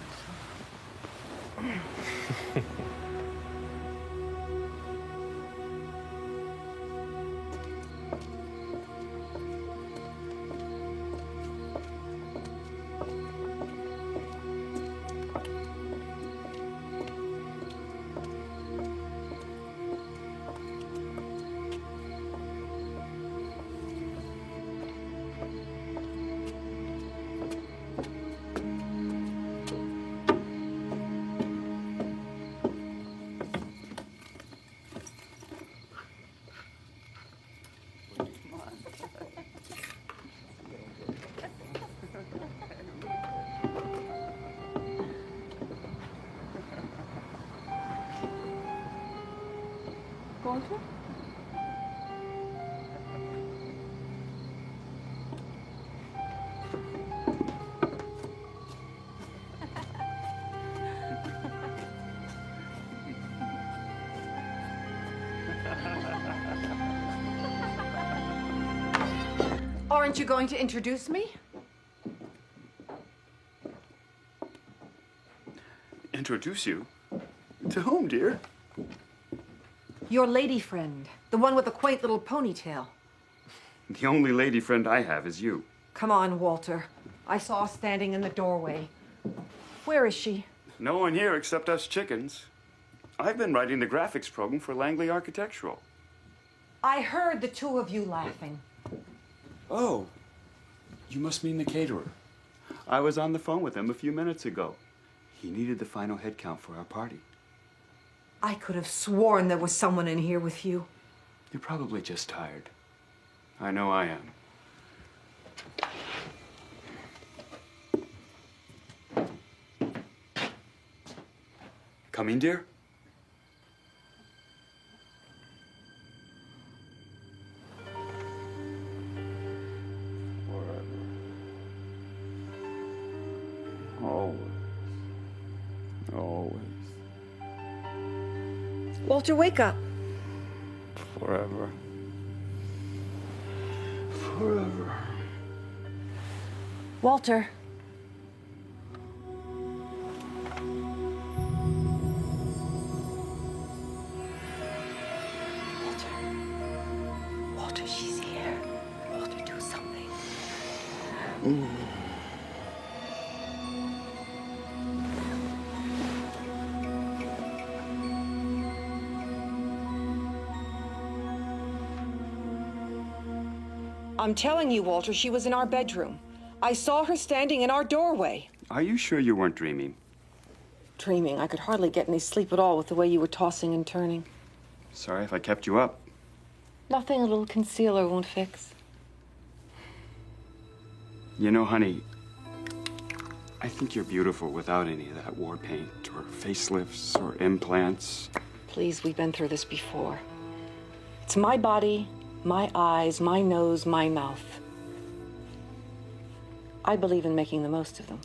Walter? Aren't you going to introduce me? Introduce you? To whom, dear? Your lady friend, the one with the quaint little ponytail. The only lady friend I have is you. Come on, Walter. I saw her standing in the doorway. Where is she? No one here except us chickens. I've been writing the graphics program for Langley Architectural. I heard the two of you laughing. Oh, you must mean the caterer. I was on the phone with him a few minutes ago. He needed the final head count for our party. I could have sworn there was someone in here with you. You're probably just tired. I know I am. Coming, dear? Always. Always. Walter, wake up. Forever. Forever. Walter. Walter, she's here. Walter, do something. I'm telling you, Walter, she was in our bedroom. I saw her standing in our doorway. Are you sure you weren't dreaming? Dreaming. I could hardly get any sleep at all with the way you were tossing and turning. Sorry if I kept you up. Nothing a little concealer won't fix. You know, honey, I think you're beautiful without any of that war paint or facelifts or implants. Please, we've been through this before. It's my body, my eyes, my nose, my mouth. I believe in making the most of them.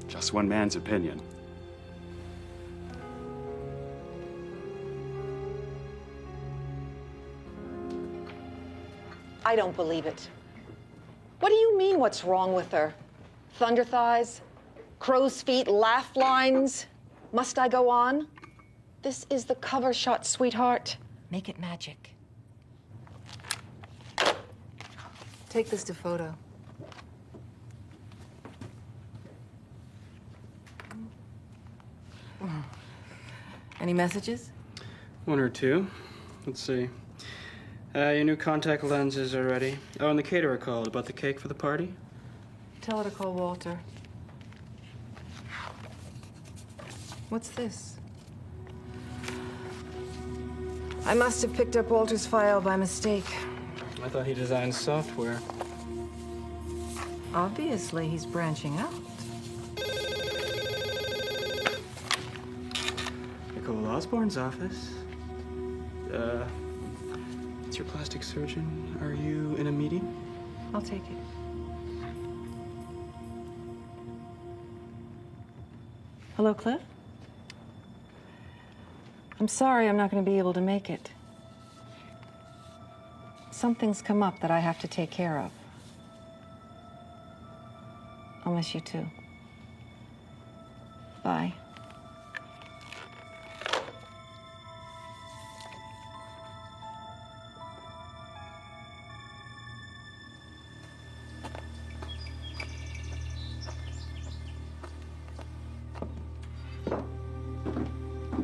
Just one man's opinion. I don't believe it. What do you mean, what's wrong with her? Thunder thighs? Crow's feet? Laugh lines? Must I go on? This is the cover shot, sweetheart. Make it magic. Take this to photo. Any messages? One or two. Let's see. Your new contact lenses are ready. Oh, and the caterer called about the cake for the party. Tell her to call Walter. What's this? I must have picked up Walter's file by mistake. I thought he designed software. Obviously, he's branching out. Nicole Osborne's office. It's your plastic surgeon. Are you in a meeting? I'll take it. Hello, Cliff? I'm sorry I'm not going to be able to make it. Something's come up that I have to take care of. I'll miss you too. Bye.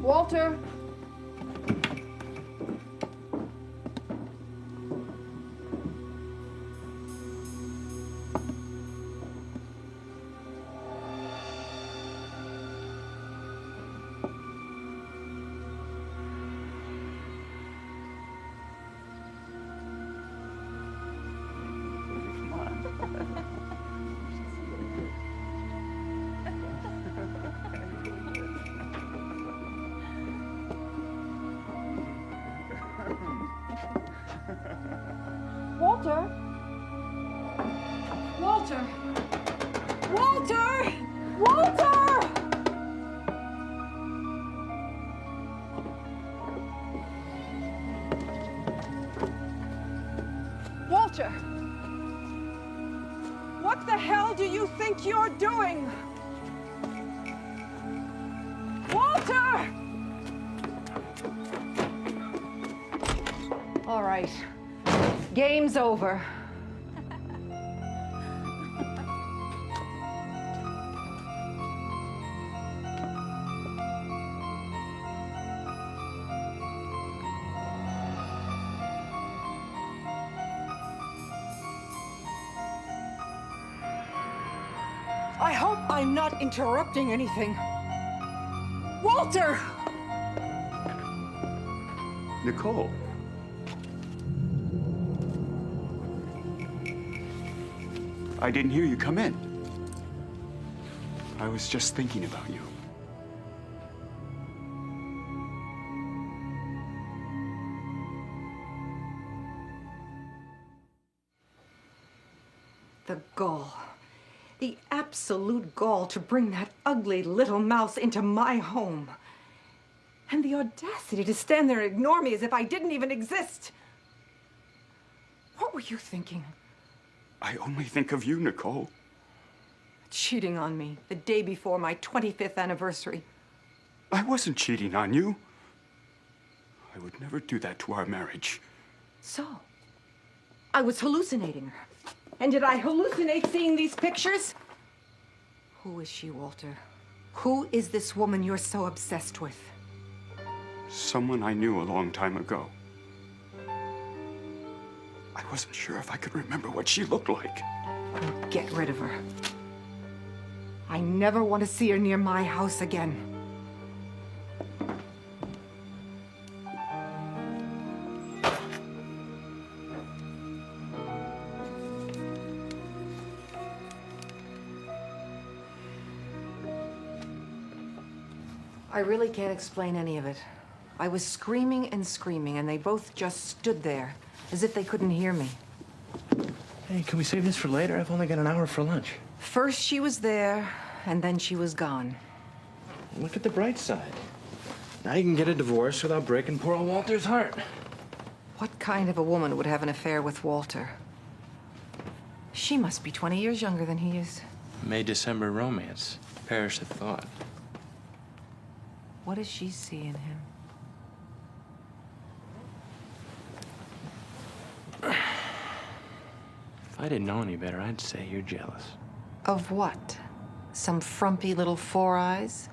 Walter! Walter! Walter! Walter! Walter! Walter! What the hell do you think you're doing? Walter! All right. Game's over. I hope I'm not interrupting anything. Walter! Nicole. I didn't hear you come in. I was just thinking about you. The gall. The absolute gall to bring that ugly little mouse into my home. And the audacity to stand there and ignore me as if I didn't even exist. What were you thinking? I only think of you, Nicole. Cheating on me the day before my 25th anniversary. I wasn't cheating on you. I would never do that to our marriage. So, I was hallucinating her. And did I hallucinate seeing these pictures? Who is she, Walter? Who is this woman you're so obsessed with? Someone I knew a long time ago. I wasn't sure if I could remember what she looked like. Get rid of her. I never want to see her near my house again. I really can't explain any of it. I was screaming and screaming, and they both just stood there, as if they couldn't hear me. Hey, can we save this for later? I've only got an hour for lunch. First she was there, and then she was gone. Look at the bright side. Now you can get a divorce without breaking poor old Walter's heart. What kind of a woman would have an affair with Walter? She must be 20 years younger than he is. May-December romance. Perish the thought. What does she see in him? If I didn't know any better, I'd say you're jealous. Of what? Some frumpy little four eyes?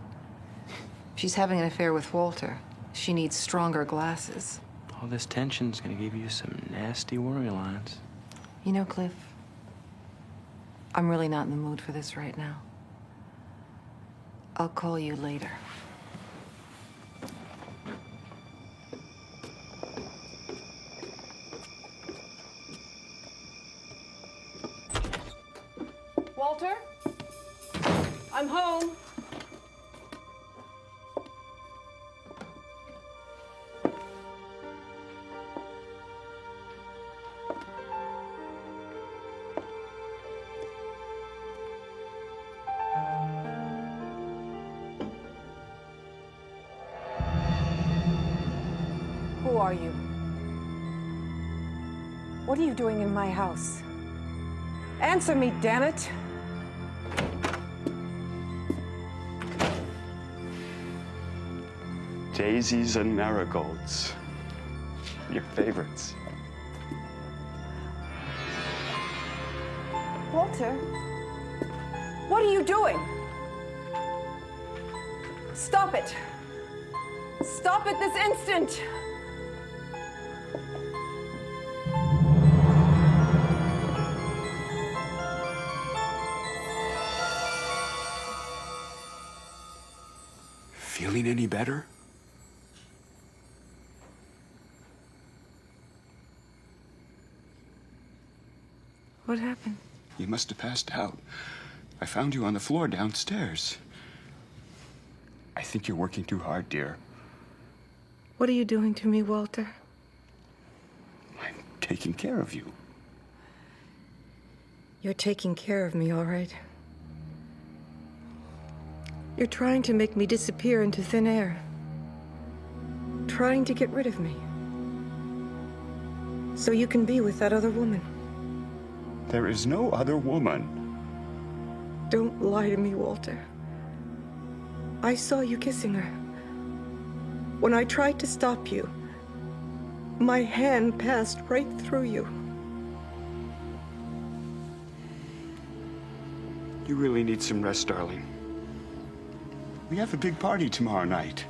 She's having an affair with Walter. She needs stronger glasses. All this tension's gonna give you some nasty worry lines. You know, Cliff, I'm really not in the mood for this right now. I'll call you later. Walter? I'm home. Who are you? What are you doing in my house? Answer me, damn it! Daisies and marigolds. Your favorites. Walter, what are you doing? Stop it! Stop it this instant! Feeling any better? What happened? You must have passed out. I found you on the floor downstairs. I think you're working too hard, dear. What are you doing to me, Walter? I'm taking care of you. You're taking care of me, all right. You're trying to make me disappear into thin air. Trying to get rid of me. So you can be with that other woman. There is no other woman. Don't lie to me, Walter. I saw you kissing her. When I tried to stop you, my hand passed right through you. You really need some rest, darling. We have a big party tomorrow night.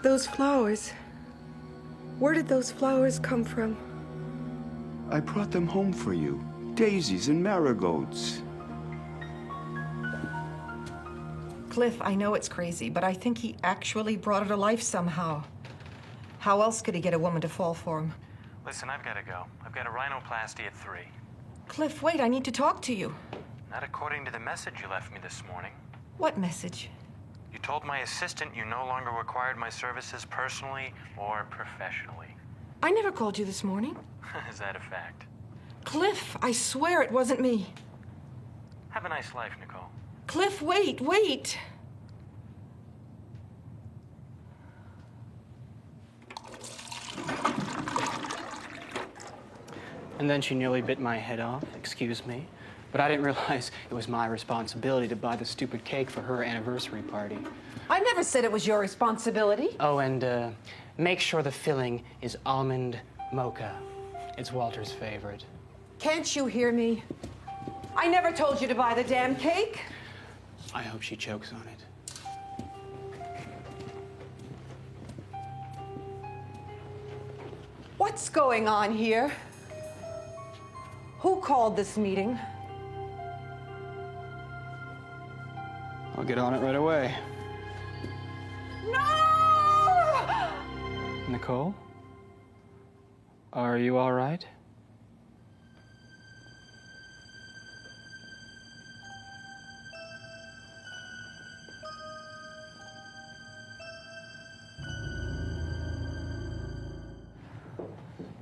Those flowers. Where did those flowers come from? I brought them home for you. Daisies and marigolds. Cliff, I know it's crazy, but I think he actually brought her to life somehow. How else could he get a woman to fall for him? Listen, I've got to go. I've got a rhinoplasty at 3. Cliff, wait, I need to talk to you. Not according to the message you left me this morning. What message? You told my assistant you no longer required my services personally or professionally. I never called you this morning. Is that a fact? Cliff, I swear it wasn't me. Have a nice life, Nicole. Cliff, wait, wait. And then she nearly bit my head off, excuse me. But I didn't realize it was my responsibility to buy the stupid cake for her anniversary party. I never said it was your responsibility. Oh, and make sure the filling is almond mocha. It's Walter's favorite. Can't you hear me? I never told you to buy the damn cake. I hope she chokes on it. What's going on here? Who called this meeting? I'll get on it right away. No! Nicole? Are you all right?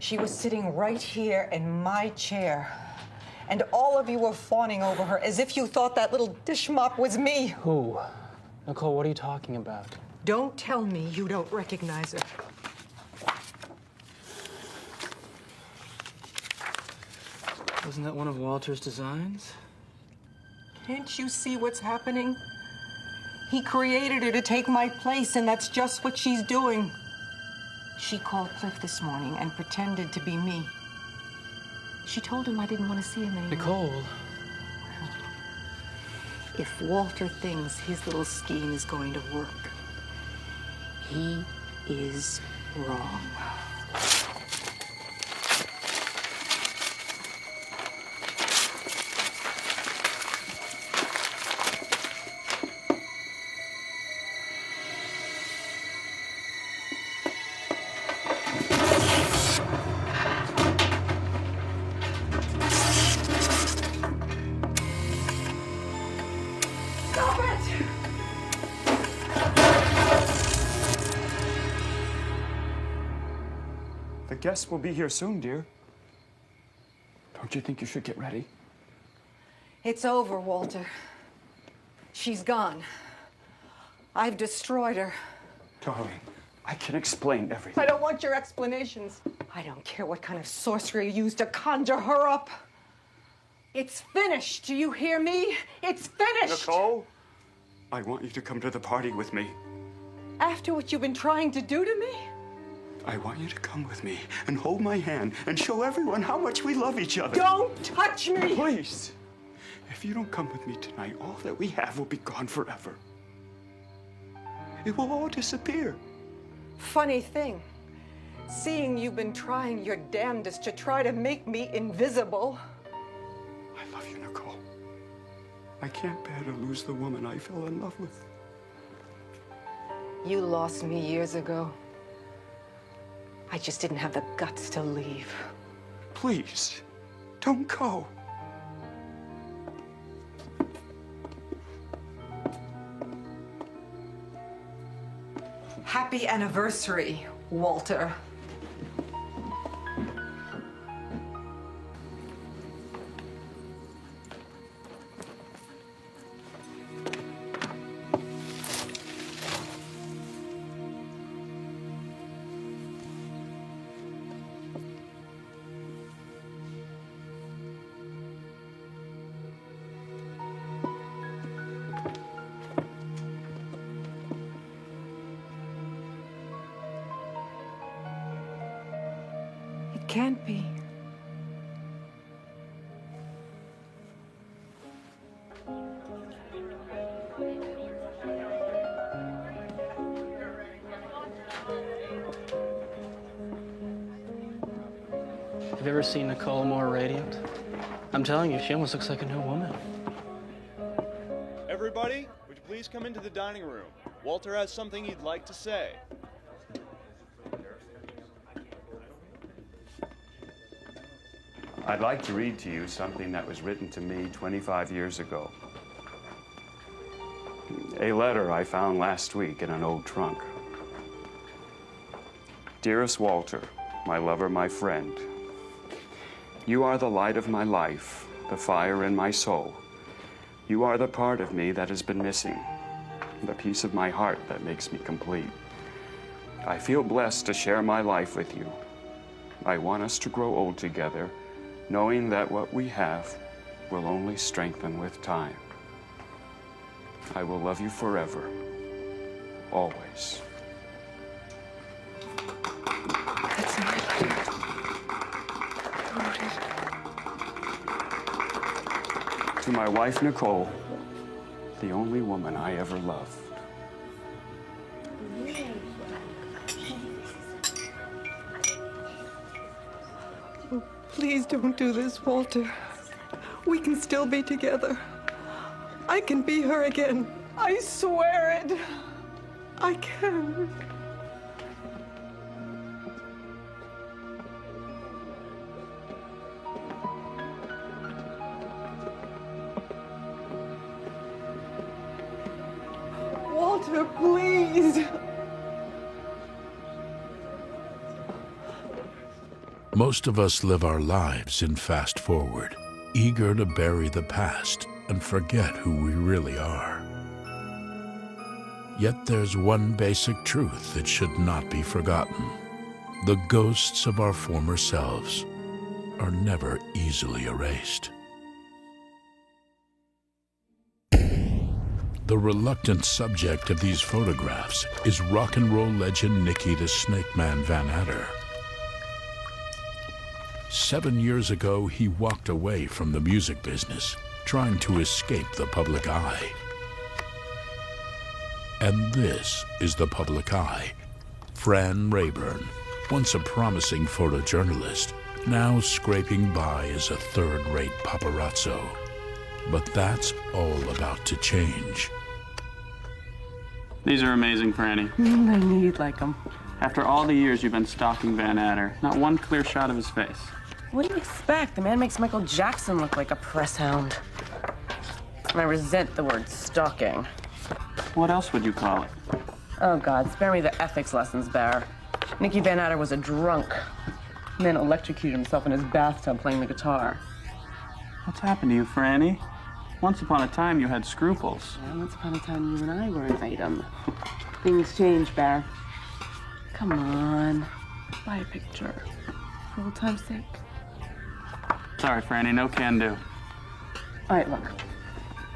She was sitting right here in my chair. And all of you were fawning over her as if you thought that little dish mop was me. Who? Nicole, what are you talking about? Don't tell me you don't recognize her. Wasn't that one of Walter's designs? Can't you see what's happening? He created her to take my place, and that's just what she's doing. She called Cliff this morning and pretended to be me. She told him I didn't want to see him anymore. Nicole. If Walter thinks his little scheme is going to work, he is wrong. The guests will be here soon, dear. Don't you think you should get ready? It's over, Walter. She's gone. I've destroyed her. Darling, I can explain everything. I don't want your explanations. I don't care what kind of sorcery you used to conjure her up. It's finished. Do you hear me? It's finished. Nicole, I want you to come to the party with me. After what you've been trying to do to me? I want you to come with me and hold my hand and show everyone how much we love each other. Don't touch me! Please. If you don't come with me tonight, all that we have will be gone forever. It will all disappear. Funny thing. Seeing you've been trying your damnedest to try to make me invisible. I love you, Nicole. I can't bear to lose the woman I fell in love with. You lost me years ago. I just didn't have the guts to leave. Please, don't go. Happy anniversary, Walter. Can't be. Have you ever seen Nicole more radiant? I'm telling you, she almost looks like a new woman. Everybody, would you please come into the dining room? Walter has something he'd like to say. I'd like to read to you something that was written to me 25 years ago. A letter I found last week in an old trunk. Dearest Walter, my lover, my friend, you are the light of my life, the fire in my soul. You are the part of me that has been missing, the piece of my heart that makes me complete. I feel blessed to share my life with you. I want us to grow old together, knowing that what we have will only strengthen with time. I will love you forever, always. That's my letter. I wrote it. To my wife, Nicole, the only woman I ever loved. Please don't do this, Walter. We can still be together. I can be her again. I swear it. I can. Walter, please. Most of us live our lives in fast forward, eager to bury the past and forget who we really are. Yet there's one basic truth that should not be forgotten. The ghosts of our former selves are never easily erased. The reluctant subject of these photographs is rock and roll legend Nicky the Snake Man Van Adder. 7 years ago, he walked away from the music business, trying to escape the public eye. And this is the public eye. Fran Rayburn, once a promising photojournalist, now scraping by as a third-rate paparazzo. But that's all about to change. These are amazing, Franny. I knew you'd like them. After all the years you've been stalking Van Adder, not one clear shot of his face. What do you expect? The man makes Michael Jackson look like a press hound. And I resent the word stalking. What else would you call it? Oh, God, spare me the ethics lessons, Bear. Nicky Van Adder was a drunk. And then electrocuted himself in his bathtub playing the guitar. What's happened to you, Franny? Once upon a time, you had scruples. Yeah, once upon a time, you and I were an item. Things change, Bear. Come on, buy a picture. For old time's sake. Sorry, Franny, no can do. All right, look.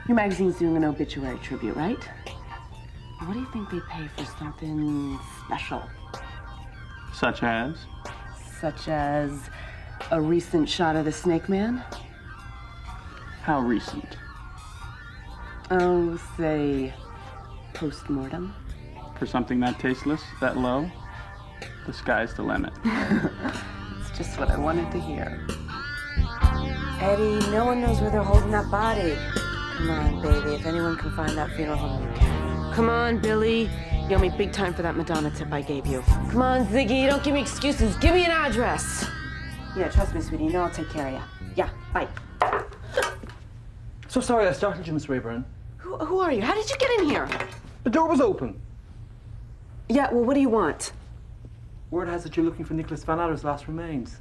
Your magazine's doing an obituary tribute, right? What do you think they pay for something special? Such as? Such as a recent shot of the Snake Man? How recent? Oh, say, post-mortem. For something that tasteless, that low? The sky's the limit. It's just what I wanted to hear. Eddie, no one knows where they're holding that body. Come on, baby. If anyone can find that funeral home, you can. Come on, Billy. You owe me big time for that Madonna tip I gave you. Come on, Ziggy. Don't give me excuses. Give me an address. Yeah, trust me, sweetie. You know I'll take care of you. Yeah, bye. So sorry I startled you, Miss Rayburn. Who are you? How did you get in here? The door was open. Yeah, well, what do you want? Word has it you're looking for Nicholas Van Adder's last remains.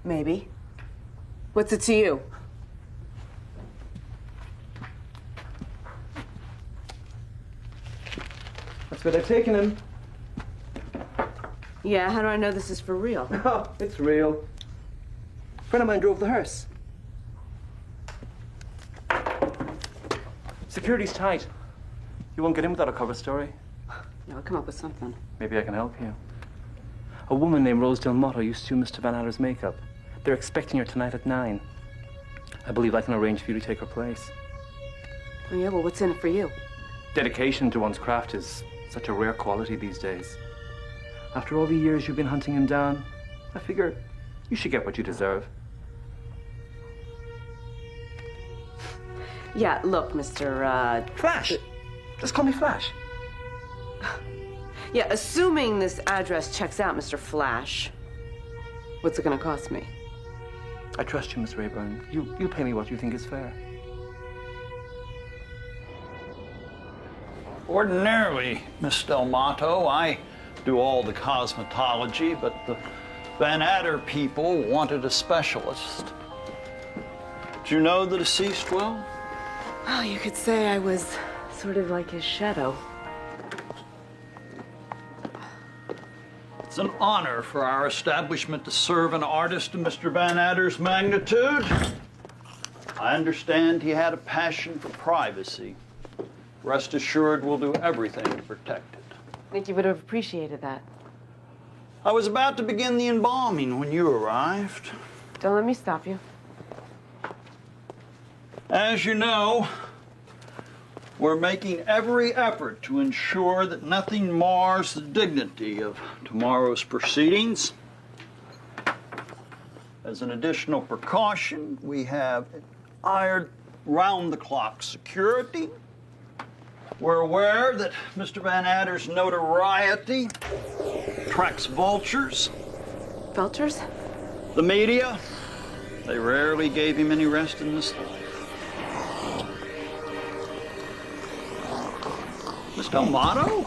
Maybe. What's it to you? That's where they've taken him. Yeah, how do I know this is for real? Oh, it's real. A friend of mine drove the hearse. Security's tight. You won't get in without a cover story. Yeah, I'll come up with something. Maybe I can help you. A woman named Rose Del Motto used to do Mr. Van Adder's makeup. They're expecting her tonight at 9. I believe I can arrange for you to take her place. Oh, yeah, well, what's in it for you? Dedication to one's craft is such a rare quality these days. After all the years you've been hunting him down, I figure you should get what you deserve. Yeah, look, Mr. Flash! Just call me Flash. Yeah, assuming this address checks out, Mr. Flash, what's it gonna cost me? I trust you, Miss Rayburn. You pay me what you think is fair. Ordinarily, Miss Delmato, I do all the cosmetology, but the Van Adder people wanted a specialist. Do you know the deceased well? Oh, you could say I was sort of like his shadow. It's an honor for our establishment to serve an artist of Mr. Van Adder's magnitude. I understand he had a passion for privacy. Rest assured, we'll do everything to protect it. I think you would have appreciated that. I was about to begin the embalming when you arrived. Don't let me stop you. As you know, we're making every effort to ensure that nothing mars the dignity of tomorrow's proceedings. As an additional precaution, we have hired round-the-clock security. We're aware that Mr. Van Adder's notoriety attracts vultures. Vultures? The media. They rarely gave him any rest in this life. Miss Delmato?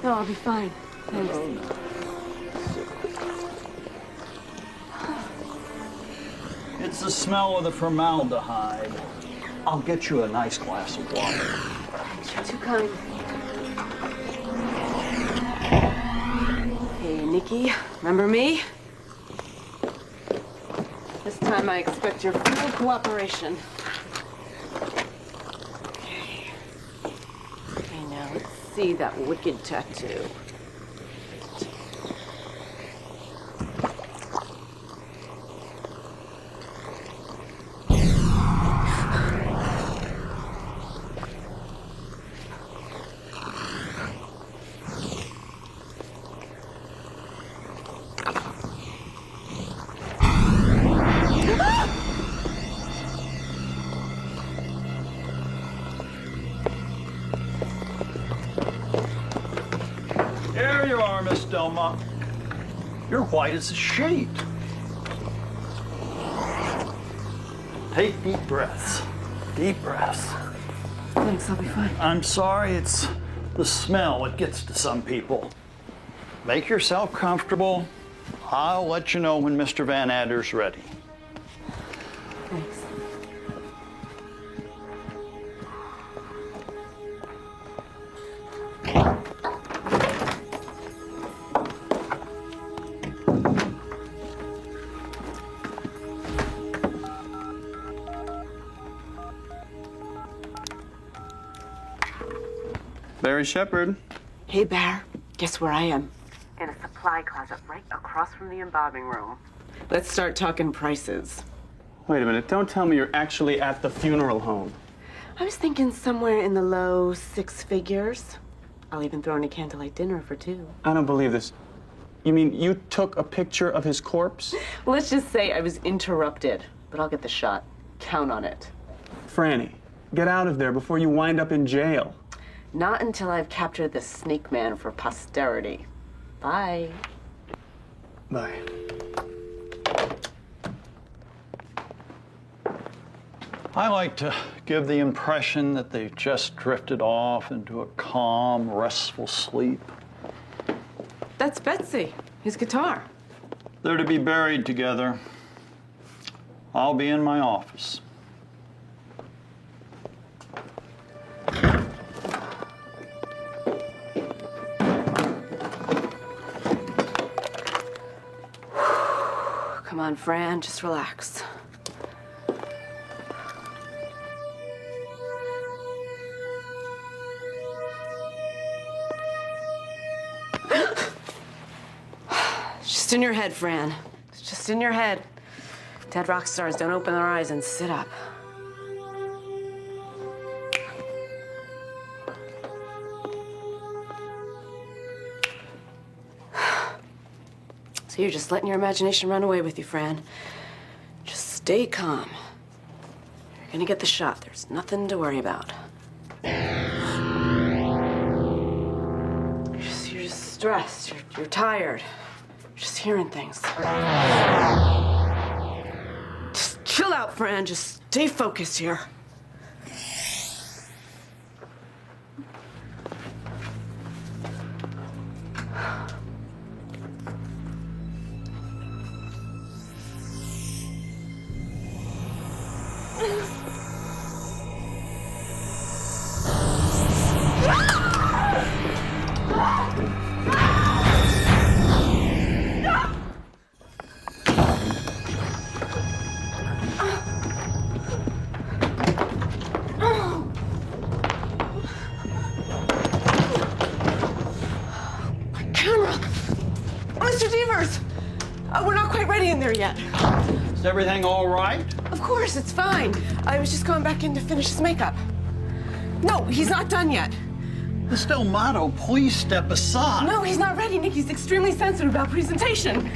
No, I'll be fine. Thanks. Oh, no. it's the smell of the formaldehyde. I'll get you a nice glass of water. You're too kind. Hey, Nikki, remember me? This time I expect your full cooperation. Okay, now let's see that wicked tattoo. There you are, Miss Delma. You're white as a sheet. Take deep breaths. Deep breaths. Thanks, I'll be fine. I'm sorry, it's the smell. It gets to some people. Make yourself comfortable. I'll let you know when Mr. Van Adder's ready. Thanks. Barry Shepherd. Hey, Bear. Guess where I am? In a supply closet right across from the embalming room. Let's start talking prices. Wait a minute, don't tell me you're actually at the funeral home. I was thinking somewhere in the low 6 figures. I'll even throw in a candlelight dinner for 2. I don't believe this. You mean you took a picture of his corpse? Let's just say I was interrupted, but I'll get the shot. Count on it. Franny, get out of there before you wind up in jail. Not until I've captured the snake man for posterity. Bye. Bye. I like to give the impression that they've just drifted off into a calm, restful sleep. That's Betsy, his guitar. They're to be buried together. I'll be in my office. Come on, Fran, just relax. It's just in your head, Fran. It's just in your head. Dead rock stars don't open their eyes and sit up. So you're just letting your imagination run away with you, Fran. Just stay calm. You're gonna get the shot. There's nothing to worry about. You're just stressed. You're tired. You're just hearing things. Just chill out, Fran. Just stay focused here. We're not quite ready in there yet. Is everything all right? Of course, it's fine. I was just going back in to finish his makeup. No, he's not done yet. Miss Delmato, please step aside. No, he's not ready, Nick. He's extremely sensitive about presentation.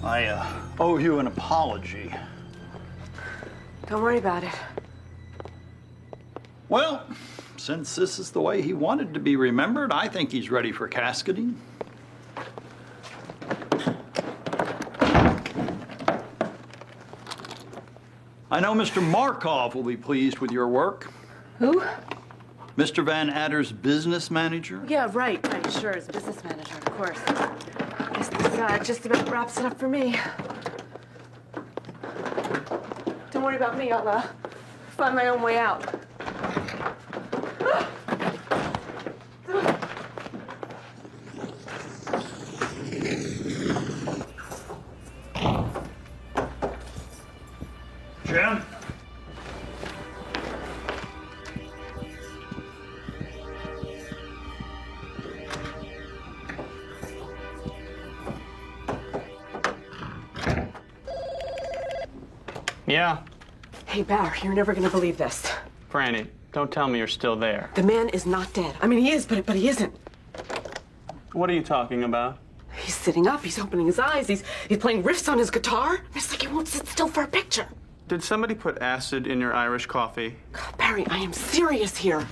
I owe you an apology. Don't worry about it. Well, since this is the way he wanted to be remembered, I think he's ready for casketing. I know Mr. Markov will be pleased with your work. Who? Mr. Van Adder's business manager? Yeah, right. Sure, as business manager, of course. I guess this just about wraps it up for me. Don't worry about me. I'll find my own way out. Jim? Yeah? Hey, Barr, you're never gonna believe this. Franny, don't tell me you're still there. The man is not dead. I mean, he is, but he isn't. What are you talking about? He's sitting up. He's opening his eyes. He's playing riffs on his guitar. It's like he won't sit still for a picture. Did somebody put acid in your Irish coffee? Barry, I am serious here.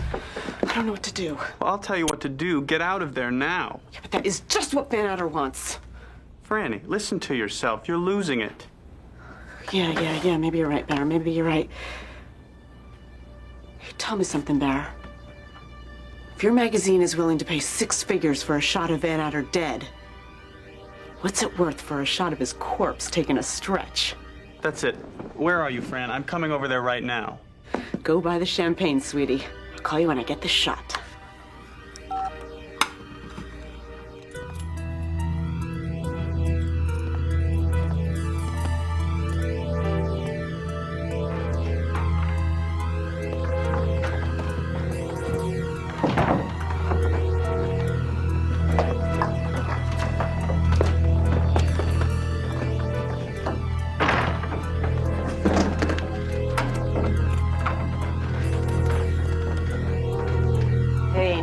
I don't know what to do. Well, I'll tell you what to do. Get out of there now. Yeah, but that is just what Van Adder wants. Franny, listen to yourself. You're losing it. Yeah. Maybe you're right, Barr. Maybe you're right. Hey, tell me something, Barr. If your magazine is willing to pay 6 figures for a shot of Van Adder dead, what's it worth for a shot of his corpse taking a stretch? That's it. Where are you, Fran? I'm coming over there right now. Go buy the champagne, sweetie. I'll call you when I get the shot.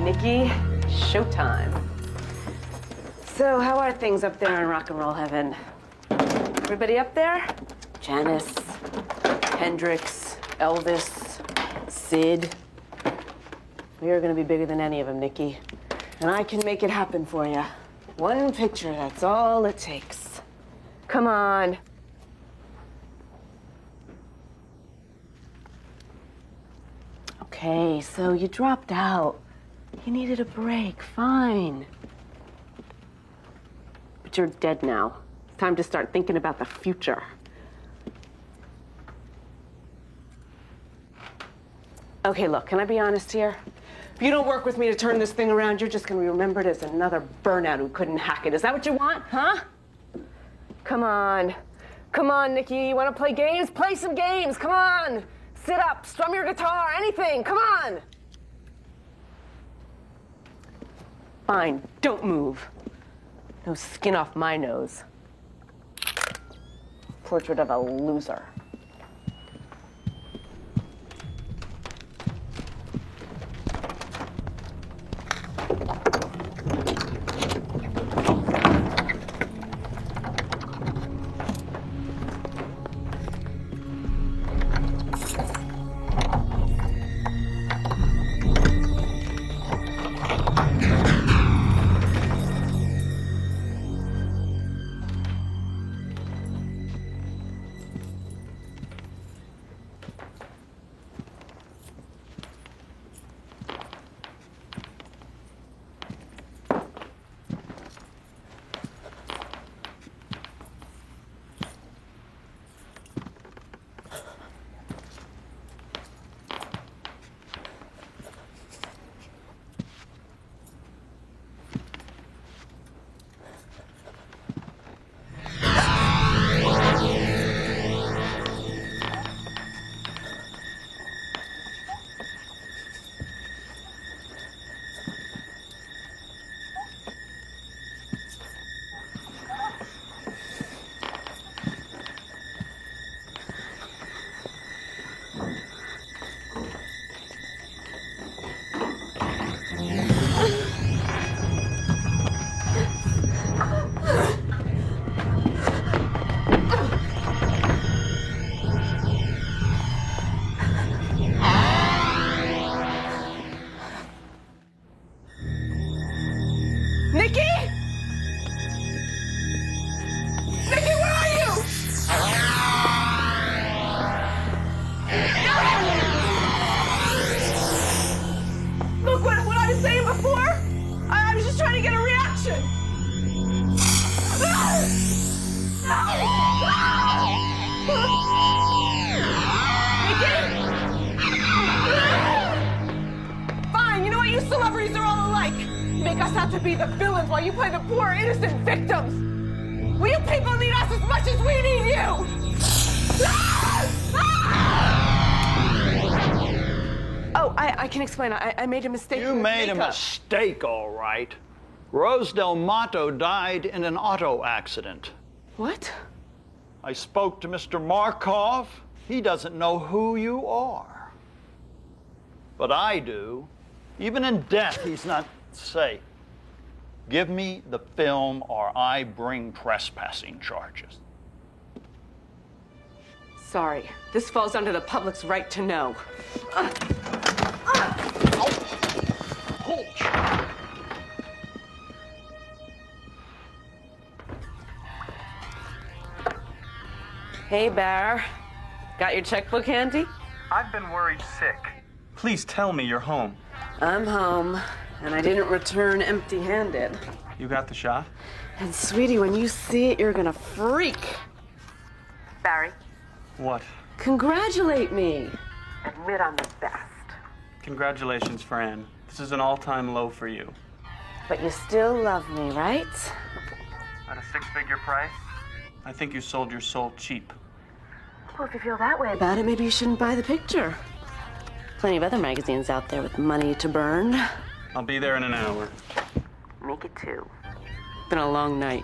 Nikki, showtime. So, how are things up there in rock and roll heaven? Everybody up there? Janis, Hendrix, Elvis, Sid. We are gonna be bigger than any of them, Nikki. And I can make it happen for you. One picture, that's all it takes. Come on. Okay, so you dropped out. You needed a break, fine. But you're dead now. It's time to start thinking about the future. Okay, look, can I be honest here? If you don't work with me to turn this thing around, you're just gonna be remembered as another burnout who couldn't hack it. Is that what you want, huh? Come on. Come on, Nikki, you wanna play games? Play some games, come on! Sit up, strum your guitar, anything, come on! Fine, don't move. No skin off my nose. Portrait of a loser. out to be the villains while you play the poor, innocent victims. Well, you people need us as much as we need you. Oh, I can explain. I made a mistake. You made a mistake, all right. Rose Del Mato died in an auto accident. What? I spoke to Mr. Markov. He doesn't know who you are. But I do. Even in death, he's not safe. Give me the film or I bring trespassing charges. Sorry. This falls under the public's right to know. Hey, Bear. Got your checkbook handy? I've been worried sick. Please tell me you're home. I'm home, and I didn't return empty-handed. You got the shot? And sweetie, when you see it, you're gonna freak. Barry, What? congratulate me. Admit I'm the best. Congratulations, Fran. This is an all-time low for you. But you still love me, right? At a six-figure price? I think you sold your soul cheap. Well, if you feel that way about it, maybe you shouldn't buy the picture. Plenty of other magazines out there with money to burn. I'll be there in an hour. Make it two. Been a long night.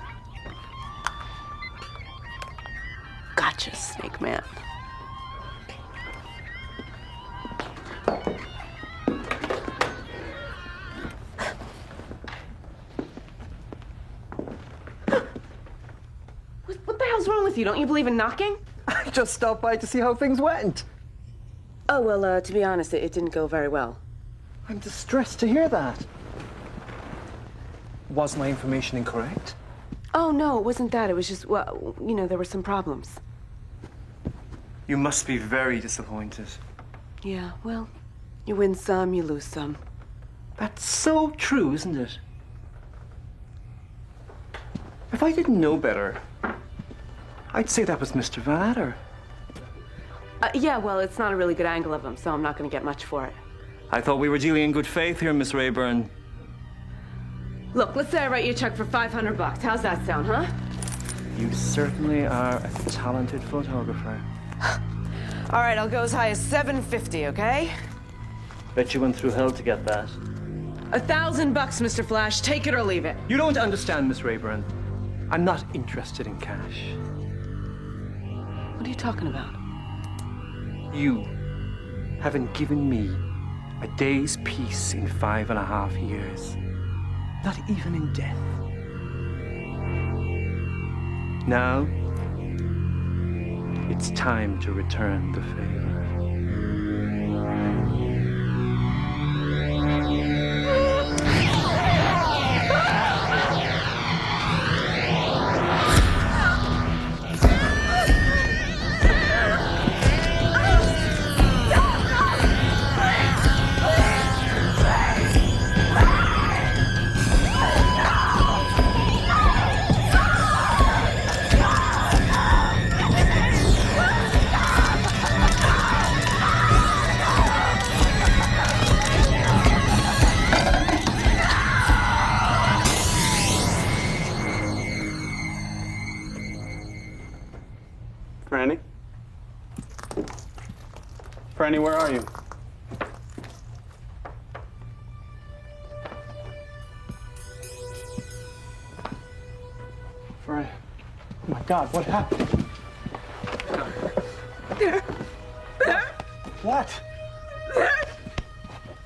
Gotcha, Snake Man. What the hell's wrong with you? Don't you believe in knocking? I just stopped by to see how things went. Oh, well, to be honest, it didn't go very well. I'm distressed to hear that. Was my information incorrect? Oh, no, it wasn't that. It was just, well, you know, there were some problems. You must be very disappointed. Yeah, well, you win some, you lose some. That's so true, isn't it? If I didn't know better, I'd say that was Mr. Van Adder. Yeah, well, it's not a really good angle of him, so I'm not going to get much for it. I thought we were dealing in good faith here, Miss Rayburn. Look, let's say I write you a check for $500. How's that sound, huh? You certainly are a talented photographer. All right, I'll go as high as $750, okay? Bet you went through hell to get that. $1,000, Mr. Flash. Take it or leave it. You don't understand, Miss Rayburn. I'm not interested in cash. What are you talking about? You haven't given me a day's peace in 5.5 years. Not even in death. Now, it's time to return the favor. Franny? Franny, where are you? Franny. Oh my God, what happened? What?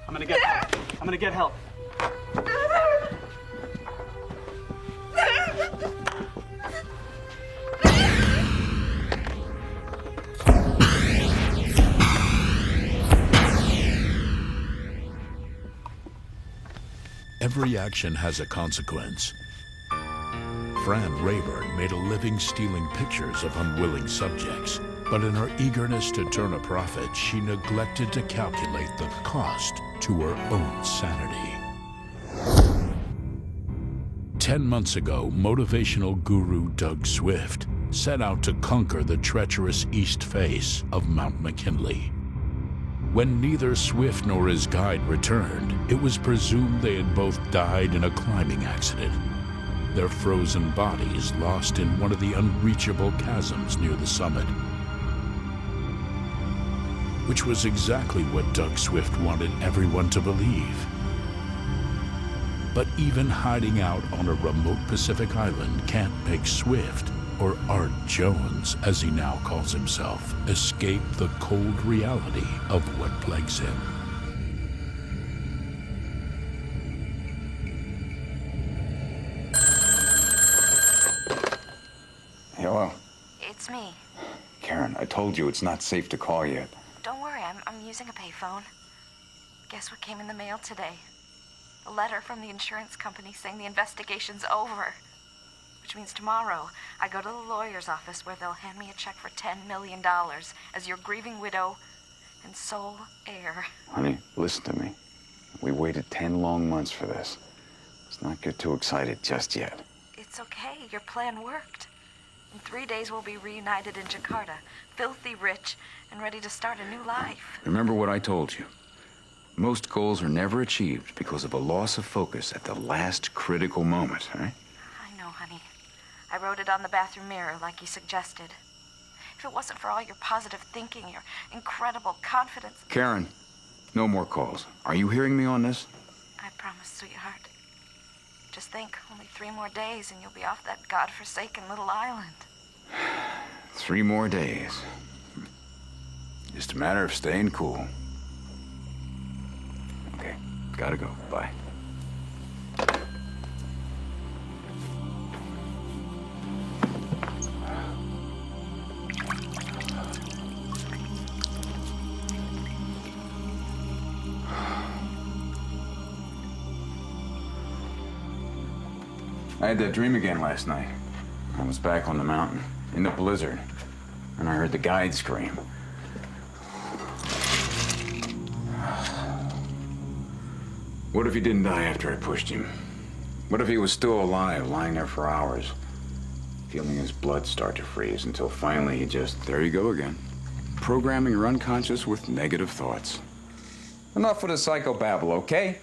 I'm gonna get help. I'm gonna get help. Every action has a consequence. Fran Rayburn made a living stealing pictures of unwilling subjects, but in her eagerness to turn a profit, she neglected to calculate the cost to her own sanity. 10 months ago, motivational guru Doug Swift set out to conquer the treacherous east face of Mount McKinley. When neither Swift nor his guide returned, it was presumed they had both died in a climbing accident, their frozen bodies lost in one of the unreachable chasms near the summit. Which was exactly what Doug Swift wanted everyone to believe. But even hiding out on a remote Pacific island can't make Swift, or Art Jones, as he now calls himself, escape the cold reality of what plagues him. Hello? It's me. Karen, I told you it's not safe to call yet. Don't worry, I'm using a payphone. Guess what came in the mail today? A letter from the insurance company saying the investigation's over. Which means tomorrow, I go to the lawyer's office where they'll hand me a check for $10 million as your grieving widow and sole heir. Honey, listen to me. We waited 10 long months for this. Let's not get too excited just yet. It's okay, your plan worked. In 3 days, we'll be reunited in Jakarta, filthy rich and ready to start a new life. Remember what I told you. Most goals are never achieved because of a loss of focus at the last critical moment, right? I know, honey. I wrote it on the bathroom mirror like you suggested. If it wasn't for all your positive thinking, your incredible confidence... Karen, no more calls. Are you hearing me on this? I promise, sweetheart. Just think, only 3 more days and you'll be off that godforsaken little island. 3 more days. Just a matter of staying cool. Okay, gotta go. Bye. I had that dream again last night. I was back on the mountain, in the blizzard, and I heard the guide scream. What if he didn't die after I pushed him? What if he was still alive, lying there for hours, feeling his blood start to freeze until finally he just, there you go again, programming your unconscious with negative thoughts. Enough with the psychobabble, okay?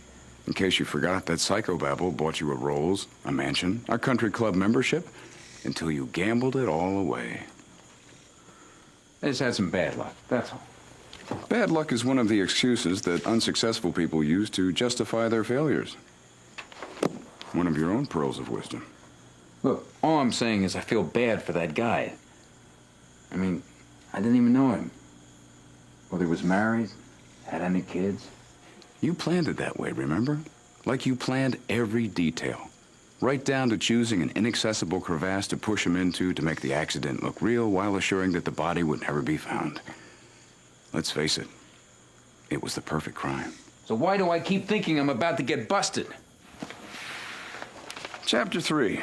In case you forgot, that psychobabble bought you a Rolls, a mansion, a country club membership, until you gambled it all away. I just had some bad luck, that's all. Bad luck is one of the excuses that unsuccessful people use to justify their failures. One of your own pearls of wisdom. Look, all I'm saying is I feel bad for that guy. I mean, I didn't even know him. Whether he was married, had any kids. You planned it that way, remember? Like you planned every detail. Right down to choosing an inaccessible crevasse to push him into to make the accident look real while assuring that the body would never be found. Let's face it, it was the perfect crime. So why do I keep thinking I'm about to get busted? Chapter 3.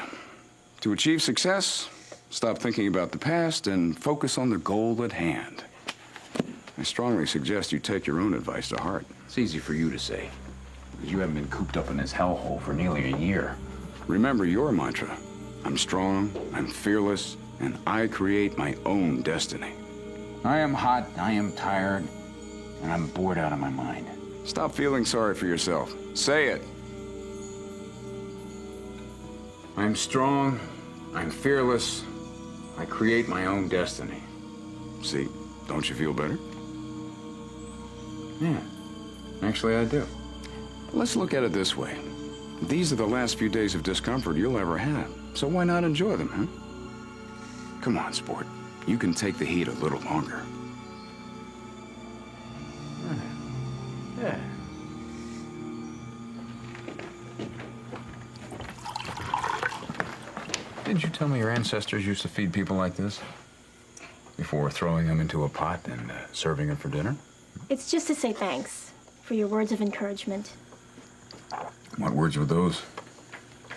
To achieve success, stop thinking about the past and focus on the goal at hand. I strongly suggest you take your own advice to heart. It's easy for you to say, because you haven't been cooped up in this hellhole for nearly a year. Remember your mantra. I'm strong, I'm fearless, and I create my own destiny. I am hot, I am tired, and I'm bored out of my mind. Stop feeling sorry for yourself. Say it. I'm strong, I'm fearless, I create my own destiny. See, don't you feel better? Yeah, actually I do. Let's look at it this way. These are the last few days of discomfort you'll ever have, so why not enjoy them, huh? Come on, sport. You can take the heat a little longer. Yeah. Didn't you tell me your ancestors used to feed people like this? Before throwing them into a pot and serving them for dinner? It's just to say thanks for your words of encouragement. What words were those?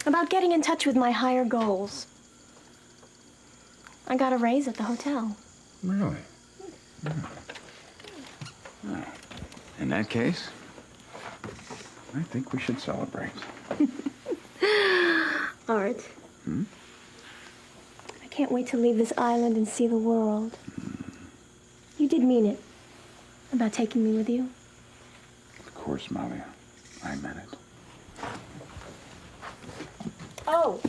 About getting in touch with my higher goals. I got a raise at the hotel. Really? Oh. In that case, I think we should celebrate. Art. I can't wait to leave this island and see the world. You did mean it. About taking me with you? Of course, Molly. I meant it. Oh,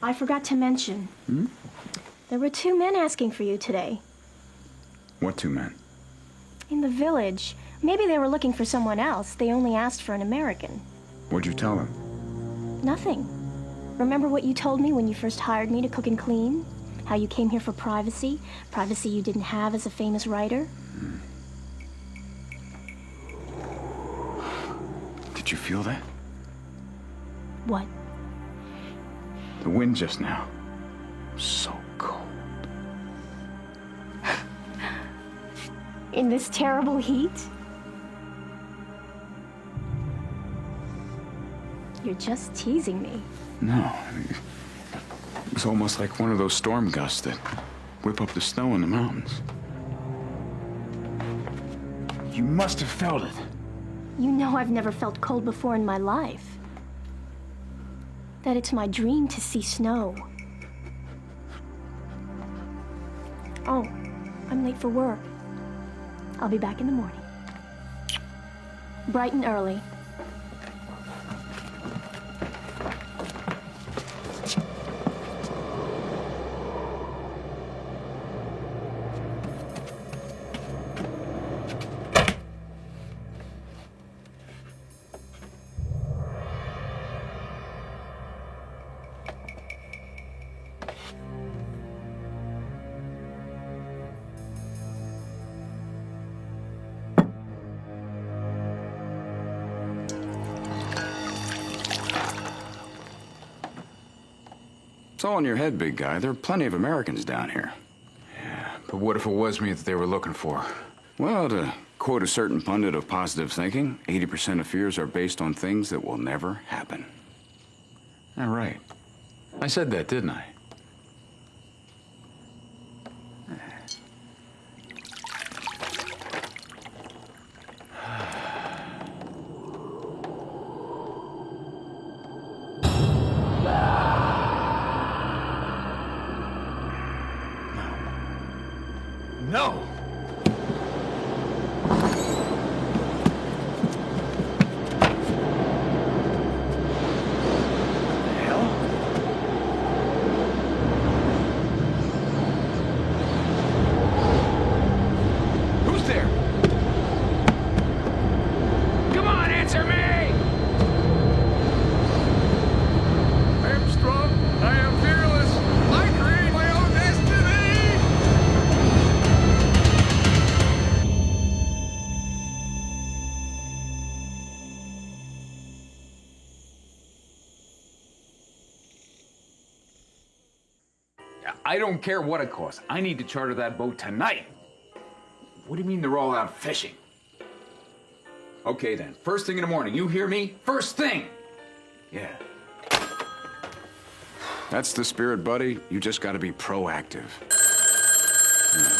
I forgot to mention. There were 2 men asking for you today. What 2 men? In the village. Maybe they were looking for someone else. They only asked for an American. What'd you tell them? Nothing. Remember what you told me when you first hired me to cook and clean? How you came here for privacy? Privacy you didn't have as a famous writer? Did you feel that? What? The wind just now. So cold. In this terrible heat? You're just teasing me. No. It was almost like one of those storm gusts that whip up the snow in the mountains. You must have felt it. You know I've never felt cold before in my life. That it's my dream to see snow. Oh, I'm late for work. I'll be back in the morning. Bright and early. It's all in your head, big guy. There are plenty of Americans down here. Yeah, but what if it was me that they were looking for? Well, to quote a certain pundit of positive thinking, 80% of fears are based on things that will never happen. All right. I said that, didn't I? No! Who's there? Come on, answer me! I am strong. I am fearless. I create my own destiny! I don't care what it costs. I need to charter that boat tonight. What do you mean they're all out fishing? Okay then, first thing in the morning, you hear me? First thing! Yeah. That's the spirit, buddy. You just gotta be proactive.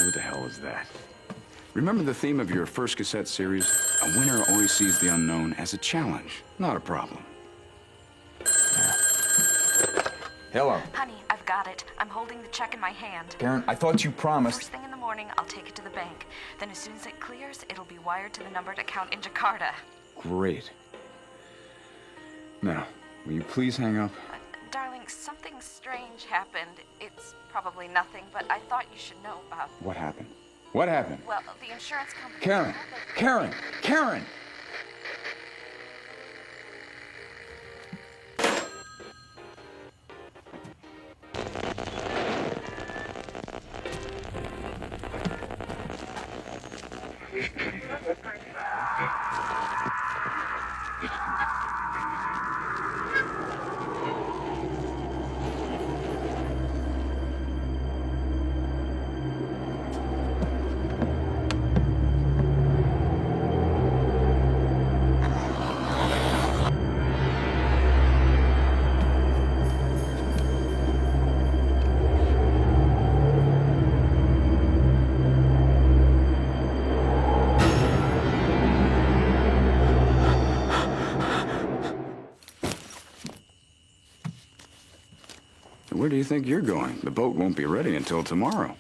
Who the hell is that? Remember the theme of your first cassette series? A winner always sees the unknown as a challenge, not a problem. Hello. Honey, I've got it. I'm holding the check in my hand. Karen, I thought you promised. First thing in the morning, I'll take it to the bank. Then as soon as it clears, it'll be wired to the numbered account in Jakarta. Great. Now, will you please hang up? Darling, something strange happened. It's probably nothing, but I thought you should know about. What happened? What happened? Well, the insurance company... Karen! Karen! Karen! Where do you think you're going? The boat won't be ready until tomorrow.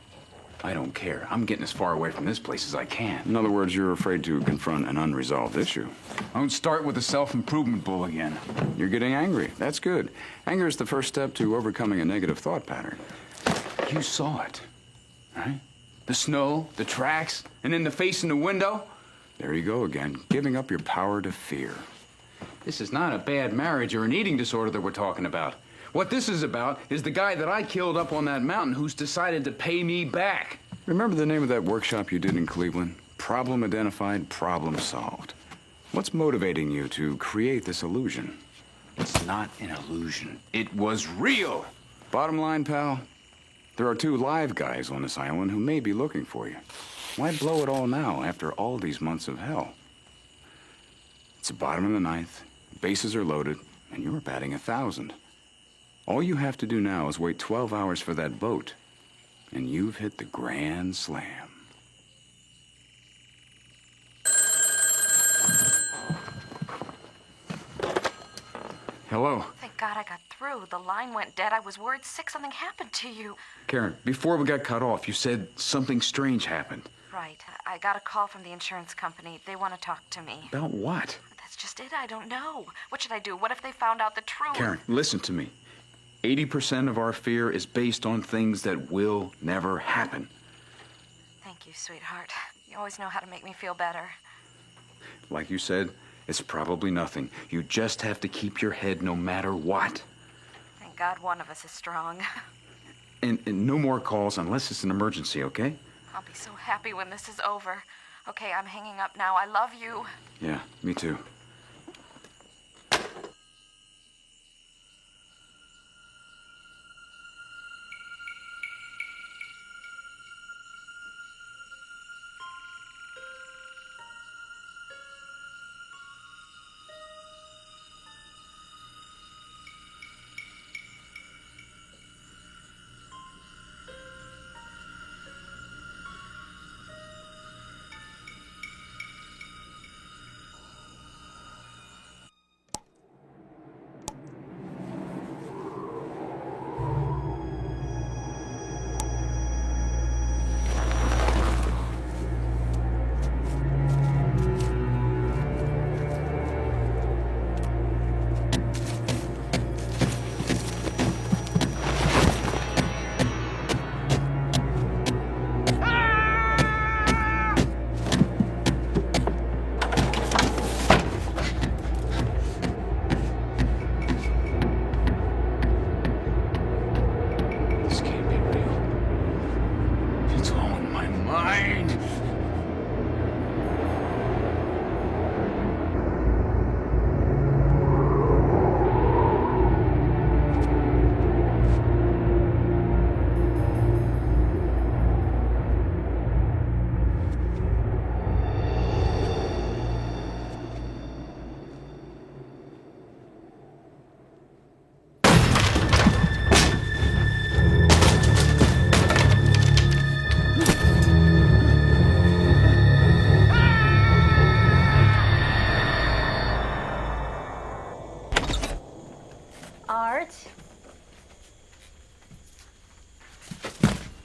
I don't care. I'm getting as far away from this place as I can. In other words, you're afraid to confront an unresolved issue. Don't start with the self-improvement bull again. You're getting angry. That's good. Anger is the first step to overcoming a negative thought pattern. You saw it, right? The snow, the tracks, and then the face in the window. There you go again, giving up your power to fear. This is not a bad marriage or an eating disorder that we're talking about. What this is about is the guy that I killed up on that mountain who's decided to pay me back. Remember the name of that workshop you did in Cleveland? Problem identified, problem solved. What's motivating you to create this illusion? It's not an illusion. It was real. Bottom line, pal, there are 2 live guys on this island who may be looking for you. Why blow it all now after all these months of hell? It's the bottom of the 9th, bases are loaded, and you're batting 1,000. All you have to do now is wait 12 hours for that boat, and you've hit the grand slam. Hello. Thank God I got through. The line went dead. I was worried sick something happened to you. Karen, before we got cut off, you said something strange happened. Right. I got a call from the insurance company. They want to talk to me. About what? That's just it. I don't know. What should I do? What if they found out the truth? Karen, listen to me. 80% of our fear is based on things that will never happen. Thank you, sweetheart. You always know how to make me feel better. Like you said, it's probably nothing. You just have to keep your head no matter what. Thank God one of us is strong. And no more calls unless it's an emergency, okay? I'll be so happy when this is over. Okay, I'm hanging up now. I love you. Yeah, me too.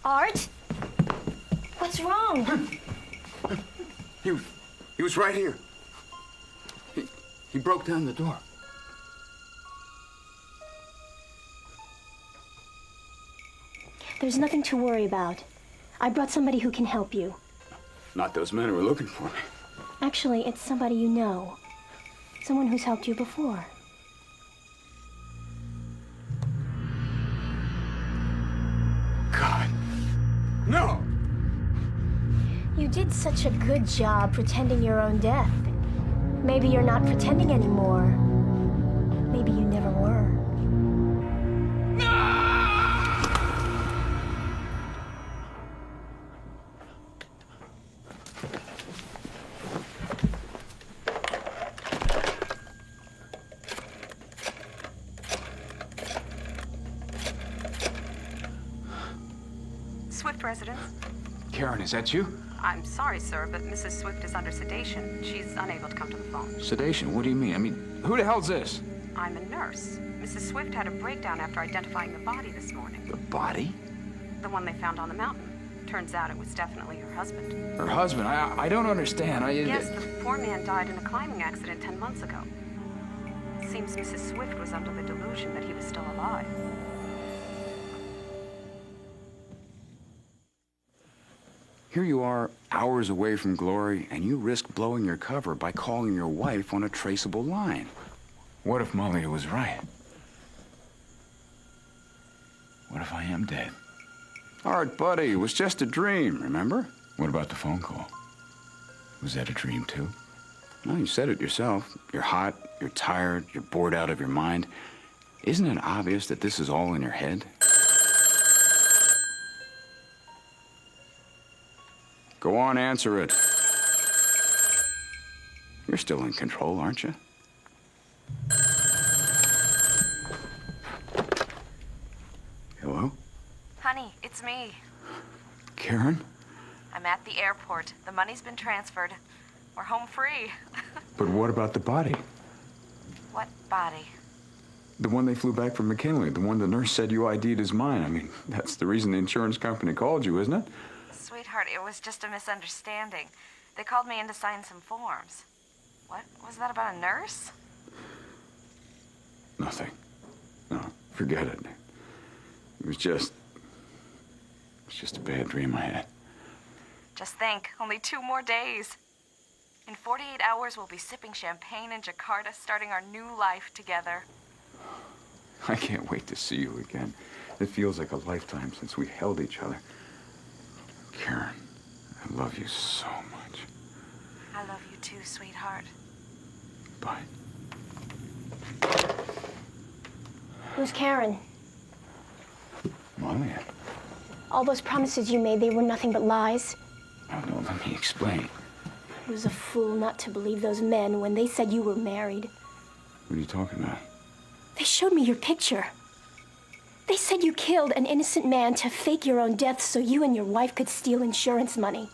Art? What's wrong? He was right here. He broke down the door. There's nothing to worry about. I brought somebody who can help you. Not those men who were looking for me. Actually, it's somebody you know. Someone who's helped you before. God. No! You did such a good job pretending your own death. Maybe you're not pretending anymore. Maybe you never were. Swift residence. Karen, is that you? I'm sorry, sir, but Mrs. Swift is under sedation. She's unable to come to the phone. Sedation? What do you mean? I mean, who the hell's this? I'm a nurse. Mrs. Swift had a breakdown after identifying the body this morning. The body? The one they found on the mountain. Turns out it was definitely her husband. Her husband? I don't understand. Yes, the poor man died in a climbing accident 10 months ago. Seems Mrs. Swift was under the delusion that he was still alive. Here you are, hours away from glory, and you risk blowing your cover by calling your wife on a traceable line. What if Malia was right? What if I am dead? Art, buddy, it was just a dream, remember? What about the phone call? Was that a dream, too? Well, you said it yourself. You're hot, you're tired, you're bored out of your mind. Isn't it obvious that this is all in your head? Go on, answer it. You're still in control, aren't you? Hello? Honey, it's me. Karen? I'm at the airport. The money's been transferred. We're home free. But what about the body? What body? The one they flew back from McKinley, the one the nurse said you ID'd as mine. I mean, that's the reason the insurance company called you, isn't it? Sweetheart, it was just a misunderstanding. They called me in to sign some forms. What was that about a nurse? Nothing. No, forget it. It was just a bad dream I had. Just think, only 2 more days. In 48 hours, we'll be sipping champagne in Jakarta, starting our new life together. I can't wait to see you again. It feels like a lifetime since we held each other. Karen, I love you so much. I love you too, sweetheart. Bye. Who's Karen? Malia. All those promises you made, they were nothing but lies. Oh, no, let me explain. I was a fool not to believe those men when they said you were married. What are you talking about? They showed me your picture. They said you killed an innocent man to fake your own death so you and your wife could steal insurance money.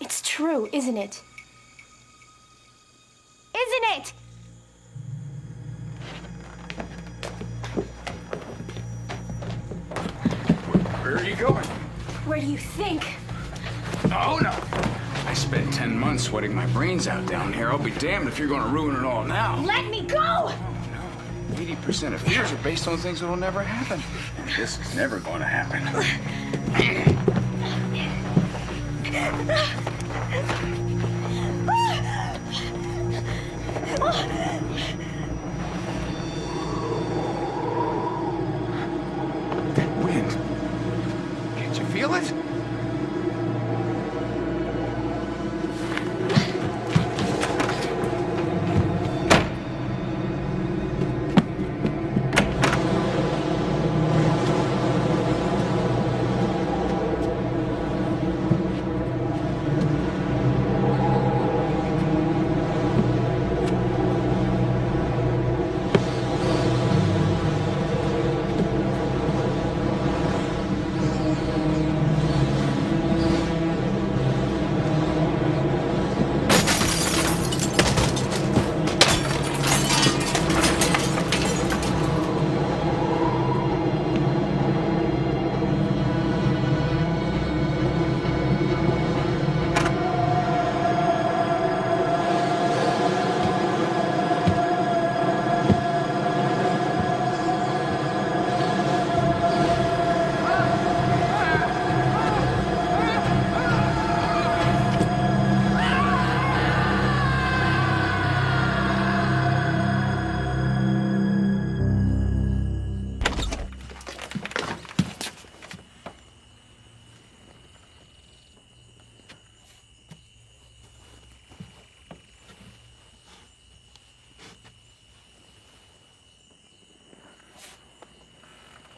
It's true, isn't it? Isn't it? Where are you going? Where do you think? Oh, no. I spent 10 months sweating my brains out down here. I'll be damned if you're going to ruin it all now. Let me go! 80% of fears are based on things that will never happen. And this is never going to happen. That wind. Can't you feel it?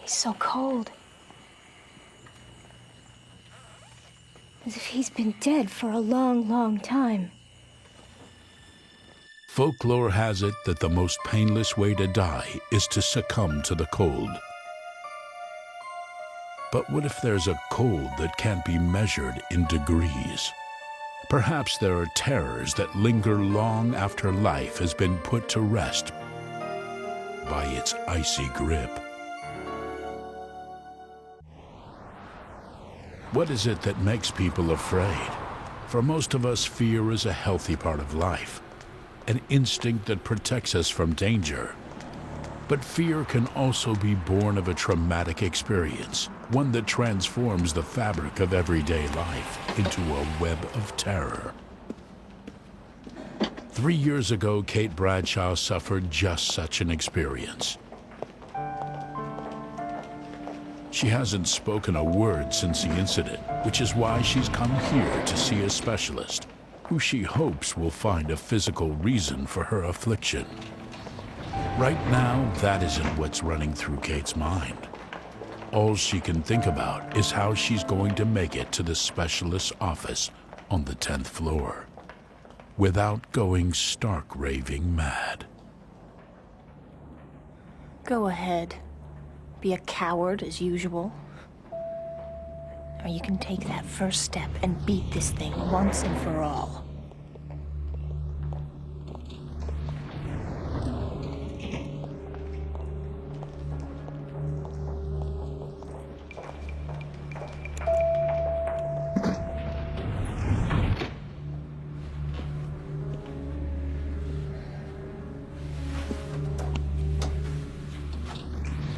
He's so cold. As if he's been dead for a long, long time. Folklore has it that the most painless way to die is to succumb to the cold. But what if there's a cold that can't be measured in degrees? Perhaps there are terrors that linger long after life has been put to rest by its icy grip. What is it that makes people afraid? For most of us, fear is a healthy part of life, an instinct that protects us from danger. But fear can also be born of a traumatic experience, one that transforms the fabric of everyday life into a web of terror. 3 years ago, Kate Bradshaw suffered just such an experience. She hasn't spoken a word since the incident, which is why she's come here to see a specialist, who she hopes will find a physical reason for her affliction. Right now, that isn't what's running through Kate's mind. All she can think about is how she's going to make it to the specialist's office on the 10th floor, without going stark raving mad. Go ahead. Be a coward as usual. Or you can take that first step and beat this thing once and for all.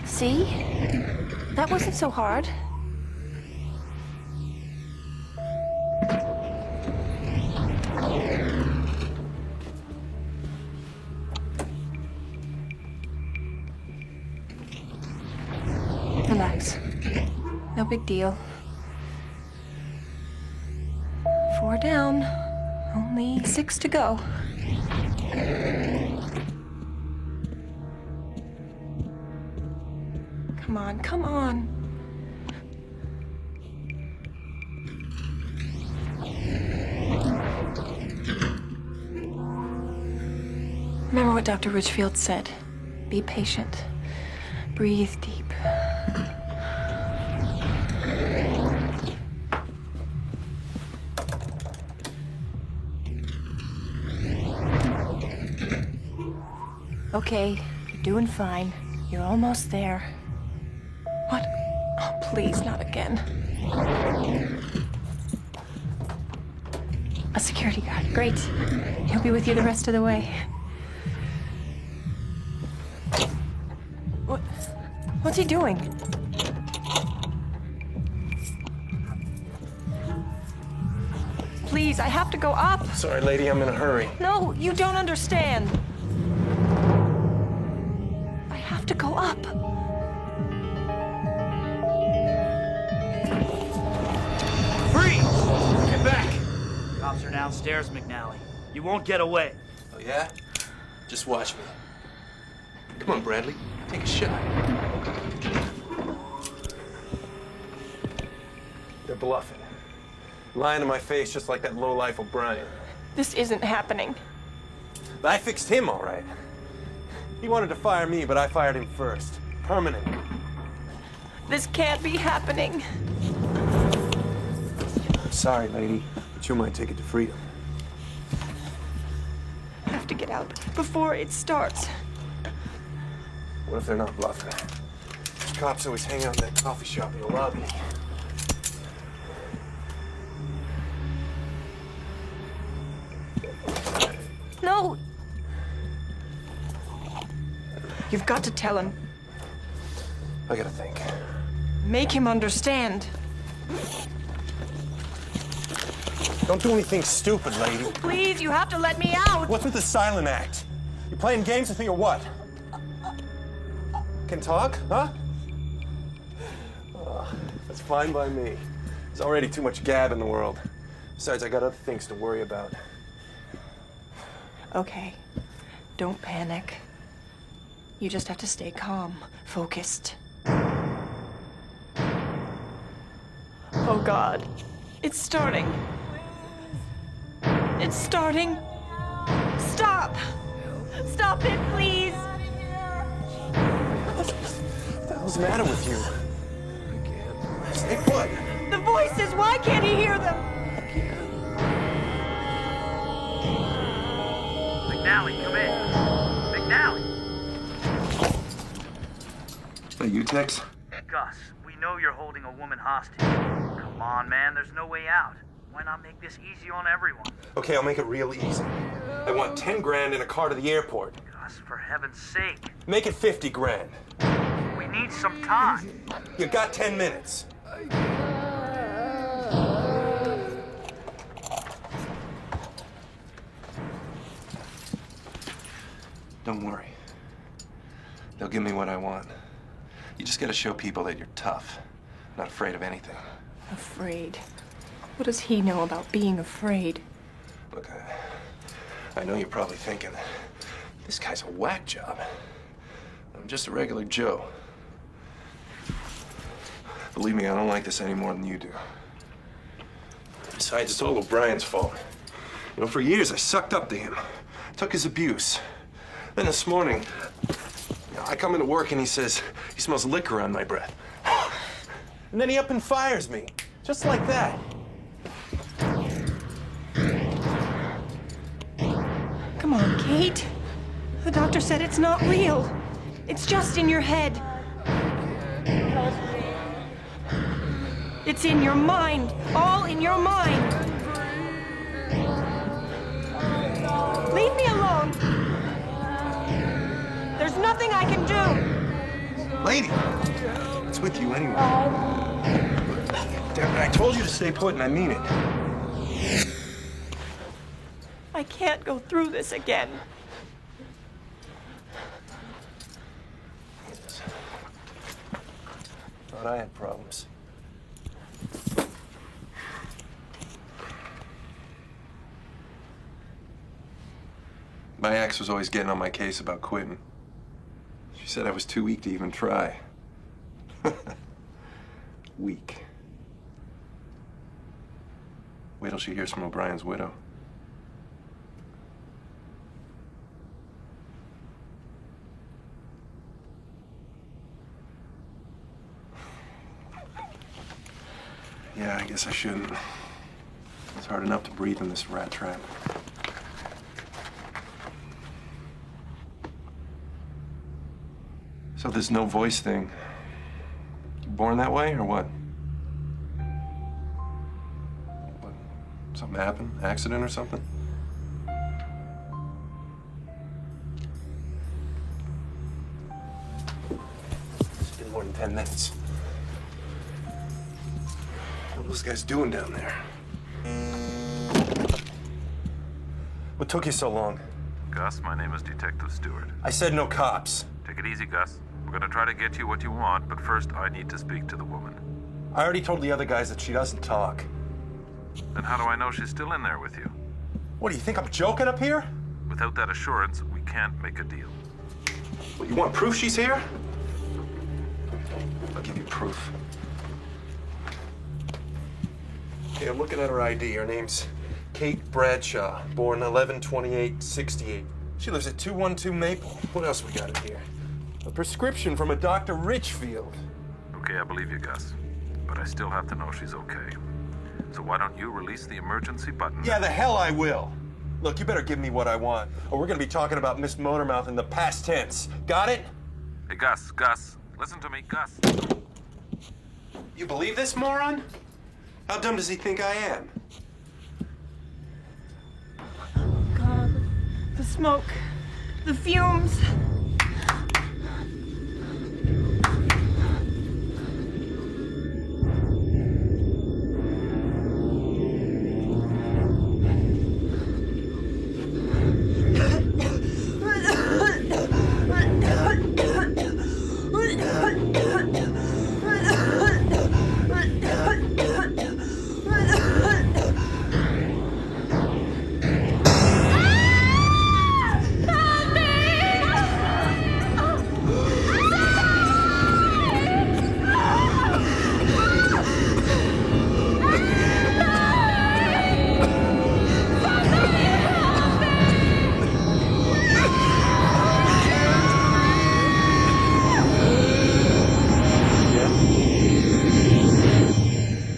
See? That wasn't so hard. Relax. No big deal. 4 down. Only 6 to go. Come on, come on. Remember what Dr. Richfield said. Be patient. Breathe deep. Okay, you're doing fine. You're almost there. What? Oh, please, not again. A security guard. Great. He'll be with you the rest of the way. What's he doing? Please, I have to go up. Sorry, lady, I'm in a hurry. No, you don't understand. I have to go up. Freeze! Get back! Cops are downstairs, McNally. You won't get away. Oh, yeah? Just watch me. Come on, Bradley. Take a shot. They're bluffing. Lying to my face just like that lowlife O'Brien. This isn't happening. I fixed him, all right. He wanted to fire me, but I fired him first. Permanent. This can't be happening. I'm sorry, lady, but you're my ticket to freedom. I have to get out before it starts. What if they're not bluffing? These cops always hang out in that coffee shop in the lobby. No! You've got to tell him. I gotta think. Make him understand. Don't do anything stupid, lady. Please, you have to let me out! What's with the silent act? You playing games with me or what? Can talk, huh? That's fine by me. There's already too much gab in the world. Besides, I got other things to worry about. Okay. Don't panic. You just have to stay calm, focused. Oh, God. It's starting. It's starting. Stop! Stop it, please! What the hell's the matter with you? I can't. Stay put. The voices, why can't he hear them? McNally, come in. McNally! Hey, you, Tex? Gus, we know you're holding a woman hostage. Come on, man, there's no way out. Why not make this easy on everyone? Okay, I'll make it real easy. I want 10 grand in a car to the airport. Gus, for heaven's sake. Make it 50 grand. We need some time. You got 10 minutes. Don't worry. They'll give me what I want. You just gotta show people that you're tough, not afraid of anything. Afraid? What does he know about being afraid? Look, I know you're probably thinking, this guy's a whack job. I'm just a regular Joe. Believe me, I don't like this any more than you do. Besides, it's all O'Brien's fault. You know, for years I sucked up to him, took his abuse. Then this morning, I come into work and he says he smells liquor on my breath. And then he up and fires me, just like that. Come on, Kate. The doctor said it's not real. It's just in your head. It's in your mind. All in your mind. Leave me alone. There's nothing I can do. Lady, it's with you anyway. Damn it, I told you to stay put and I mean it. I can't go through this again. Thought I had problems. My ex was always getting on my case about quitting. She said I was too weak to even try. Weak. Wait till she hears from O'Brien's widow. Yeah, I guess I shouldn't. It's hard enough to breathe in this rat trap. So this no voice thing, you born that way or what? Something happened? Accident or something? It's been more than 10 minutes. What are those guys doing down there? What took you so long? Gus, my name is Detective Stewart. I said no cops. Take it easy, Gus. We're gonna try to get you what you want, but first I need to speak to the woman. I already told the other guys that she doesn't talk. Then how do I know she's still in there with you? What, do you think I'm joking up here? Without that assurance, we can't make a deal. What, you want proof she's here? I'll give you proof. Okay, I'm looking at her ID. Her name's Kate Bradshaw, born 11/28/68. She lives at 212 Maple. What else we got in here? A prescription from a Dr. Richfield. Okay, I believe you, Gus. But I still have to know she's okay. So why don't you release the emergency button? Yeah, the hell I will. Look, you better give me what I want, or we're gonna be talking about Miss Motormouth in the past tense. Got it? Hey, Gus, listen to me, Gus. You believe this, moron? How dumb does he think I am? God, the smoke, the fumes.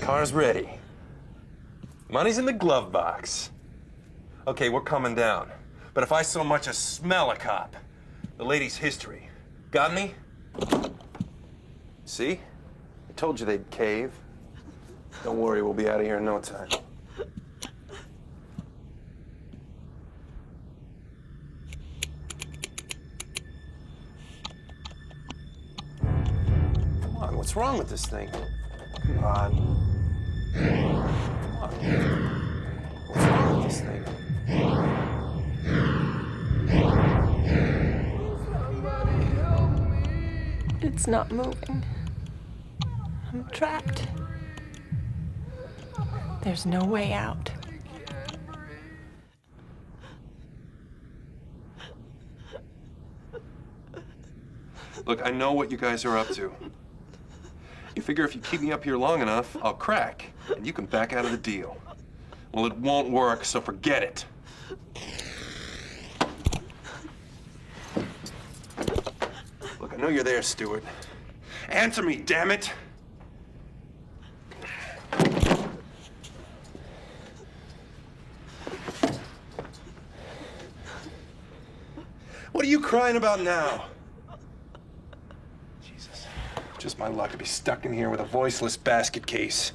Car's ready. Money's in the glove box. Okay, we're coming down. But if I so much as smell a cop, the lady's history. Got me? See? Told you they'd cave. Don't worry, we'll be out of here in no time. Come on, what's wrong with this thing? Come on. Come on. What's wrong with this thing? It's not moving. I'm trapped. There's no way out. Look, I know what you guys are up to. You figure if you keep me up here long enough, I'll crack, and you can back out of the deal. Well, it won't work, so forget it. Look, I know you're there, Stuart. Answer me, damn it! What are you crying about now? Jesus. Just my luck to be stuck in here with a voiceless basket case.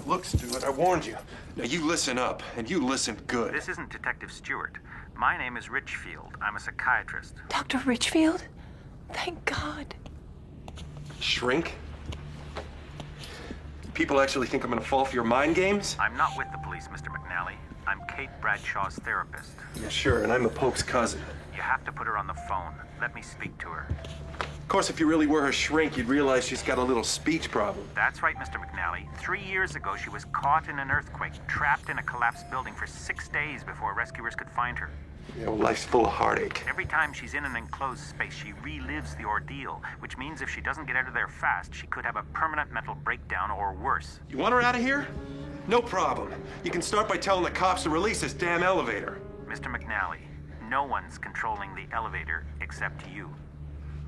Look, Stuart, I warned you. Now you listen up, and you listen good. This isn't Detective Stewart. My name is Richfield. I'm a psychiatrist. Dr. Richfield? Thank God. Shrink? People actually think I'm gonna fall for your mind games? I'm not with the police, Mr. McNally. I'm Kate Bradshaw's therapist. Yeah, sure, and I'm the Pope's cousin. You have to put her on the phone. Let me speak to her. Of course, if you really were her shrink, you'd realize she's got a little speech problem. That's right, Mr. McNally. 3 years ago, she was caught in an earthquake, trapped in a collapsed building for 6 days before rescuers could find her. You know, life's full of heartache. Every time she's in an enclosed space, she relives the ordeal, which means if she doesn't get out of there fast, she could have a permanent mental breakdown or worse. You want her out of here? No problem. You can start by telling the cops to release this damn elevator. Mr. McNally, no one's controlling the elevator except you.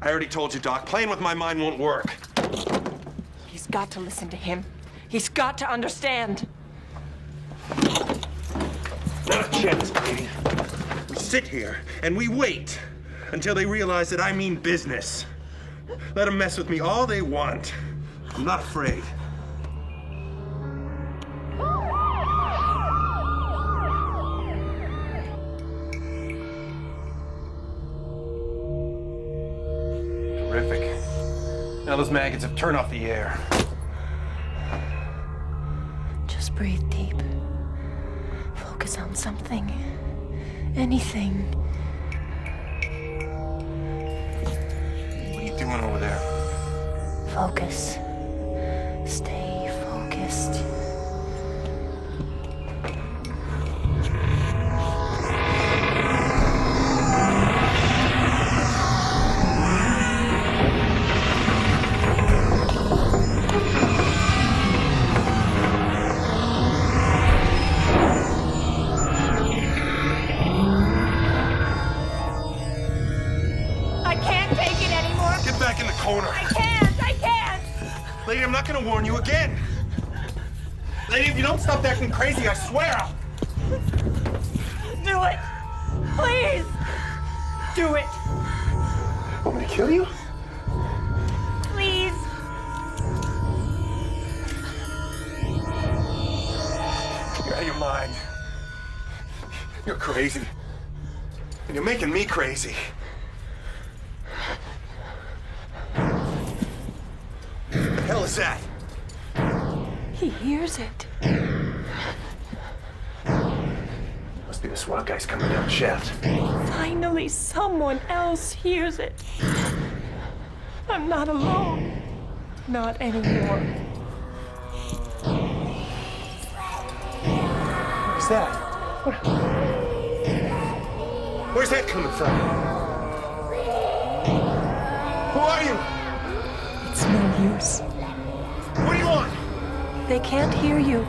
I already told you, Doc, playing with my mind won't work. He's got to listen to him. He's got to understand. Not a chance, lady. We sit here and we wait until they realize that I mean business. Let them mess with me all they want. I'm not afraid. Terrific. Now those maggots have turned off the air. Just breathe deep. Focus on something. Anything. What are you doing over there? Focus. Stay focused. Lady, I'm not gonna warn you again. Lady, if you don't stop acting crazy, I swear I'll... Do it! Please! Do it! Want me to kill you? Please! You're out of your mind. You're crazy. And you're making me crazy. What the hell is that? He hears it. Must be the SWAT guys coming down the shaft. Finally, someone else hears it. I'm not alone. Not anymore. What's that? Where's that coming from? Who are you? It's no use. What do you want? They can't hear you.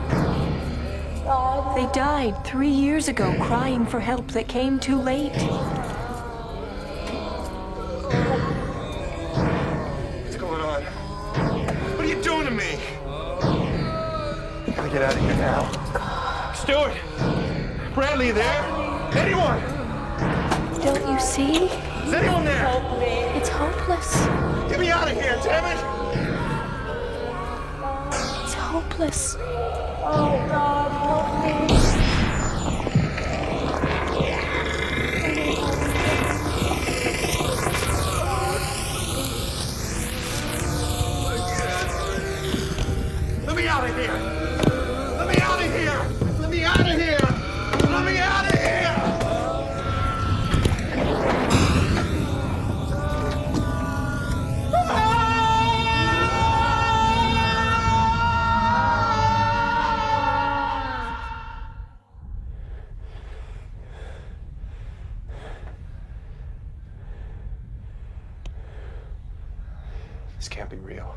They died 3 years ago crying for help that came too late. What's going on? What are you doing to me? I gotta get out of here now. Stuart! Bradley, there? Anyone? Don't you see? Is anyone there? It's hopeless. Get me out of here, damn it! It's hopeless. Oh, God, help me. Let me out of here! Let me out of here! Let me out of here! Let me out of here! This can't be real.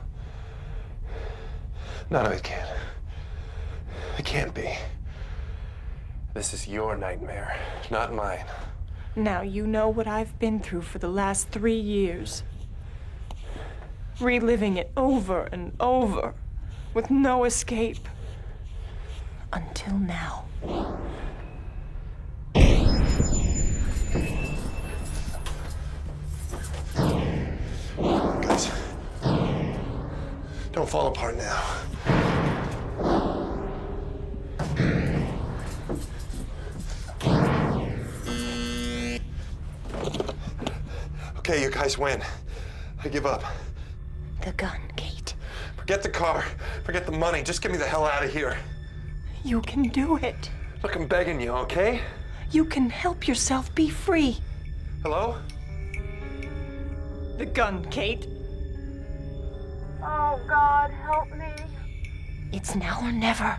None of it can. It can't be. This is your nightmare, not mine. Now you know what I've been through for the last 3 years. Reliving it over and over with no escape. Until now. Guys, don't fall apart now. Okay, you guys win. I give up. The gun, Kate. Forget the car. Forget the money. Just get me the hell out of here. You can do it. Look, I'm begging you, okay? You can help yourself be free. Hello? The gun, Kate. Oh, God, help me. It's now or never.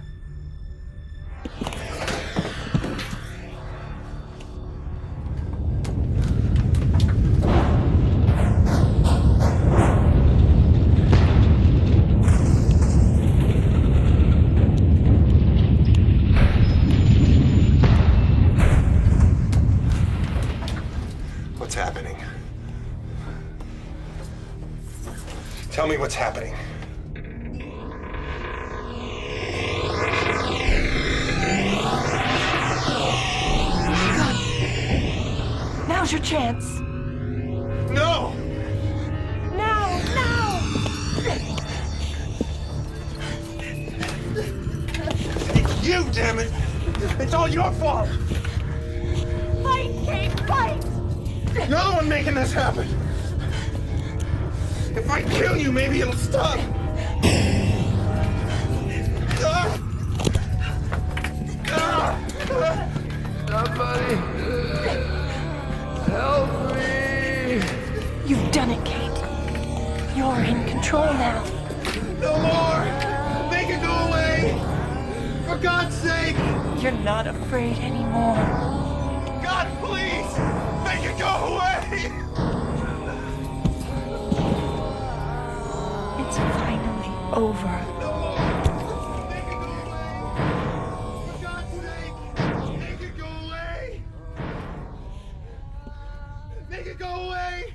What's happening? Tell me what's happening. Now's your chance. No! Now! It's you, damn it! It's all your fault! Fight, Kate, fight! You're the one making this happen! If I kill you, maybe it'll stop! Somebody help me! You've done it, Kate. You're in control now. No more! Make it go away! For God's sake! You're not afraid anymore. God, please! Make it go away! It's finally over. Make it go away!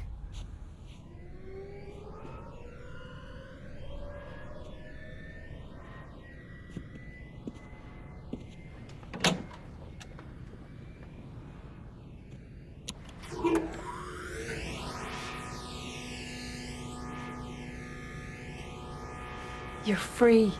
You're free.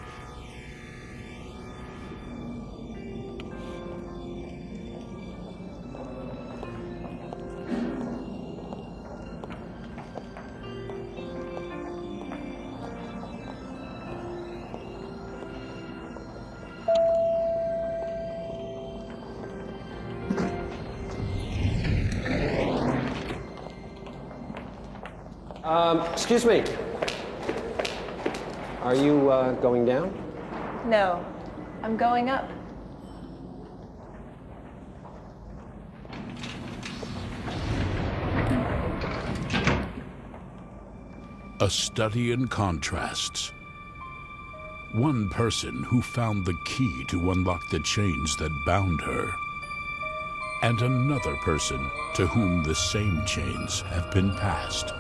Excuse me. Are you going down? No, I'm going up. A study in contrasts. One person who found the key to unlock the chains that bound her, and another person to whom the same chains have been passed.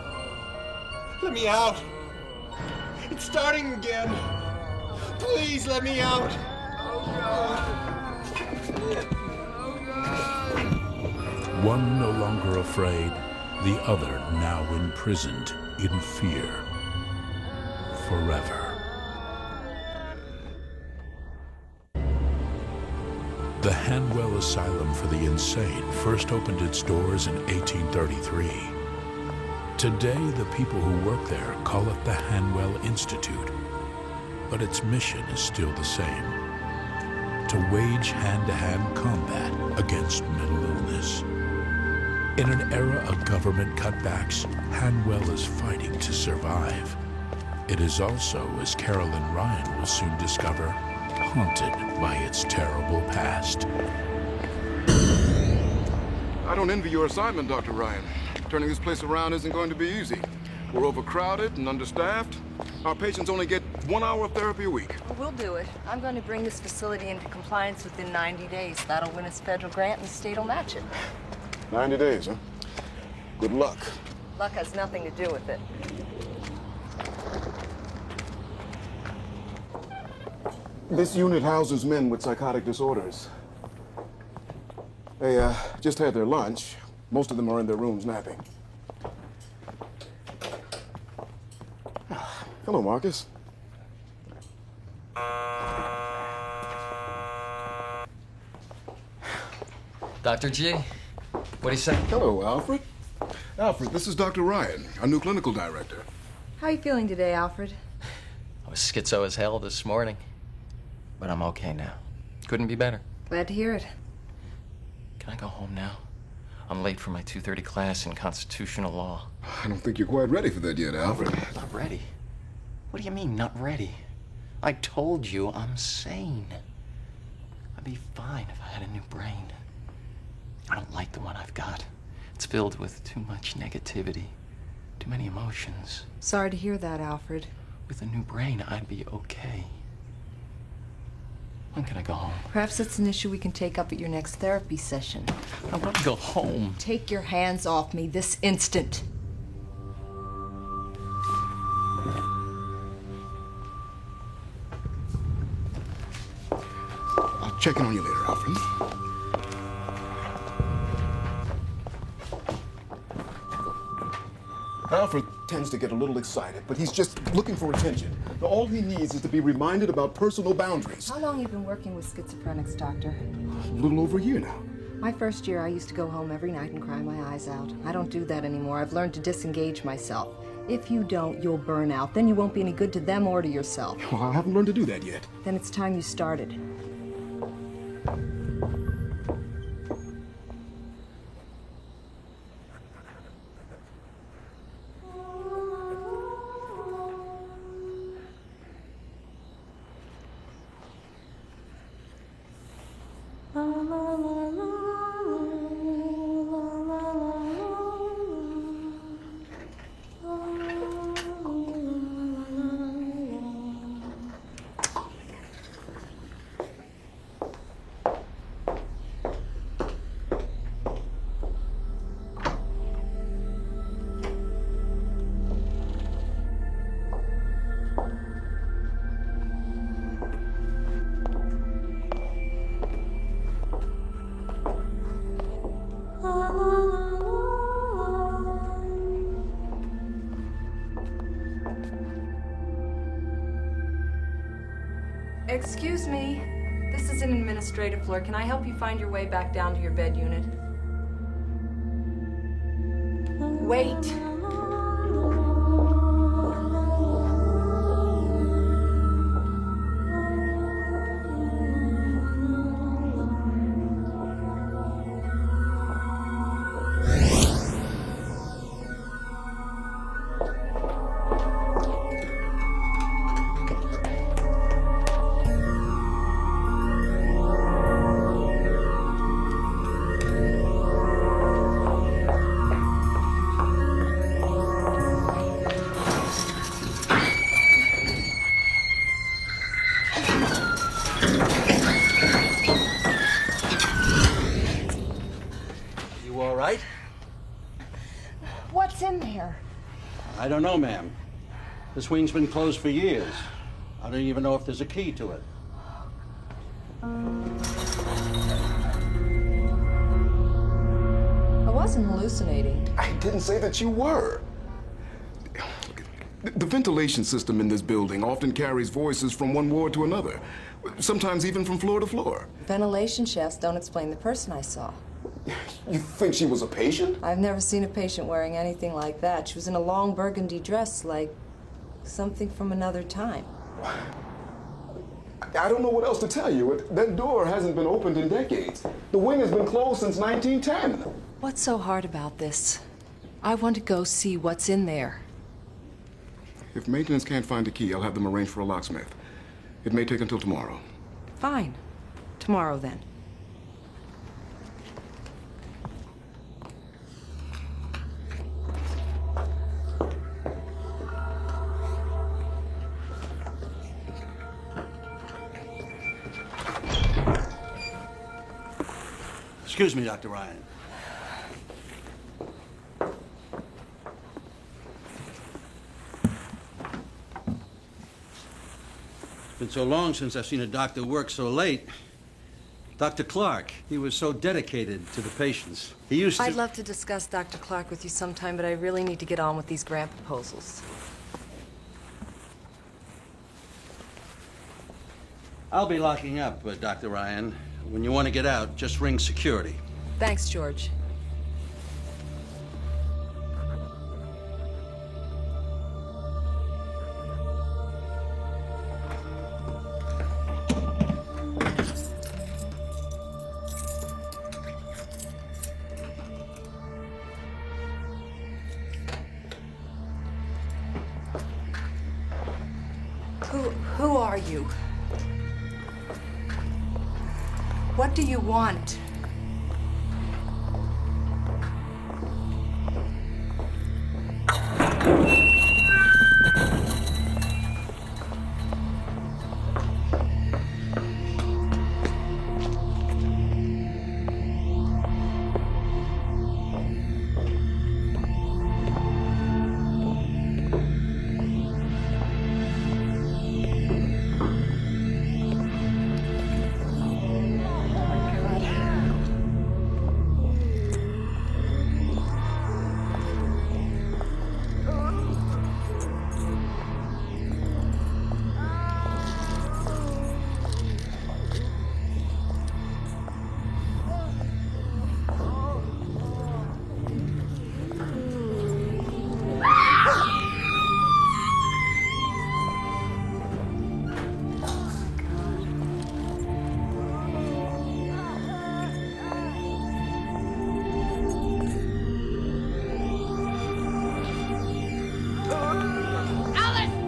Let me out! It's starting again! Please let me out! One no longer afraid, the other now imprisoned in fear forever. The Hanwell Asylum for the Insane first opened its doors in 1833. Today, the people who work there call it the Hanwell Institute, but its mission is still the same: to wage hand-to-hand combat against mental illness. In an era of government cutbacks, Hanwell is fighting to survive. It is also, as Carolyn Ryan will soon discover, haunted by its terrible past. I don't envy your assignment, Dr. Ryan. Turning this place around isn't going to be easy. We're overcrowded and understaffed. Our patients only get 1 hour of therapy a week. Well, we'll do it. I'm going to bring this facility into compliance within 90 days. That'll win us federal grant and the state will match it. 90 days, huh? Good luck. Luck has nothing to do with it. This unit houses men with psychotic disorders. They just had their lunch. Most of them are in their rooms napping. Hello, Marcus. Dr. G, what do you say? Hello, Alfred. Alfred, this is Dr. Ryan, our new clinical director. How are you feeling today, Alfred? I was schizo as hell this morning, but I'm okay now. Couldn't be better. Glad to hear it. Can I go home now? I'm late for my 2:30 class in constitutional law. I don't think you're quite ready for that yet, Alfred. Not ready? What do you mean, not ready? I told you I'm sane. I'd be fine if I had a new brain. I don't like the one I've got. It's filled with too much negativity, too many emotions. Sorry to hear that, Alfred. With a new brain, I'd be okay. When can I go home? Perhaps that's an issue we can take up at your next therapy session. I want to go home. Take your hands off me this instant. I'll check in on you later, Alfred. Alfred tends to get a little excited, but he's just looking for attention. All he needs is to be reminded about personal boundaries. How long have you been working with schizophrenics, Doctor? A little over a year now. My first year, I used to go home every night and cry my eyes out. I don't do that anymore. I've learned to disengage myself. If you don't, you'll burn out. Then you won't be any good to them or to yourself. Well, I haven't learned to do that yet. Then it's time you started. Excuse me. This is an administrative floor. Can I help you find your way back down to your bed unit? Wait. What's in there? I don't know, ma'am. This wing's been closed for years. I don't even know if there's a key to it. A what? wasn't hallucinating. I didn't say that you were. The ventilation system in this building often carries voices from one ward to another, sometimes even from floor to floor. Ventilation shafts don't explain the person I saw. You think she was a patient? I've never seen a patient wearing anything like that. She was in a long burgundy dress, like something from another time. I don't know what else to tell you. That door hasn't been opened in decades. The wing has been closed since 1910. What's so hard about this? I want to go see what's in there. If maintenance can't find a key, I'll have them arrange for a locksmith. It may take until tomorrow. Fine. Tomorrow, then. Excuse me, Dr. Ryan. It's been so long since I've seen a doctor work so late. Dr. Clark, he was so dedicated to the patients. He used to... I'd love to discuss Dr. Clark with you sometime, but I really need to get on with these grant proposals. I'll be locking up, Dr. Ryan. When you want to get out, just ring security. Thanks, George. Who are you? What do you want?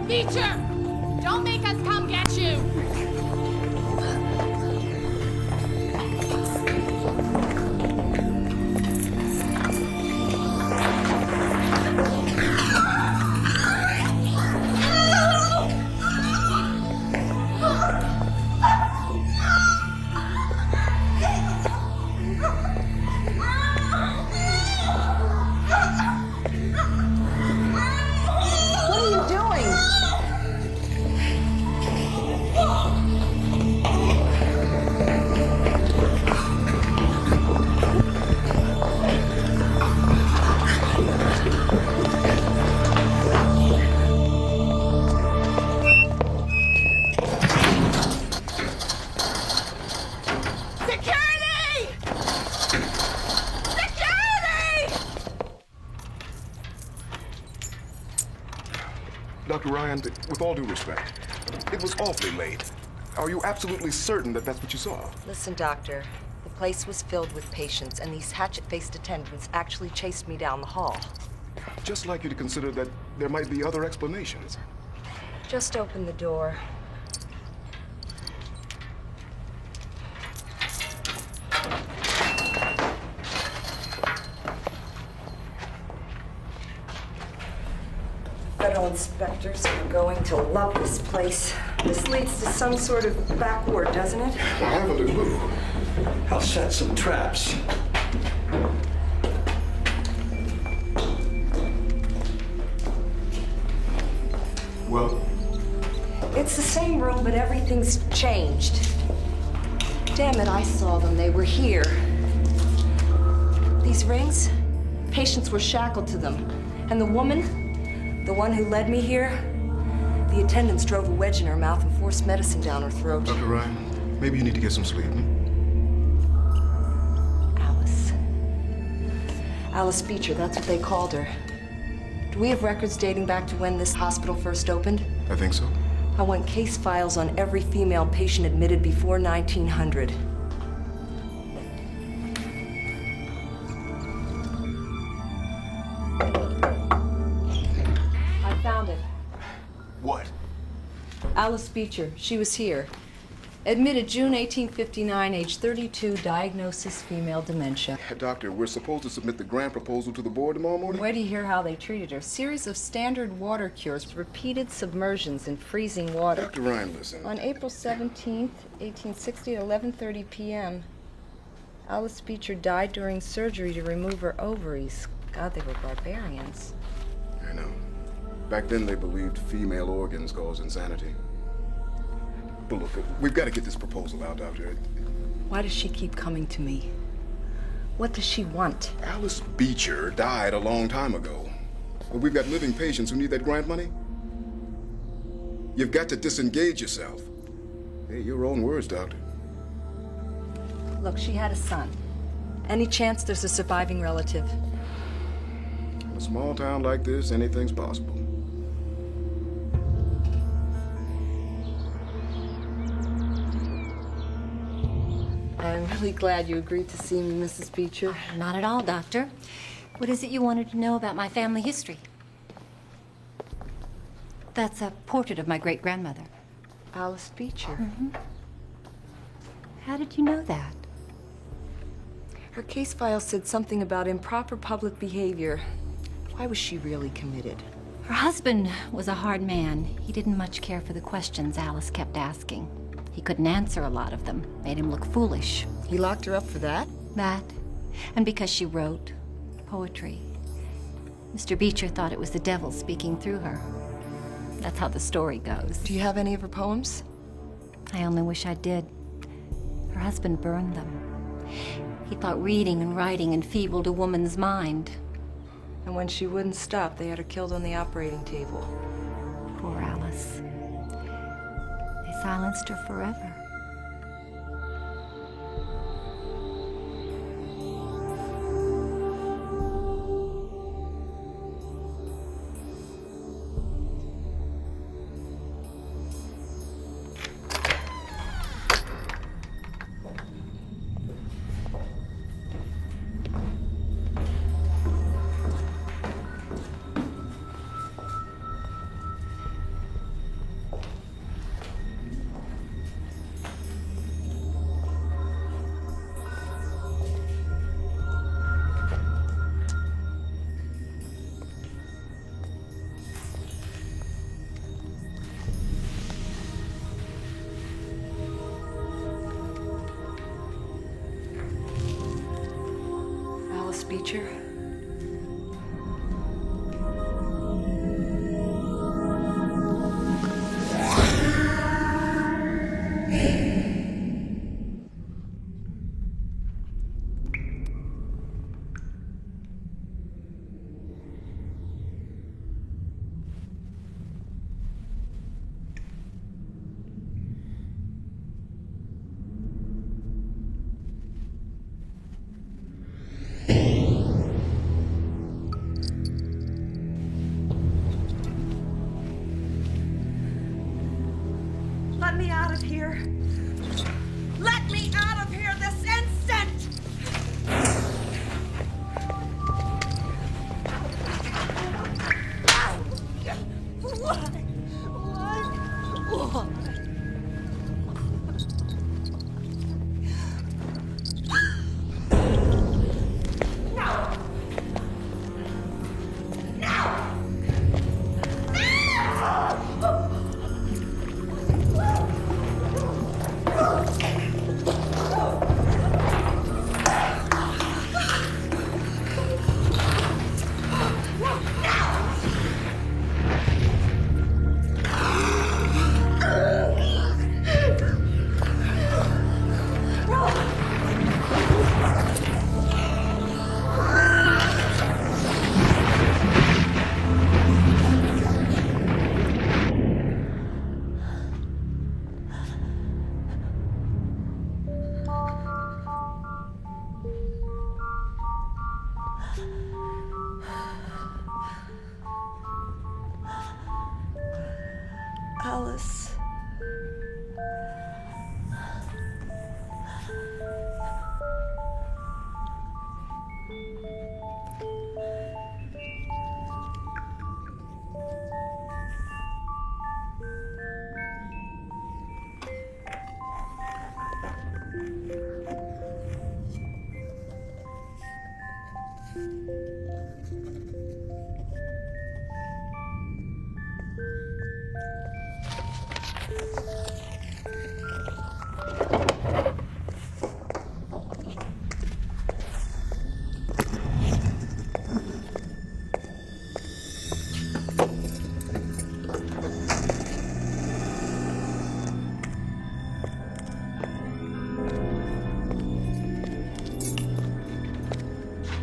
Teacher! Don't make us come get you! Dr. Ryan, with all due respect, it was awfully late. Are you absolutely certain that that's what you saw? Listen, Doctor. The place was filled with patients, and these hatchet-faced attendants actually chased me down the hall. Just like you to consider that there might be other explanations. Just open the door. Federal inspectors are going to love this place. This leads to some sort of back ward, doesn't it? I haven't a clue. I'll set some traps. Well? It's the same room, but everything's changed. Damn it, I saw them. They were here. These rings, Patients were shackled to them. And the woman, the one who led me here, the attendants drove a wedge in her mouth and forced medicine down her throat. Dr. Ryan, maybe you need to get some sleep. Alice Beecher, that's what they called her. Do we have records dating back to when this hospital first opened? I think so. I want case files on every female patient admitted before 1900. I found it. What? Alice Beecher, she was here. Admitted June 1859, age 32, diagnosis female dementia. Doctor, we're supposed to submit the grant proposal to the board tomorrow morning? Wait to hear how they treated her. Series of standard water cures, repeated submersions in freezing water. Dr. Ryan, listen. On April 17th, 1860 at 11:30 p.m., Alice Beecher died during surgery to remove her ovaries. God, they were barbarians. I know. Back then they believed female organs caused insanity. But look, we've got to get this proposal out, Doctor. Why does she keep coming to me? What does she want? Alice Beecher died a long time ago. But we've got living patients who need that grant money. You've got to disengage yourself. Hey, your own words, Doctor. Look, she had a son. Any chance there's a surviving relative? In a small town like this, anything's possible. I'm really glad you agreed to see me, Mrs. Beecher. Not at all, Doctor. What is it you wanted to know about my family history? That's a portrait of my great-grandmother. Alice Beecher. Mm-hmm. How did you know that? Her case file said something about improper public behavior. Why was she really committed? Her husband was a hard man. He didn't much care for the questions Alice kept asking. He couldn't answer a lot of them. Made him look foolish. He locked her up for that? That. And because she wrote poetry. Mr. Beecher thought it was the devil speaking through her. That's how the story goes. Do you have any of her poems? I only wish I did. Her husband burned them. He thought reading and writing enfeebled a woman's mind. And when she wouldn't stop, they had her killed on the operating table. Poor Alice. They silenced her forever. Beecher? Let me out of here. Let me out of here this instant! Why?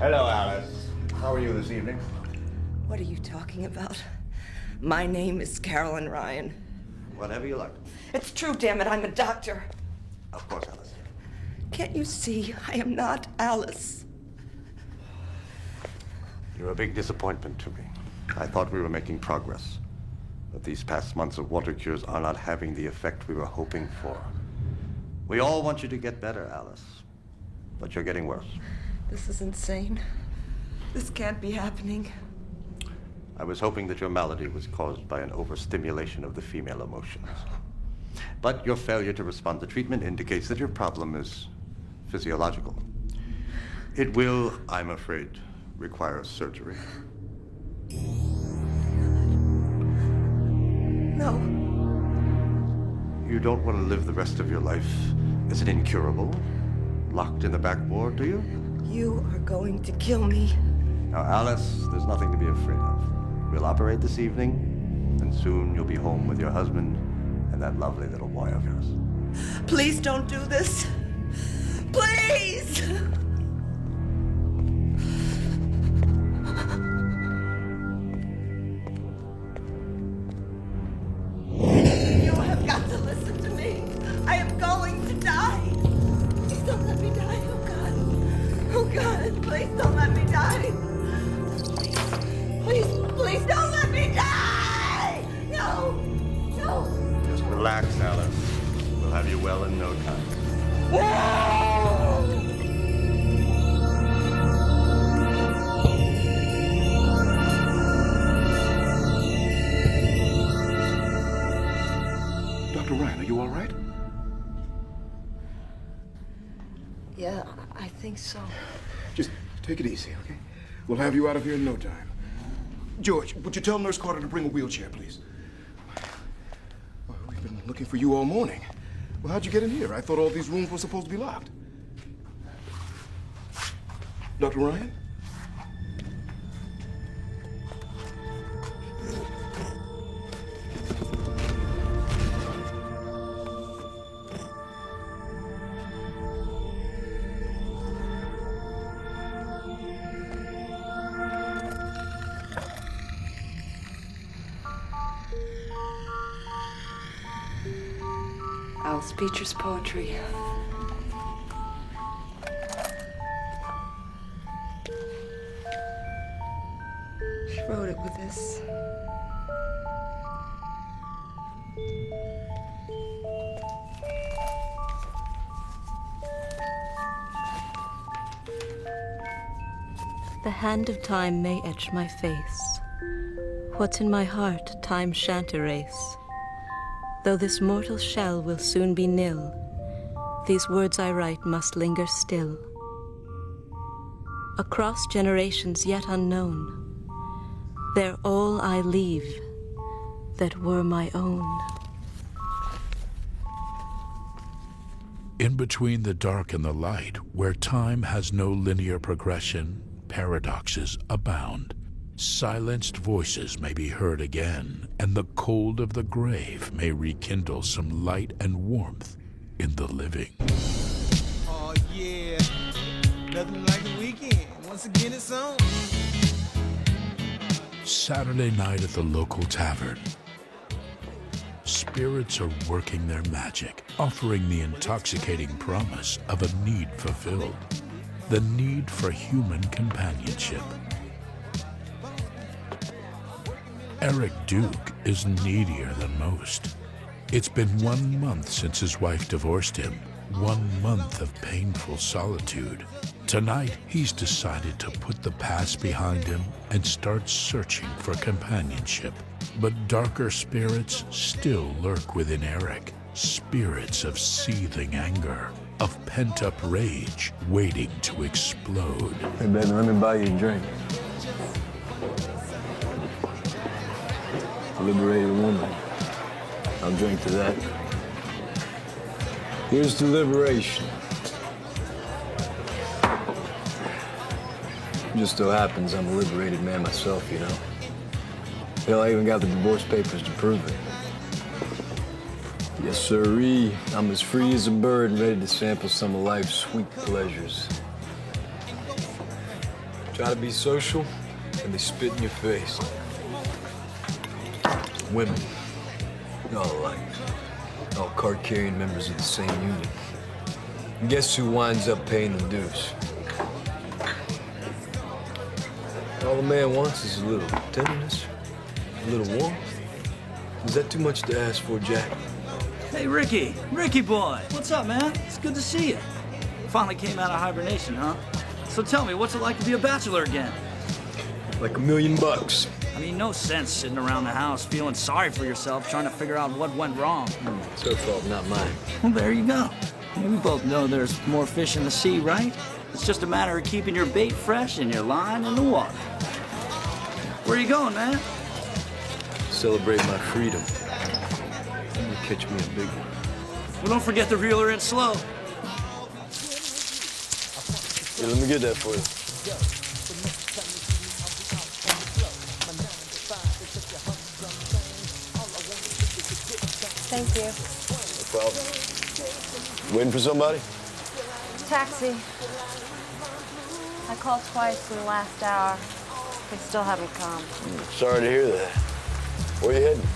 Hello, Alice. How are you this evening? What are you talking about? My name is Carolyn Ryan. Whatever you like. It's true, damn it, I'm a doctor. Of course, Alice. Can't you see I am not Alice? You're a big disappointment to me. I thought we were making progress. But these past months of water cures are not having the effect we were hoping for. We all want you to get better, Alice. But you're getting worse. This is insane. This can't be happening. I was hoping that your malady was caused by an overstimulation of the female emotions. But your failure to respond to treatment indicates that your problem is physiological. It will, I'm afraid, require surgery. No. You don't want to live the rest of your life as an incurable, locked in the back ward, do you? You are going to kill me. Now, Alice, there's nothing to be afraid of. We'll operate this evening, and soon you'll be home with your husband and that lovely little boy of yours. Please don't do this. Please! You have got to listen to me. I am going to die. Please don't let me die. Oh, God. Oh, God. Please don't let me die. Please, please don't let me die! No! No! Just relax, Alice. We'll have you well in no time. Dr. Ryan, are you all right? Yeah, I think so. Just take it easy, okay? We'll have you out of here in no time. George, would you tell Nurse Carter to bring a wheelchair, please? Well, we've been looking for you all morning. Well, how'd you get in here? I thought all these rooms were supposed to be locked. Dr. Ryan? Alice Beecher's poetry. She wrote it with this. The hand of time may etch my face. What's in my heart, time shan't erase. Though this mortal shell will soon be nil, these words I write must linger still. Across generations yet unknown, they're all I leave that were my own. In between the dark and the light, where time has no linear progression, paradoxes abound. Silenced voices may be heard again, and the cold of the grave may rekindle some light and warmth in the living. Oh yeah, nothing like the weekend. Once again it's on. Saturday night at the local tavern. Spirits are working their magic, offering the intoxicating promise of a need fulfilled. The need for human companionship. Eric Duke is needier than most. It's been 1 month since his wife divorced him. 1 month of painful solitude. Tonight, he's decided to put the past behind him and start searching for companionship. But darker spirits still lurk within Eric. Spirits of seething anger, of pent-up rage, waiting to explode. Hey, baby, let me buy you a drink. Liberated woman. I'll drink to that. Here's to liberation. Just so happens I'm a liberated man myself, you know. Hell, I even got the divorce papers to prove it. Yes, sirree. I'm as free as a bird and ready to sample some of life's sweet pleasures. Try to be social, and they spit in your face. Women, all alike. All card-carrying members of the same union. And guess who winds up paying the dues? All a man wants is a little tenderness, a little warmth. Is that too much to ask for, Jack? Hey, Ricky. Ricky boy. What's up, man? It's good to see you. Finally came out of hibernation, huh? So tell me, what's it like to be a bachelor again? Like $1 million. I mean, no sense sitting around the house feeling sorry for yourself, trying to figure out what went wrong. It's her fault, not mine. Well, there you go. We both know there's more fish in the sea, right? It's just a matter of keeping your bait fresh and your line in the water. Where are you going, man? Celebrate my freedom. You catch me a big one. Well, don't forget the reeler in slow. Here, let me get that for you. Thank you. No problem. Waiting for somebody? Taxi. I called twice in the last hour. They still haven't come. Sorry to hear that. Where you heading?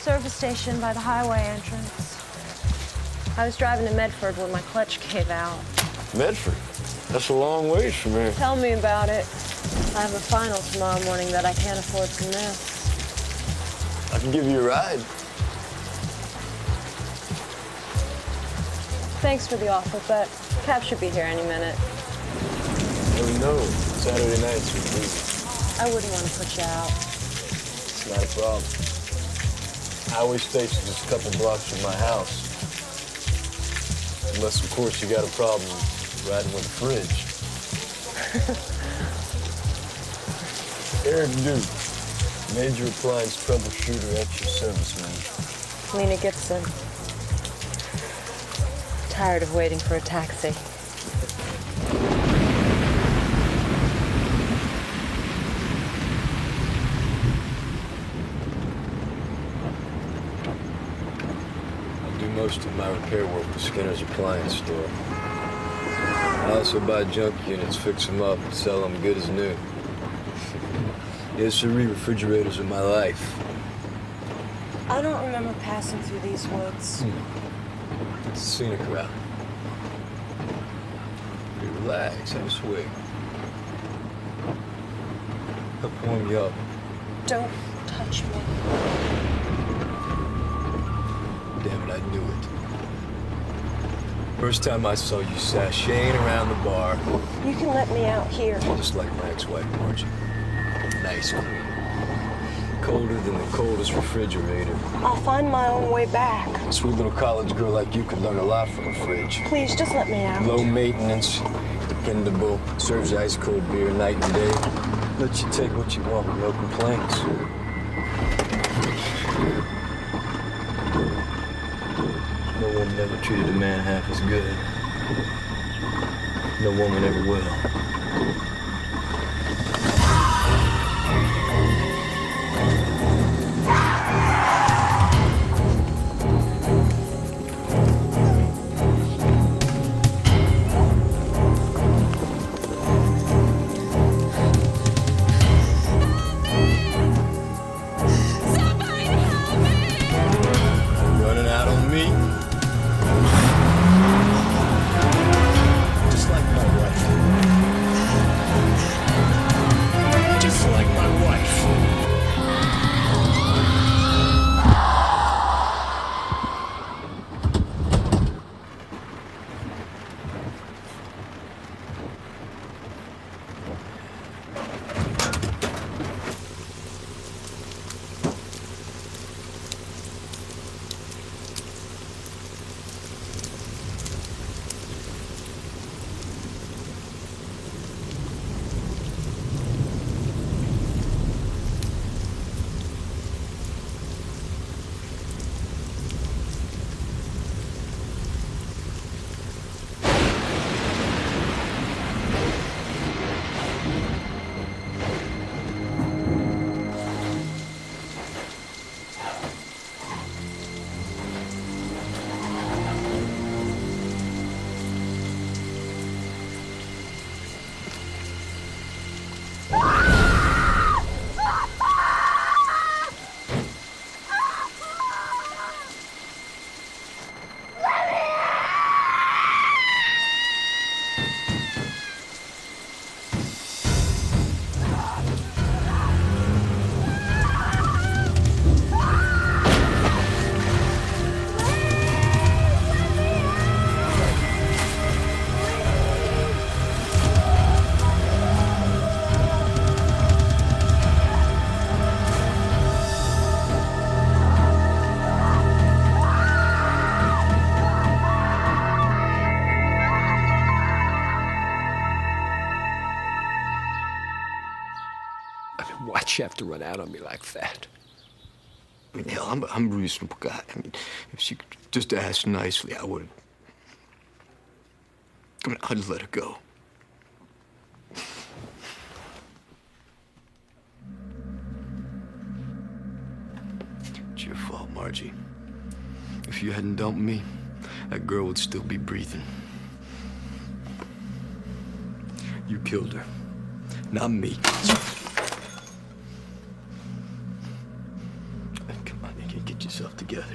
Service station by the highway entrance. I was driving to Medford when my clutch gave out. Medford? That's a long ways from here. Tell me about it. I have a final tomorrow morning that I can't afford to miss. I can give you a ride. Thanks for the offer, but Cap should be here any minute. Oh, no. Saturday nights are busy. I wouldn't want to put you out. It's not a problem. Highway station's just a couple blocks from my house. Unless, of course, you got a problem riding with a fridge. Eric Duke, major appliance troubleshooter at your service, man. Lena Gibson. Tired of waiting for a taxi. Most of my repair work with Skinner's appliance store. I also buy junk units, fix them up, and sell them good as new. Yes, sirree, refrigerators are my life. I don't remember passing through these woods. It's a scenic route. You relax, have a swig. Help warm you up. Don't touch me. Damn it, I knew it. First time I saw you sashaying around the bar. You can let me out here. Just like my ex-wife, Margie. Nice queen. Colder than the coldest refrigerator. I'll find my own way back. A sweet little college girl like you could learn a lot from a fridge. Please, just let me out. Low maintenance, dependable, serves ice cold beer night and day. Let you take what you want with no complaints. No woman ever treated a man half as good. No woman ever will. Running out on me? Just like my wife. Just like my wife. thought you have to run out on me like that? I mean, hell, I'm a reasonable guy. I mean, if she could just ask nicely, I would. I mean, I'd let her go. It's your fault, Margie. If you hadn't dumped me, that girl would still be breathing. You killed her, not me. Come on, you can get yourself together.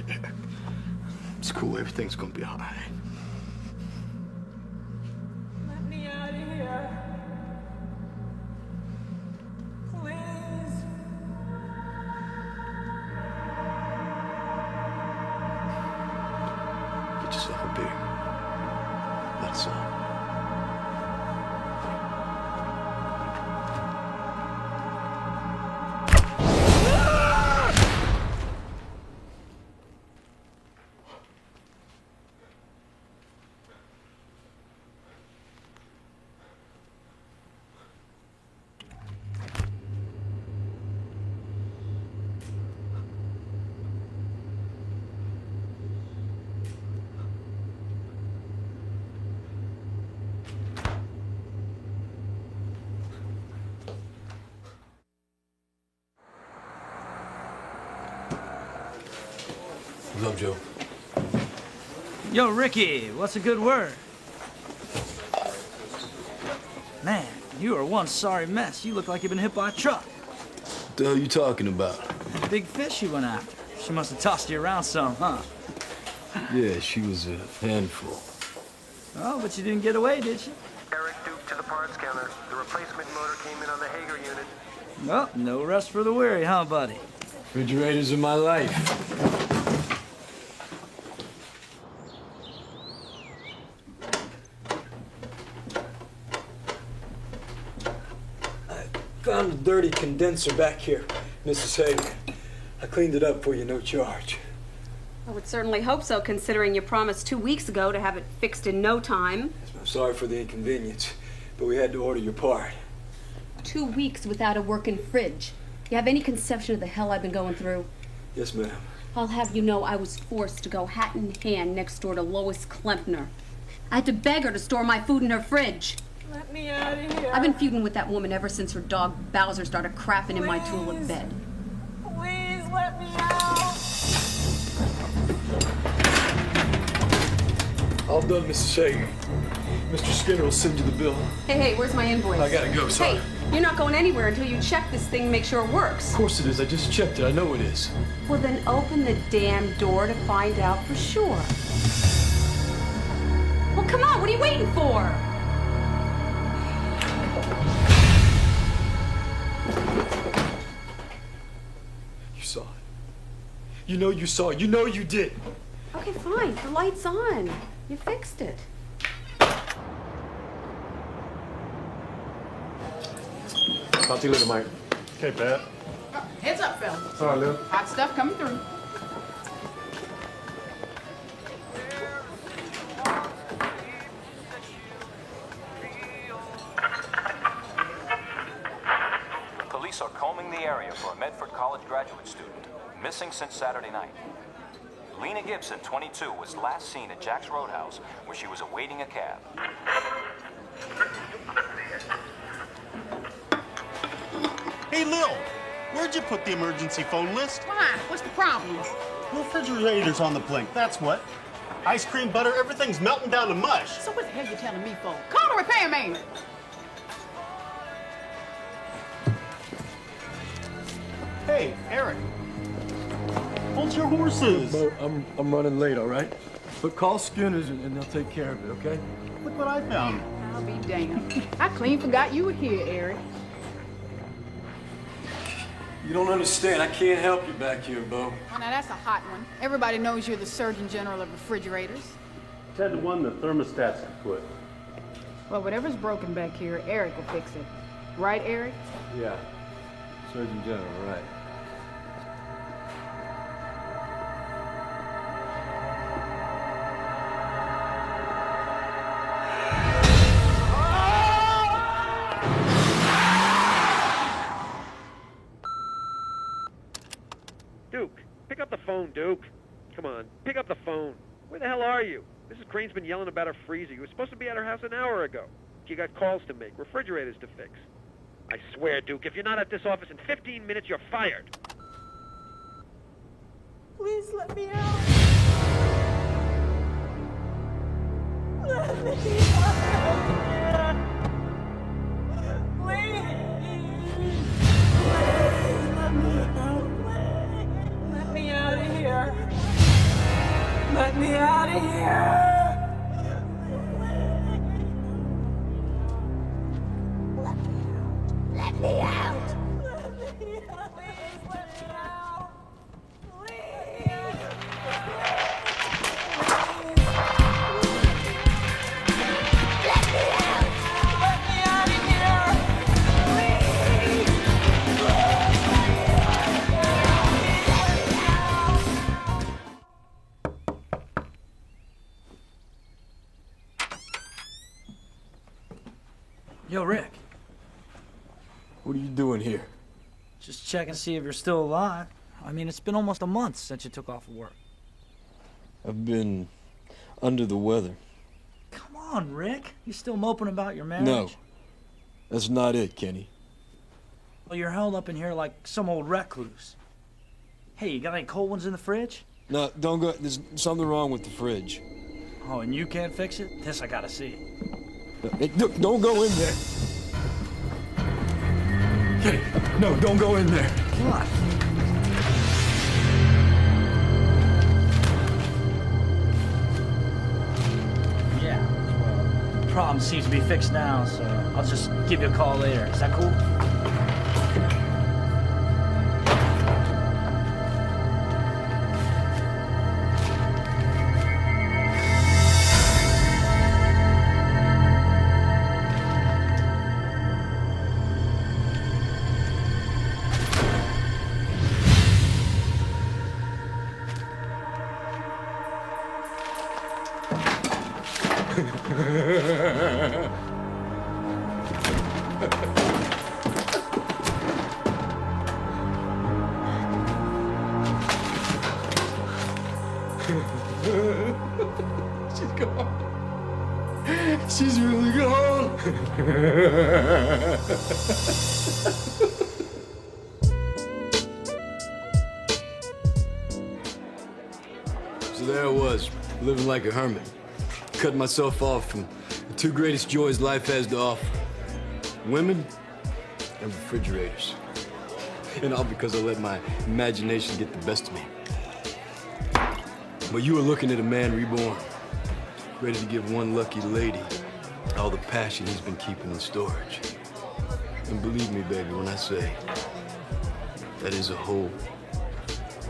It's cool, everything's gonna be all right. Let me out of here. Please. Get yourself a beer. Let us out. What's up, Joe? Yo, Ricky, what's a good word? Man, you are one sorry mess. You look like you've been hit by a truck. What the hell are you talking about? That big fish you went after. She must have tossed you around some, huh? Yeah, she was a handful. Oh, but you didn't get away, did you? Eric Duke to the parts counter. The replacement motor came in on the Hager unit. Well, no rest for the weary, huh, buddy? Refrigerators are my life. Found a dirty condenser back here, Mrs. Hager. I cleaned it up for you, no charge. I would certainly hope so, considering you promised 2 weeks ago to have it fixed in no time. I'm sorry for the inconvenience, but we had to order your part. 2 weeks without a working fridge. You have any conception of the hell I've been going through? Yes, ma'am. I'll have you know I was forced to go hat in hand next door to Lois Klempner. I had to beg her to store my food in her fridge. Let me out of here. I've been feuding with that woman ever since her dog Bowser started crapping in my tulip bed. Please let me out. All done, Mrs. Hager. Mr. Skinner will send you the bill. Hey, where's my invoice? I gotta go, sorry. Hey, you're not going anywhere until you check this thing and make sure it works. Of course it is. I just checked it. I know it is. Well, then open the damn door to find out for sure. Well, come on, what are you waiting for? You saw it. You know you saw it. You know you did. Okay, fine. The light's on. You fixed it. Talk to you later, Mike. Okay, Pat. Heads up, fella. Sorry, Lou. Hot stuff coming through. Police are combing the area for a Medford College graduate student, missing since Saturday night. Lena Gibson, 22, was last seen at Jack's Roadhouse, where she was awaiting a cab. Hey, Lil, where'd you put the emergency phone list? Why? What's the problem? Refrigerator's on the blink, that's what. Ice cream, butter, everything's melting down to mush. So what the hell you telling me for? Call the repairman. Hey, Eric. Hold your horses. Bo, I'm running late, all right? But call Skinner's and they'll take care of it, okay? Look what I found. I'll be damned. I clean forgot you were here, Eric. You don't understand. I can't help you back here, Bo. Well, now that's a hot one. Everybody knows you're the Surgeon General of refrigerators. 10 to 1, the thermostat's kaput. Well, whatever's broken back here, Eric will fix it. Right, Eric? Yeah. Surgeon General, right. Duke. Come on, pick up the phone. Where the hell are you? Mrs. Crane's been yelling about her freezer. You were supposed to be at her house an hour ago. She got calls to make, refrigerators to fix. I swear, Duke, if you're not at this office in 15 minutes, you're fired. Please let me out. Let me out. Please. Please let me out. Let me out of here. Let me out of here. Let me out. Let me out. Please let me out. Please. Let me out. Let me out of here. Please. Yo, Rick. What are you doing here? Just checking to see if you're still alive. I mean, it's been almost a month since you took off of work. I've been under the weather. Come on, Rick. You still moping about your marriage? No, that's not it, Kenny. Well, you're held up in here like some old recluse. Hey, you got any cold ones in the fridge? No, don't go. There's something wrong with the fridge. Oh, and you can't fix it? This I gotta see. Hey, don't go in there. Kenny, no, don't go in there. What? Yeah, well, the problem seems to be fixed now, so I'll just give you a call later. Is that cool? She's gone. She's really gone. So there I was, living like a hermit, cutting myself off from the two greatest joys life has to offer: women and refrigerators. And all because I let my imagination get the best of me. But you were looking at a man reborn, ready to give one lucky lady all the passion he's been keeping in storage. And believe me, baby, when I say that is a whole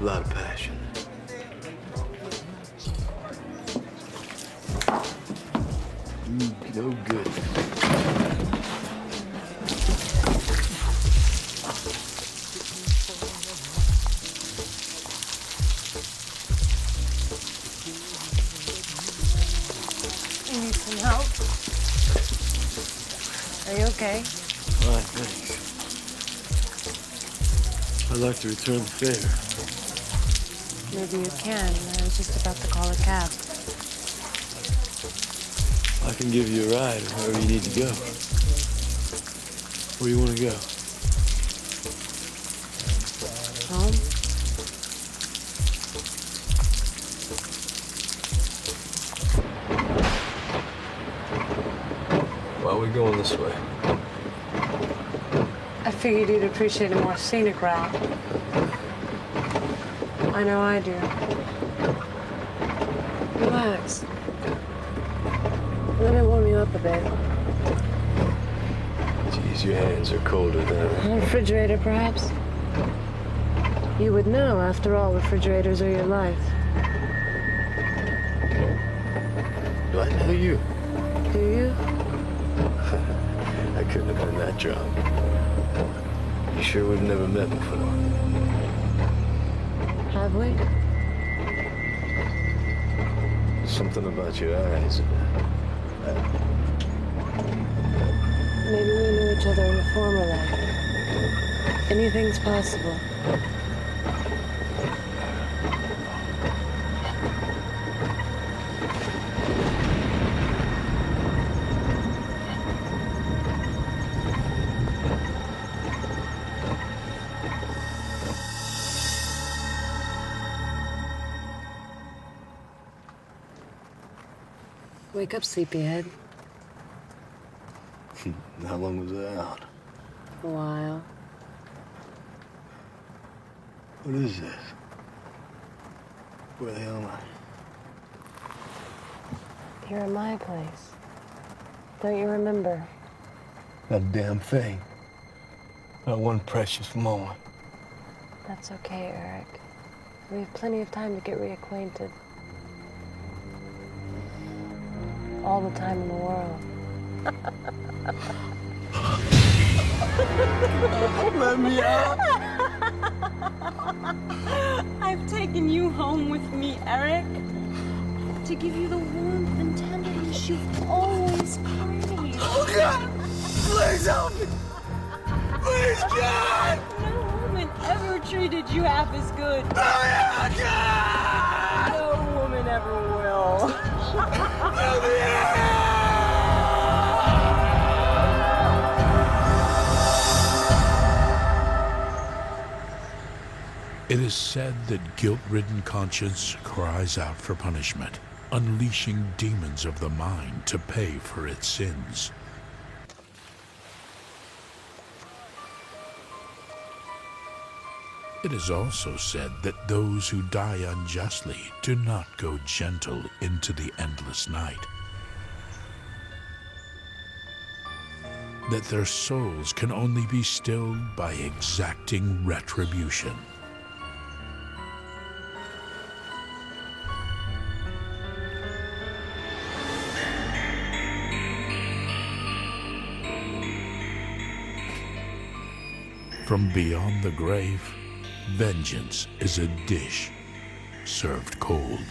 lot of passion. No good. You need some help? Are you okay? Fine, thanks. I'd like to return the favor. Maybe you can. I was just about to call a cab. I can give you a ride wherever you need to go. Where do you want to go? Home? Why are we going this way? I figured you'd appreciate a more scenic route. I know I do. Relax. Let me warm you up a bit. Geez, your hands are colder than ever. A refrigerator, perhaps? You would know. After all, refrigerators are your life. Do I know you? Do you? I couldn't have been that drunk. You sure we've never met before? Have we? There's something about your eyes. Maybe we knew each other in a former life. Anything's possible. Wake up, sleepyhead. How long was I out? A while. What is this? Where the hell am I? You're in my place. Don't you remember? Not a damn thing. Not one precious moment. That's okay, Eric. We have plenty of time to get reacquainted. All the time in the world. Let me out! I've taken you home with me, Eric. To give you the warmth and tenderness you've always craved. Oh, God! Please help me! Please, God! No woman ever treated you half as good. Oh, yeah, God! No woman ever will. Let me out! It is said that guilt-ridden conscience cries out for punishment, unleashing demons of the mind to pay for its sins. It is also said that those who die unjustly do not go gentle into the endless night. That their souls can only be stilled by exacting retribution. From beyond the grave, vengeance is a dish served cold.